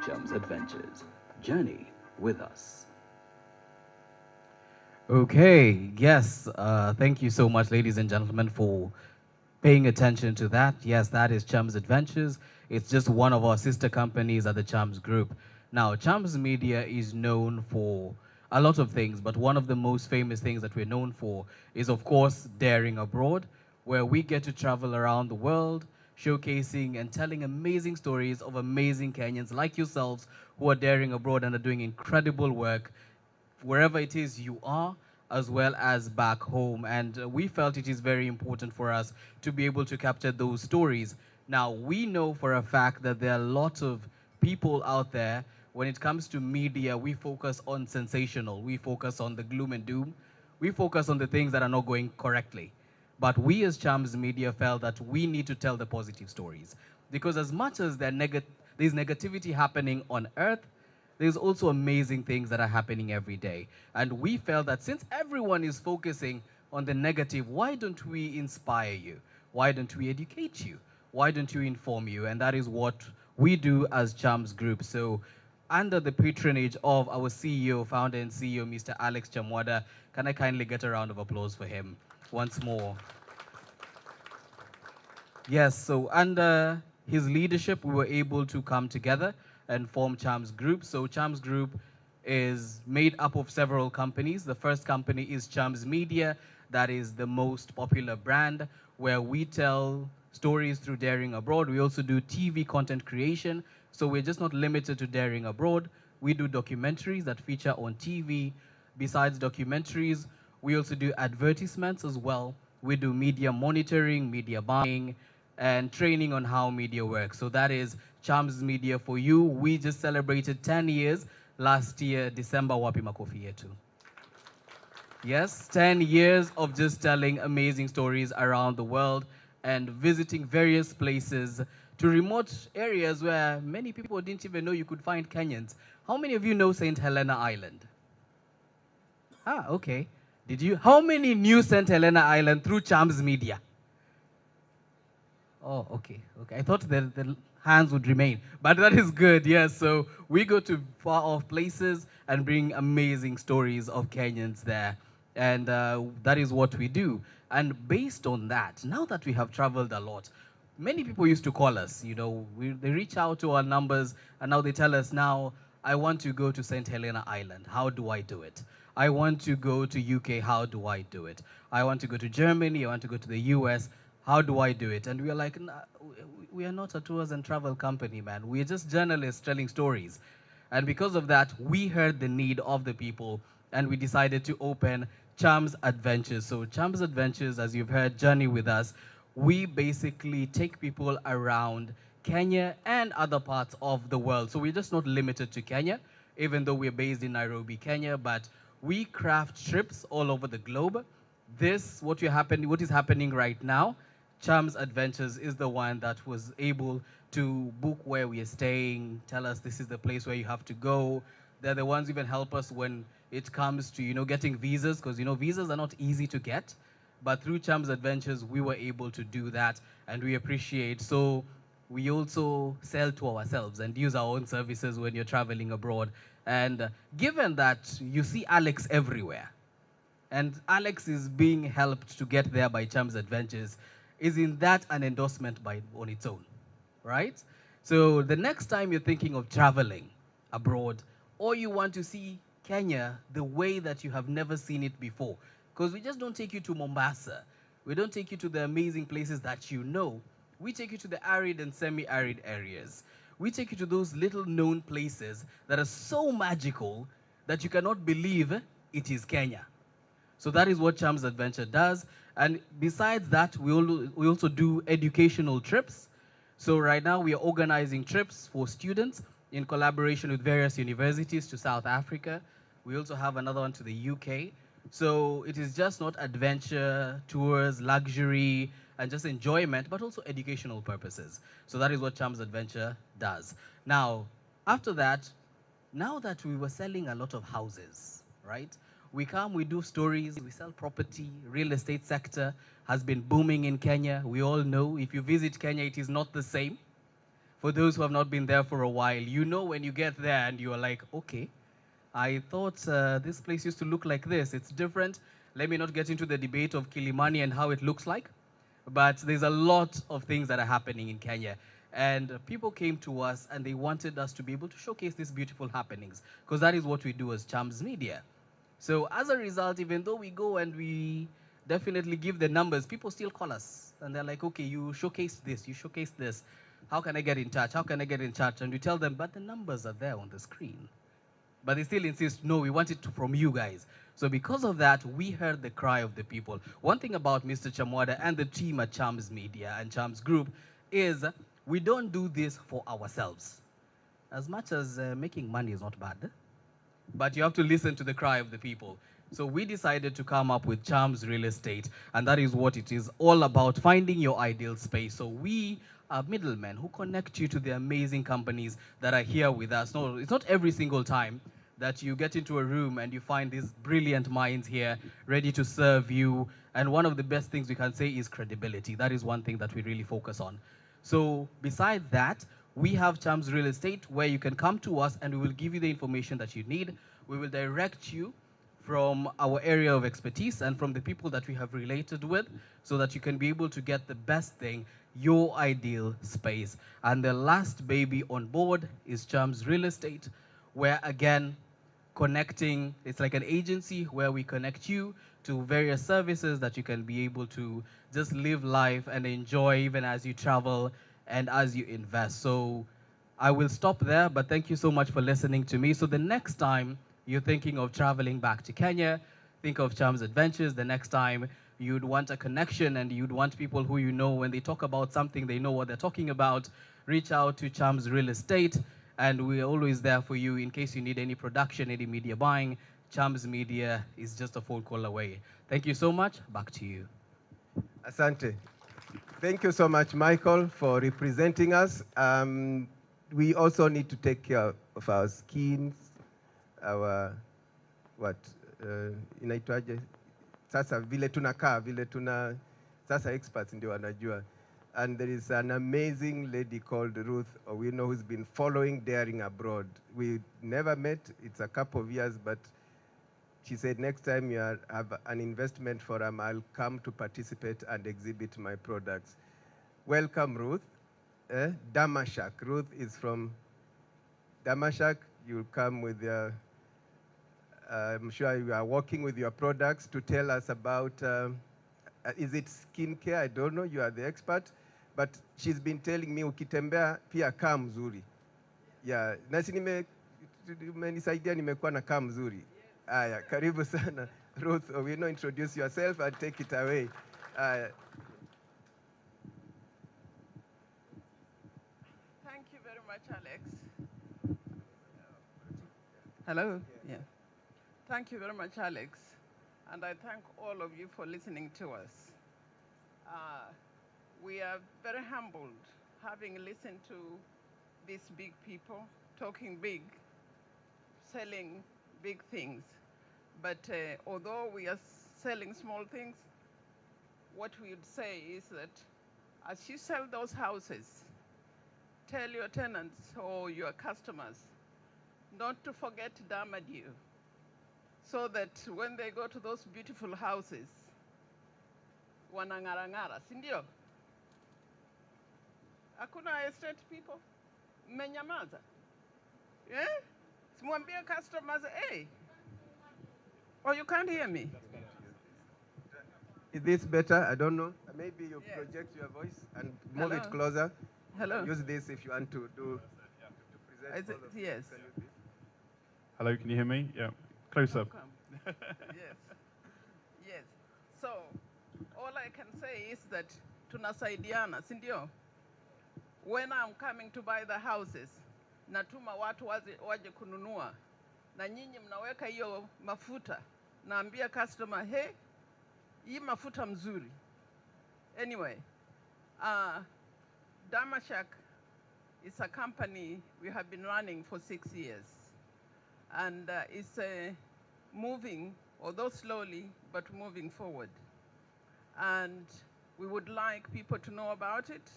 Chums Adventures. Journey with us. Okay, yes, thank you so much, ladies and gentlemen, for paying attention to that. Yes, that is Chums Adventures. It's just one of our sister companies at the Chums Group. Now, Chums Media is known for a lot of things, but one of the most famous things that we're known for is, of course, Daring Abroad, where we get to travel around the world, showcasing and telling amazing stories of amazing Kenyans like yourselves who are daring abroad and are doing incredible work wherever it is you are, as well as back home. And we felt it is very important for us to be able to capture those stories. Now, we know for a fact that there are lots of people out there. When it comes to media, we focus on sensational. We focus on the gloom and doom. We focus on the things that are not going correctly. But we as Chums Media felt that we need to tell the positive stories. Because as much as there's negativity happening on earth, there's also amazing things that are happening every day. And we felt that since everyone is focusing on the negative, why don't we inspire you? Why don't we educate you? Why don't we inform you? And that is what we do as Chums Group. So under the patronage of our CEO, founder and CEO, Mr. Alex Chamwada, can I kindly get a round of applause for him once more? Yes, so under his leadership, we were able to come together and form Chums Group. So Chums Group is made up of several companies. The first company is Chums Media. That is the most popular brand where we tell stories through Daring Abroad. We also do TV content creation. So we're just not limited to Daring Abroad. We do documentaries that feature on TV. Besides documentaries, we also do advertisements as well. We do media monitoring, media buying, and training on how media works. So that is Chums Media for you. We just celebrated 10 years last year, December, wapi makofi yetu. Yes, 10 years of just telling amazing stories around the world and visiting various places to remote areas where many people didn't even know you could find Kenyans. How many of you know St. Helena Island? Ah, okay. Did you? How many knew St. Helena Island through Chums Media? Oh, okay, okay. I thought the hands would remain, but that is good, yes. So we go to far off places and bring amazing stories of Kenyans there. And that is what we do. And based on that, now that we have traveled a lot, many people used to call us, you know, they reach out to our numbers and now they tell us now, I want to go to St. Helena Island. How do I do it? I want to go to UK. How do I do it? I want to go to Germany. I want to go to the US. How do I do it? And we are like, nah, we are not a tours and travel company, man. We are just journalists telling stories. And because of that, we heard the need of the people and we decided to open Chums Adventures. So Chums Adventures, as you've heard, journey with us. We basically take people around Kenya and other parts of the world. So we're just not limited to Kenya, even though we're based in Nairobi, Kenya, but we craft trips all over the globe. This, what is happening right now, Chums Adventures is the one that was able to book where we are staying, tell us this is the place where you have to go. They're the ones who even help us when it comes to, you know, getting visas, because, you know, visas are not easy to get. But through Chums Adventures, we were able to do that, and we appreciate. So we also sell to ourselves and use our own services when you're traveling abroad. And given that you see Alex everywhere, and Alex is being helped to get there by Chums Adventures, isn't that an endorsement on its own, right? So the next time you're thinking of traveling abroad, or you want to see Kenya the way that you have never seen it before, because we just don't take you to Mombasa. We don't take you to the amazing places that you know. We take you to the arid and semi-arid areas. We take you to those little known places that are so magical that you cannot believe it is Kenya. So that is what Chums Adventure does. And besides that, we also do educational trips. So right now we are organizing trips for students in collaboration with various universities to South Africa. We also have another one to the UK. So it is just not adventure, tours, luxury, and just enjoyment, but also educational purposes. So that is what Charms Adventure does. Now, after that, now that we were selling a lot of houses, right? We come, we do stories, we sell property, real estate sector has been booming in Kenya. We all know if you visit Kenya, it is not the same. For those who have not been there for a while, you know when you get there and you are like, okay, I thought this place used to look like this. It's different. Let me not get into the debate of Kilimani and how it looks like, but there's a lot of things that are happening in Kenya. And people came to us and they wanted us to be able to showcase these beautiful happenings, because that is what we do as Charms Media. So as a result, even though we go and we definitely give the numbers, people still call us. And they're like, okay, you showcased this, you showcased this. How can I get in touch? How can I get in touch? And we tell them, but the numbers are there on the screen. But they still insist, no, we want it from you guys. So because of that, we heard the cry of the people. One thing about Mr. Chamwada and the team at Charms Media and Charms Group is we don't do this for ourselves. As much as making money is not bad, but you have to listen to the cry of the people. So we decided to come up with Charms Real Estate, and that is what it is all about, finding your ideal space. So we are middlemen who connect you to the amazing companies that are here with us. No, it's not every single time that you get into a room and you find these brilliant minds here ready to serve you. And one of the best things we can say is credibility. That is one thing that we really focus on. So besides that, we have Charms Real Estate where you can come to us and we will give you the information that you need. We will direct you from our area of expertise and from the people that we have related with so that you can be able to get the best thing, your ideal space. And the last baby on board is Charms Real Estate, where again, connecting, it's like an agency where we connect you to various services that you can be able to just live life and enjoy even as you travel and as you invest. So I will stop there, but thank you so much for listening to me. So the next time you're thinking of traveling back to Kenya, think of Charms Adventures. The next time you'd want a connection and you'd want people who you know when they talk about something, they know what they're talking about, reach out to Charms Real Estate, and we're always there for you in case you need any production, any media buying. Charms Media is just a phone call away. Thank you so much. Back to you. Asante. Thank you so much, Michael, for representing us. We also need to take care of our skins, our, inaitwaje? Sasa vile tunakaa, vile tuna, sasa experts ndio wanajua. And there is an amazing lady called Ruth Owino who's been following Daring Abroad. We never met, it's a couple of years, but she said, next time you have an investment forum, I'll come to participate and exhibit my products. Welcome, Ruth. Damashak. Ruth is from Damashak. You'll come with your, I'm sure you are working with your products to tell us about, is it skincare? I don't know, you are the expert. But she's been telling me, ukitembea pia kaa mzuri. Yeah, nasi nimenisaidia nimekuwa na kaa mzuri. Aya, karibu sana. Ruth, we know, introduce yourself and take it away. Thank you very much, Alex. Hello? Yeah. Thank you very much, Alex. And I thank all of you for listening to us. We are very humbled having listened to these big people talking big, selling big things. But although we are selling small things, what we would say is that as you sell those houses, tell your tenants or your customers not to forget Damadu, so that when they go to those beautiful houses, wanang'ara-ng'ara, si ndio? Hakuna estate people? Mmenyamaza? Yeah? Simwambie customers, hey. Oh, you can't hear me? Is this better? I don't know. Maybe you project your voice and move it closer. Hello. Use this if you want to do. To present yes. Hello, can you hear me? Yeah. Close up. Yes. Yes. So, all I can say is that tunasaidiana, si ndio? When I'm coming to buy the houses, natuma watu waje kununua. Na nyinyi mnaweka hiyo mafuta naambia customer, hey, hii mafuta mzuri. Anyway, Damashak is a company we have been running for 6 years. And it's moving, although slowly, but moving forward. And we would like people to know about it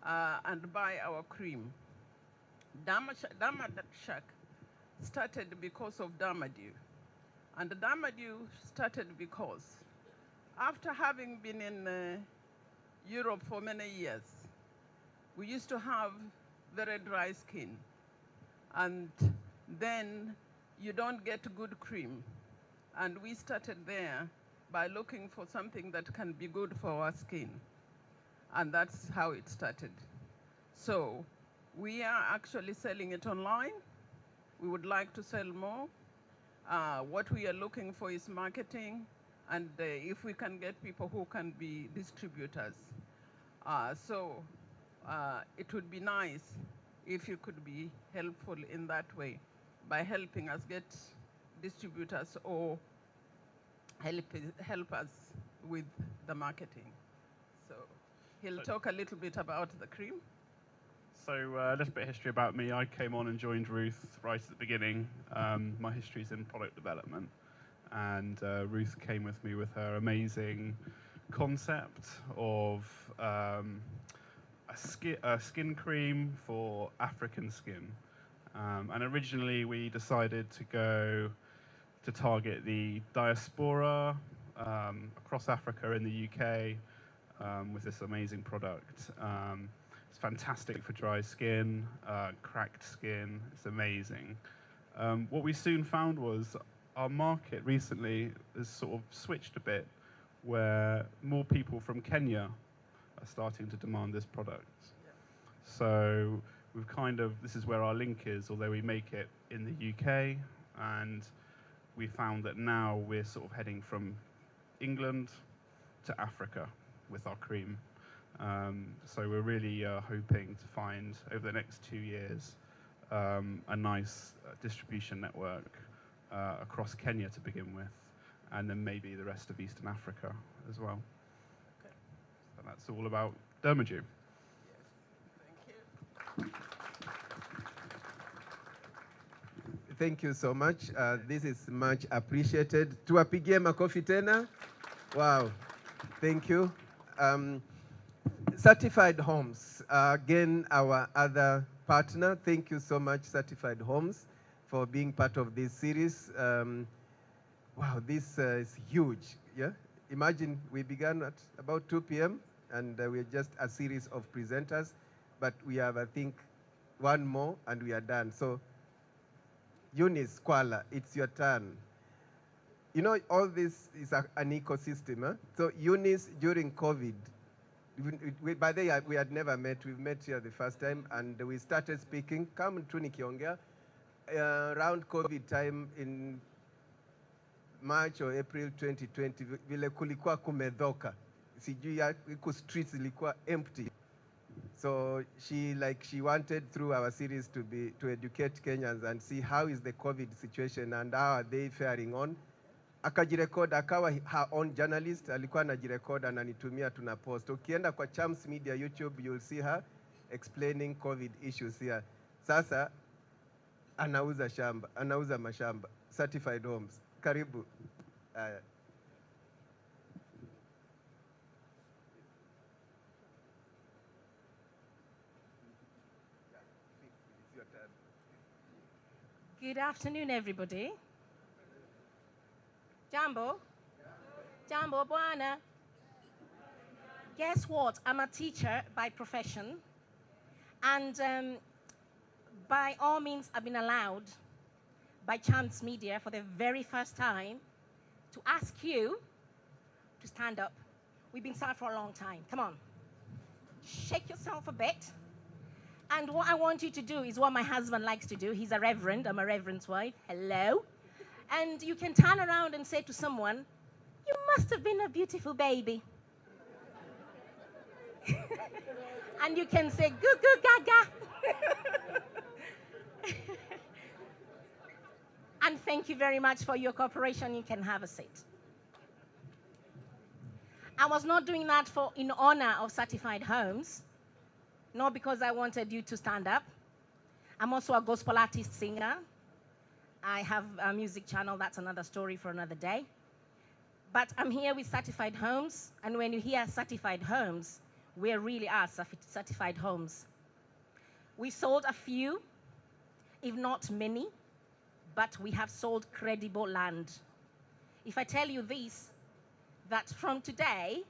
and buy our cream. Damashak started because of Damadue. And the Damadue started because after having been in Europe for many years, we used to have very dry skin. And then you don't get good cream. And we started there by looking for something that can be good for our skin. And that's how it started. So we are actually selling it online. We would like to sell more. What we are looking for is marketing, and if we can get people who can be distributors. It would be nice if you could be helpful in that way by helping us get distributors or help us with the marketing. So he'll talk a little bit about the cream. So a little bit of history about me. I came on and joined Ruth right at the beginning. My history is in product development. And Ruth came with me with her amazing concept of a skin cream for African skin. And originally we decided to go to target the diaspora across Africa in the UK with this amazing product. It's fantastic for dry skin, cracked skin, it's amazing. What we soon found was our market recently has sort of switched a bit, where more people from Kenya are starting to demand this product. Yeah. So we've this is where our link is, although we make it in the UK, and we found that now we're sort of heading from England to Africa with our cream. So we're really hoping to find, over the next 2 years, a nice distribution network across Kenya to begin with, and then maybe the rest of Eastern Africa as well. Okay. So that's all about Dermadue. Yes. Thank you so much. This is much appreciated. Tuwapigie makofi tena. Wow. Thank you. Certified Homes, again, our other partner. Thank you so much, Certified Homes, for being part of this series. Wow, this is huge. Yeah, imagine we began at about 2 p.m. and we're just a series of presenters, but we have, I think, one more and we are done. So, Eunice, Kuala, it's your turn. You know, all this is an ecosystem. Huh? So, Eunice, during COVID, by the way, we had never met. We've met here the first time, and we started speaking. Come tu nikiongea around COVID time in March or April 2020, vile kulikuwa kumedhoka. Sijui iko streets ilikuwa empty. So she wanted through our series to educate Kenyans and see how is the COVID situation and how are they faring on. Akajirecord, akawa her own journalist, alikuwa anajirecord ananitumia tunapost. Ukienda kwa Chams Media YouTube, you'll see her explaining COVID issues here. Sasa anauza mashamba, Certified Homes. Karibu. Good afternoon, everybody. Jambo? Jambo, Bwana. Guess what? I'm a teacher by profession. And by all means, I've been allowed by Chance Media for the very first time to ask you to stand up. We've been sat for a long time. Come on. Shake yourself a bit. And what I want you to do is what my husband likes to do. He's a reverend. I'm a reverend's wife. Hello. And you can turn around and say to someone, you must have been a beautiful baby. And you can say, goo goo gaga. And thank you very much for your cooperation. You can have a seat. I was not doing that in honor of certified homes, not because I wanted you to stand up. I'm also a gospel artist singer. I have a music channel. That's another story for another day. But I'm here with certified homes. And when you hear certified homes, we really are certified homes. We sold a few, if not many, but we have sold credible land. If I tell you this, that from today,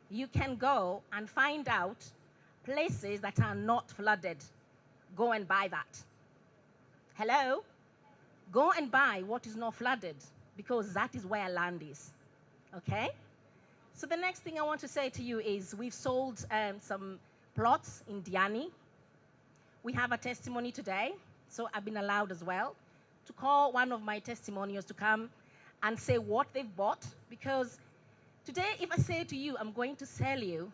you can go and find out places that are not flooded. Go and buy that. Hello? Go and buy what is not flooded, because that is where land is. Okay? So the next thing I want to say to you is we've sold some plots in Diani. We have a testimony today, so I've been allowed as well to call one of my testimonials to come and say what they've bought, because today, if I say to you, I'm going to sell you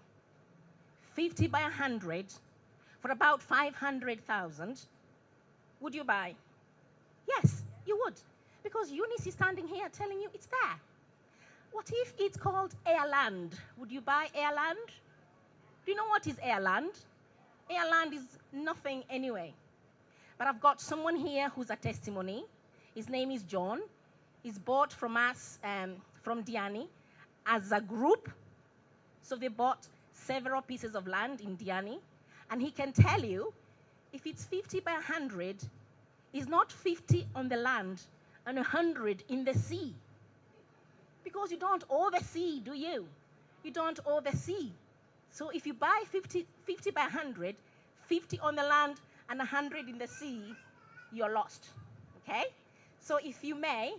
50 by 100 for about 500,000, would you buy? Yes, you would, because Eunice is standing here telling you it's there. What if it's called Airland? Would you buy Airland? Do you know what is Airland? Airland is nothing anyway. But I've got someone here who's a testimony. His name is John. He's bought from us, from Diani, as a group. So they bought several pieces of land in Diani. And he can tell you, if it's 50 by 100, it's not 50 on the land and 100 in the sea. Because you don't owe the sea, do you? You don't owe the sea. So if you buy 50 by 100, 50 on the land and 100 in the sea, you're lost, okay? So if you may,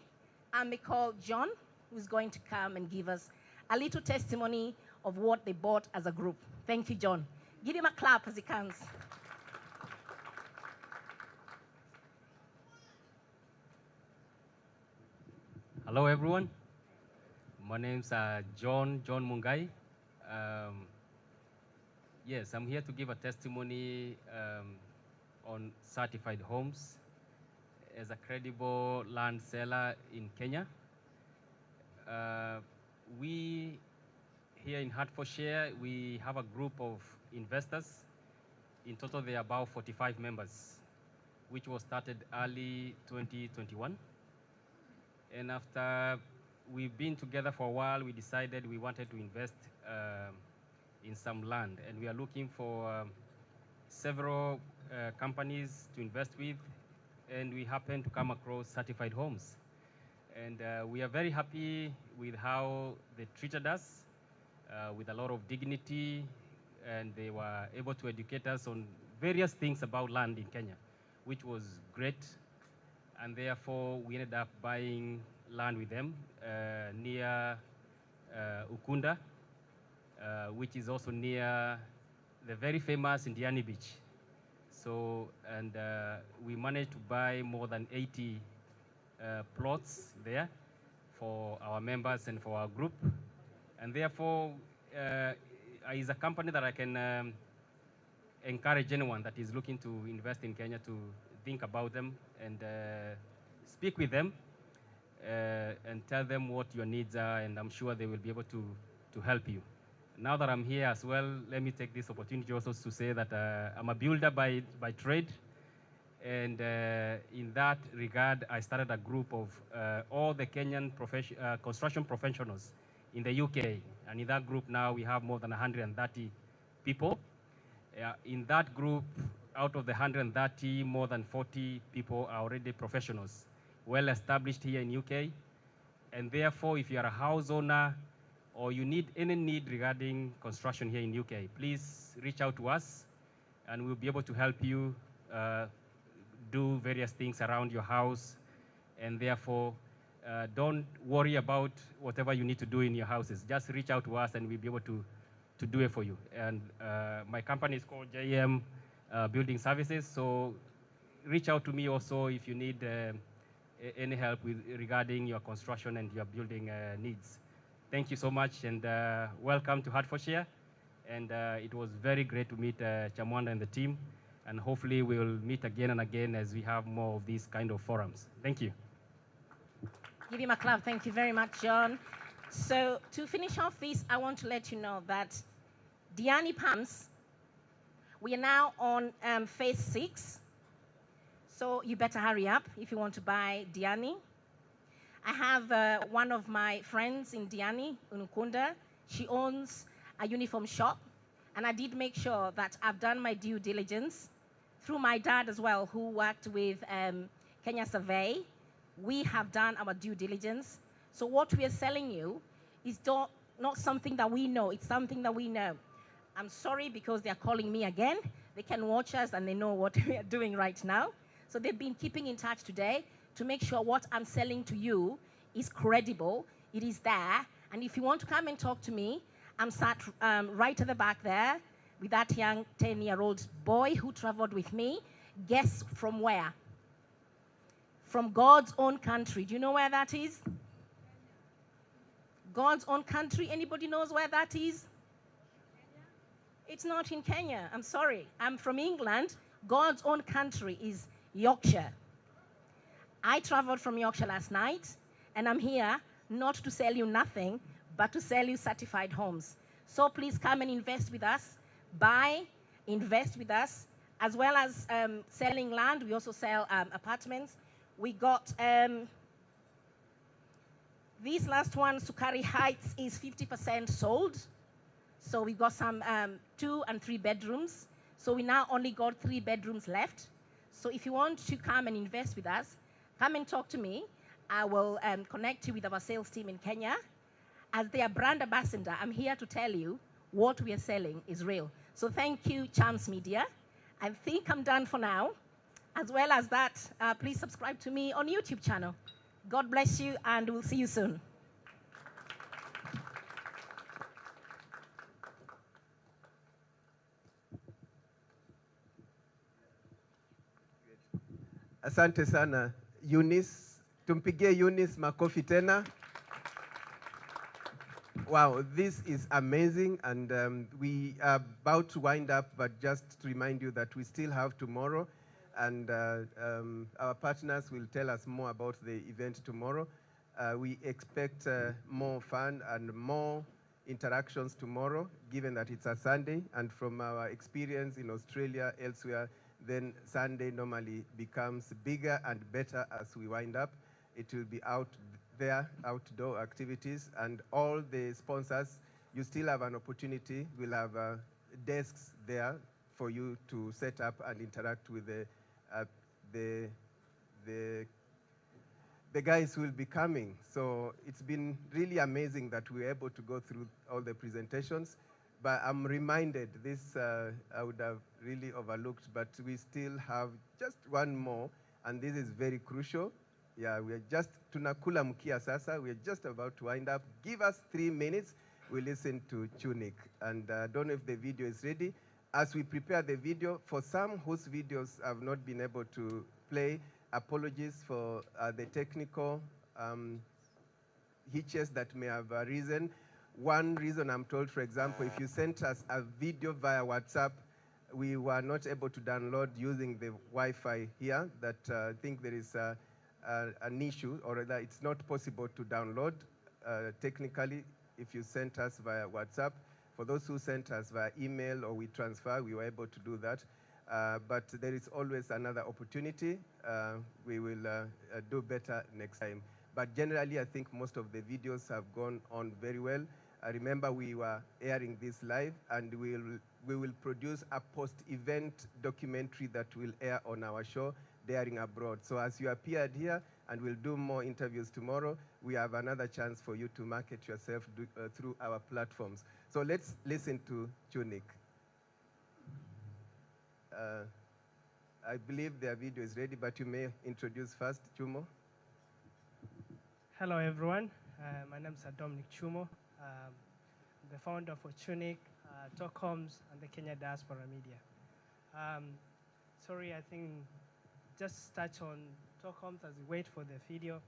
I may call John, who's going to come and give us a little testimony of what they bought as a group. Thank you, John. Give him a clap as he comes. Hello, everyone. My name's John Mungai. Yes, I'm here to give a testimony on certified homes as a credible land seller in Kenya. We here in Hertfordshire, we have a group of investors. In total, there are about 45 members, which was started early 2021. And after we've been together for a while, we decided we wanted to invest in some land. And we are looking for several companies to invest with. And we happened to come across certified homes. And we are very happy with how they treated us with a lot of dignity. And they were able to educate us on various things about land in Kenya, which was great. And therefore, we ended up buying land with them near Ukunda, which is also near the very famous Indiani Beach. So, and we managed to buy more than 80 plots there for our members and for our group. And therefore, is a company that I can encourage anyone that is looking to invest in Kenya to think about them and speak with them and tell them what your needs are, and I'm sure they will be able to help you. Now that I'm here as well, let me take this opportunity also to say that I'm a builder by trade, and in that regard, I started a group of all the Kenyan construction professionals in the UK, and in that group now we have more than 130 people. In that group, out of the 130, more than 40 people are already professionals, well established here in UK. And therefore, if you are a house owner or you need any need regarding construction here in UK, please reach out to us and we'll be able to help you do various things around your house. And therefore, don't worry about whatever you need to do in your houses. Just reach out to us and we'll be able to do it for you. And my company is called JM Building Services. So reach out to me also if you need any help regarding your construction and your building needs. Thank you so much, and welcome to Hertfordshire. And it was very great to meet Chamwanda and the team. And hopefully we'll meet again and again as we have more of these kind of forums. Thank you. Give him a clap. Thank you very much, John. So to finish off this, I want to let you know that Diani Pumps, we are now on phase 6. So you better hurry up if you want to buy Diani. I have one of my friends in Diani, Unukunda. She owns a uniform shop. And I did make sure that I've done my due diligence through my dad as well, who worked with Kenya Survey. We have done our due diligence. So what we are selling you is not something that we know. It's something that we know. I'm sorry because they're calling me again. They can watch us and they know what we are doing right now. So they've been keeping in touch today to make sure what I'm selling to you is credible. It is there. And if you want to come and talk to me, I'm sat right at the back there with that young 10-year-old boy who traveled with me. Guess from where? From God's own country. Do you know where that is? God's own country. Anybody knows where that is? It's not in Kenya. I'm sorry. I'm from England. God's own country is Yorkshire. I traveled from Yorkshire last night, and I'm here not to sell you nothing, but to sell you certified homes. So please come and invest with us. Buy, invest with us, as well as selling land. We also sell apartments. We got this last one, Sukari Heights, is 50% sold. So we've got some 2 and 3 bedrooms. So we now only got 3 bedrooms left. So if you want to come and invest with us, come and talk to me. I will connect you with our sales team in Kenya. As their brand ambassador, I'm here to tell you what we are selling is real. So thank you, Chams Media. I think I'm done for now. As well as that, please subscribe to me on YouTube channel. God bless you, and we'll see you soon. Asante sana, Eunice. Tumpigie Eunice makofi tena. Wow, this is amazing, and we are about to wind up, but just to remind you that we still have tomorrow, and our partners will tell us more about the event tomorrow. We expect more fun and more interactions tomorrow, given that it's a Sunday, and from our experience in Australia, elsewhere, then Sunday normally becomes bigger and better as we wind up. It will be out there, outdoor activities, and all the sponsors, you still have an opportunity. We'll have desks there for you to set up and interact with the guys who will be coming. So it's been really amazing that we were able to go through all the presentations. But I'm reminded, this I would have really overlooked, but we still have just one more, and this is very crucial. Yeah, we are just, tunakula mkia sasa, we are just about to wind up. Give us 3 minutes, we listen to Tunic. And I don't know if the video is ready. As we prepare the video, for some whose videos have not been able to play, apologies for the technical hitches that may have arisen. One reason I'm told, for example, if you sent us a video via WhatsApp, we were not able to download using the Wi-Fi here. That I think there is an issue, or that it's not possible to download technically if you sent us via WhatsApp. For those who sent us via email or we transfer, we were able to do that. But there is always another opportunity. We will do better next time. But generally, I think most of the videos have gone on very well. Remember, we were airing this live, and we will produce a post-event documentary that will air on our show, Daring Abroad. So as you appeared here, and we'll do more interviews tomorrow, we have another chance for you to market yourself through our platforms. So let's listen to Tunic. I believe their video is ready, but you may introduce first, Chumo. Hello, everyone. My name is Dominic Chumo, the founder for Tunic, Talkhomes, and the Kenya Diaspora Media. Sorry, I think just touch on Talkhomes as we wait for the video.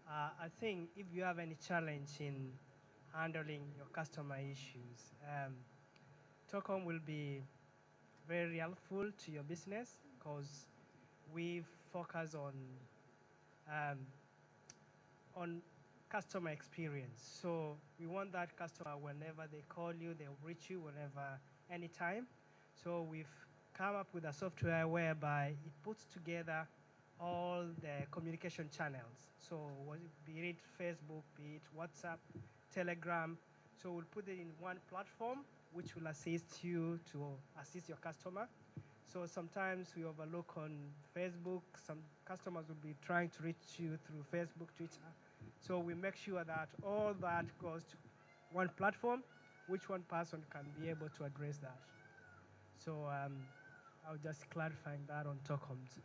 I think if you have any challenge in handling your customer issues, Talkhome will be very helpful to your business because we focus on on customer experience. So we want that customer, whenever they call you, they'll reach you whenever, anytime. So we've come up with a software whereby it puts together all the communication channels. So be it Facebook, be it WhatsApp, Telegram. So we'll put it in one platform, which will assist you to assist your customer. So sometimes we overlook on Facebook. Some customers will be trying to reach you through Facebook, Twitter. So we make sure that all that goes to one platform, which one person can be able to address that. So I'll just clarifying that on Tocoms.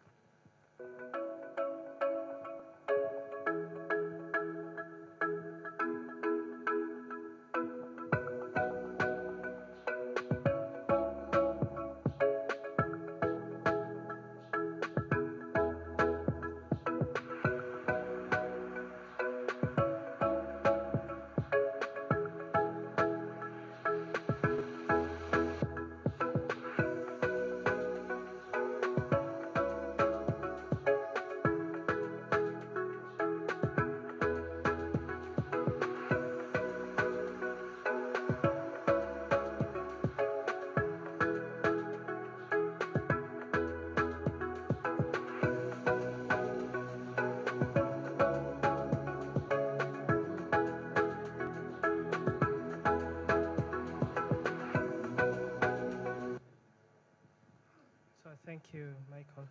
So thank you, Michael.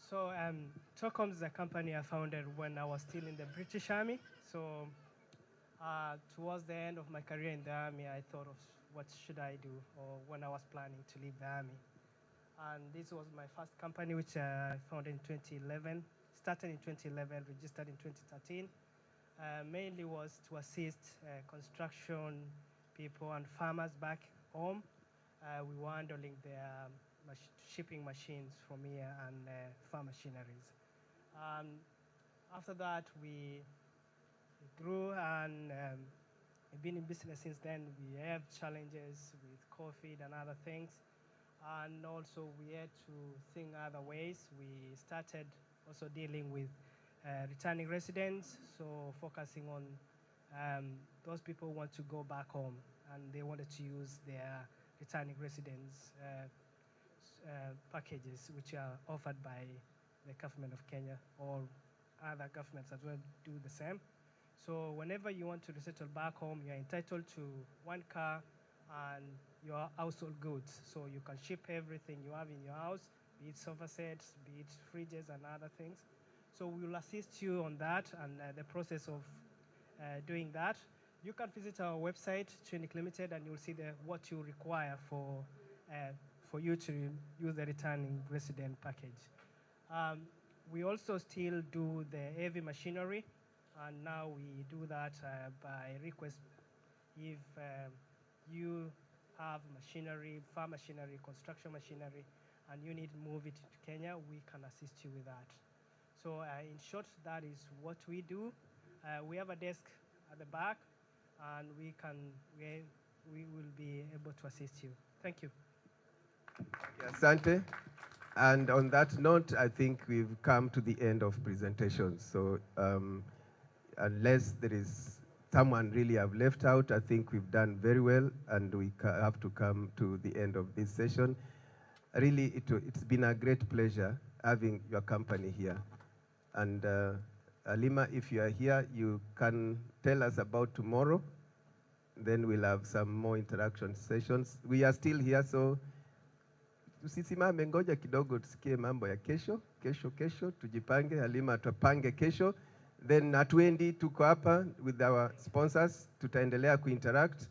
So Tocoms is a company I founded when I was still in the British Army. So towards the end of my career in the Army, I thought of what should I do, or when I was planning to leave the Army. And this was my first company, which I founded in 2011, started in 2011, registered in 2013. Mainly was to assist construction people and farmers back home. We were handling their shipping machines from here and farm machineries. After that, we grew and we've been in business since then. We have challenges with COVID and other things. And also we had to think other ways. We started also dealing with returning residents, so focusing on those people who want to go back home and they wanted to use their returning residents packages, which are offered by the government of Kenya, or other governments as well do the same. So whenever you want to resettle back home, you're entitled to one car and your household goods. So you can ship everything you have in your house, be it sofa sets, be it fridges and other things. So we will assist you on that and the process of doing that. You can visit our website, Tunic Limited, and you'll see what you require for you to use the returning resident package. We also still do the heavy machinery, and now we do that by request. If you have machinery, farm machinery, construction machinery, and you need to move it to Kenya, we can assist you with that. So in short, that is what we do. We have a desk at the back, and we will be able to assist you. Thank you. Asante. And on that note, I think we've come to the end of presentations. So unless there is someone really I've left out, I think we've done very well, and we have to come to the end of this session. Really, it's been a great pleasure having your company here. And Halima, if you are here, you can tell us about tomorrow. Then we'll have some more interaction sessions. We are still here, so tusisimame, ngoja kidogo tusikie mambo ya kesho. Kesho, tujipange. Halima tupange kesho. Then hatuendi, tuko hapa with our sponsors. Tutaendelea kuinteract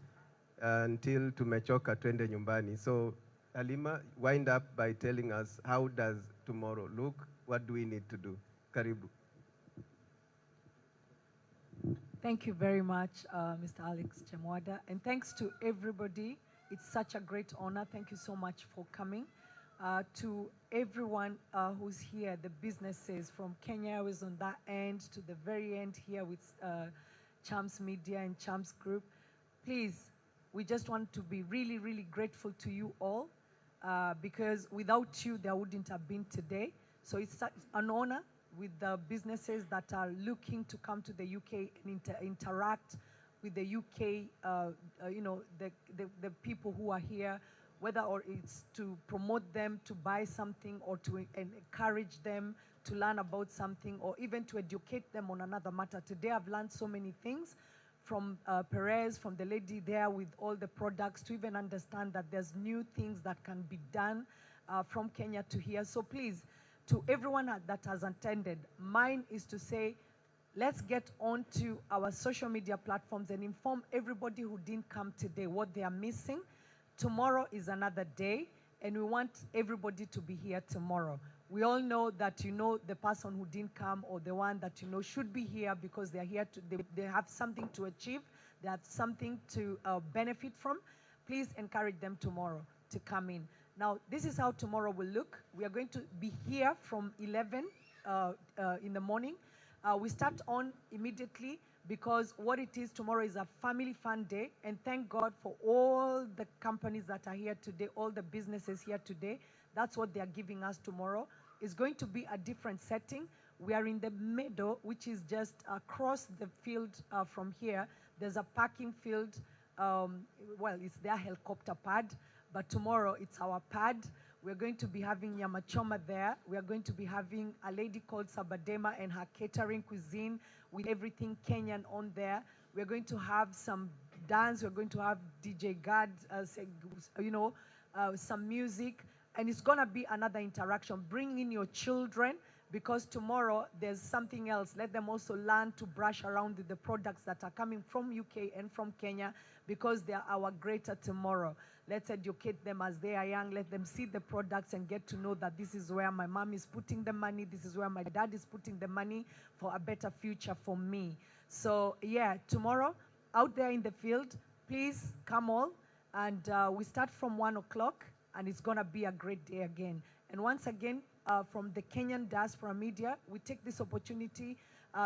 until tumechoka twende nyumbani. So Halima, wind up by telling us, how does tomorrow look? What do we need to do? Karibu. Thank you very much, Mr. Alex Chemwada, and thanks to everybody. It's such a great honor. Thank you so much for coming. To everyone who's here, the businesses from Kenya Airways on that end to the very end here with Champs Media and Champs Group, please We just want to be really, really grateful to you all because without you, there wouldn't have been today. So it's an honor with the businesses that are looking to come to the UK and interact with the UK, the people who are here, whether or it's to promote them to buy something or to encourage them to learn about something or even to educate them on another matter. Today I've learned so many things from Perez, from the lady there with all the products, to even understand that there's new things that can be done from Kenya to here. So please, to everyone that has attended, mine is to say, let's get onto our social media platforms and inform everybody who didn't come today what they are missing. Tomorrow is another day, and we want everybody to be here tomorrow. We all know that the person who didn't come or the one that should be here because they're here they have something to achieve, they have something to benefit from. Please encourage them tomorrow to come in. Now, this is how tomorrow will look. We are going to be here from 11 in the morning. We start on immediately because what it is tomorrow is a family fun day, and thank God for all the companies that are here today, all the businesses here today. That's what they are giving us tomorrow. It's going to be a different setting. We are in the meadow, which is just across the field from here. There's a parking field. Well, it's their helicopter pad, but tomorrow it's our pad. We're going to be having Nyama Choma there. We are going to be having a lady called Sabadema and her catering cuisine with everything Kenyan on there. We're going to have some dance. We're going to have DJ Gad, some music. And it's going to be another interaction. Bring in your children because tomorrow there's something else. Let them also learn to brush around with the products that are coming from UK and from Kenya because they are our greater tomorrow. Let's educate them as they are young. Let them see the products and get to know that this is where my mom is putting the money. This is where my dad is putting the money for a better future for me. So yeah, tomorrow out there in the field, please come all. And we start from 1 o'clock. And it's going to be a great day again. And once again, from the Kenyan Diaspora Media, we take this opportunity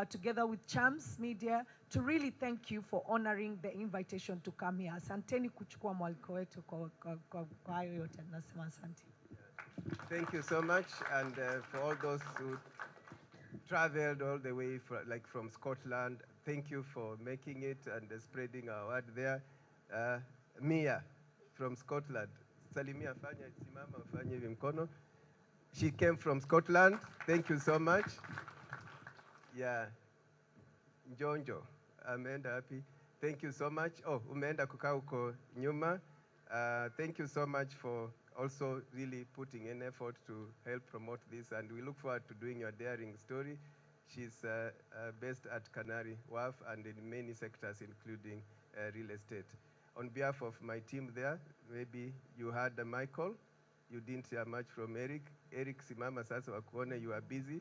together with Chams Media to really thank you for honoring the invitation to come here. Asanteni kuchukua mwaliko wetu kwa hayo yote. Nasema asante. Thank you so much. And for all those who traveled all the way from Scotland, thank you for making it and spreading our word there. Mia from Scotland. Salimia fanya simama ufanye hivi mkono. She came from Scotland. Thank you so much. Yeah. Njonjo. Ameenda happy. Thank you so much. Oh, umeenda kukaa huko nyuma. Thank you so much for also really putting an effort to help promote this, and we look forward to doing your daring story. She's based at Canary Wharf and in many sectors, including real estate. On behalf of my team there, maybe you heard Michael, you didn't hear much from Eric. Eric simama sasa wakuone, you are busy.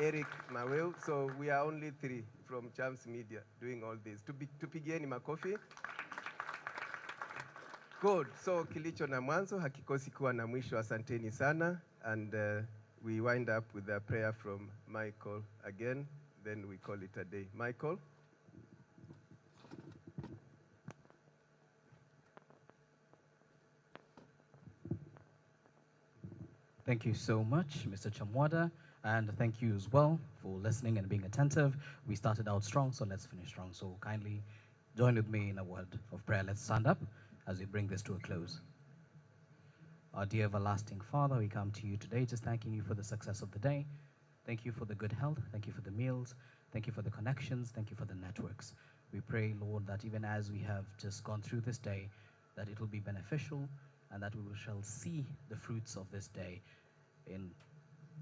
Eric Maweu, so we are only 3 from Chams Media doing all this. Tupigieni makofi. Good, so kilicho na mwanzo hakikosi kuwa na mwisho. Asanteni sana, and we wind up with a prayer from Michael again, then we call it a day. Michael. Thank you so much, Mr. Chamwada, and thank you as well for listening and being attentive. We started out strong, so let's finish strong. So kindly join with me in a word of prayer. Let's stand up as we bring this to a close. Our dear everlasting Father, we come to you today just thanking you for the success of the day. Thank you for the good health. Thank you for the meals. Thank you for the connections. Thank you for the networks. We pray, Lord, that even as we have just gone through this day, that it will be beneficial and that we shall see the fruits of this day in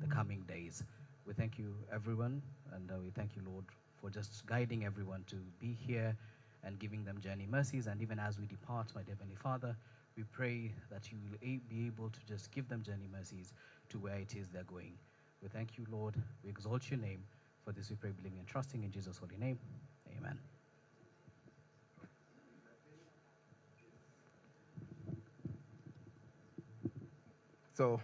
the coming days. We thank you, everyone, and we thank you, Lord, for just guiding everyone to be here and giving them journey mercies. And even as we depart, my dear Heavenly Father, we pray that you will be able to just give them journey mercies to where it is they're going. We thank you, Lord. We exalt your name. For this we pray, believing and trusting in Jesus' holy name. Amen. So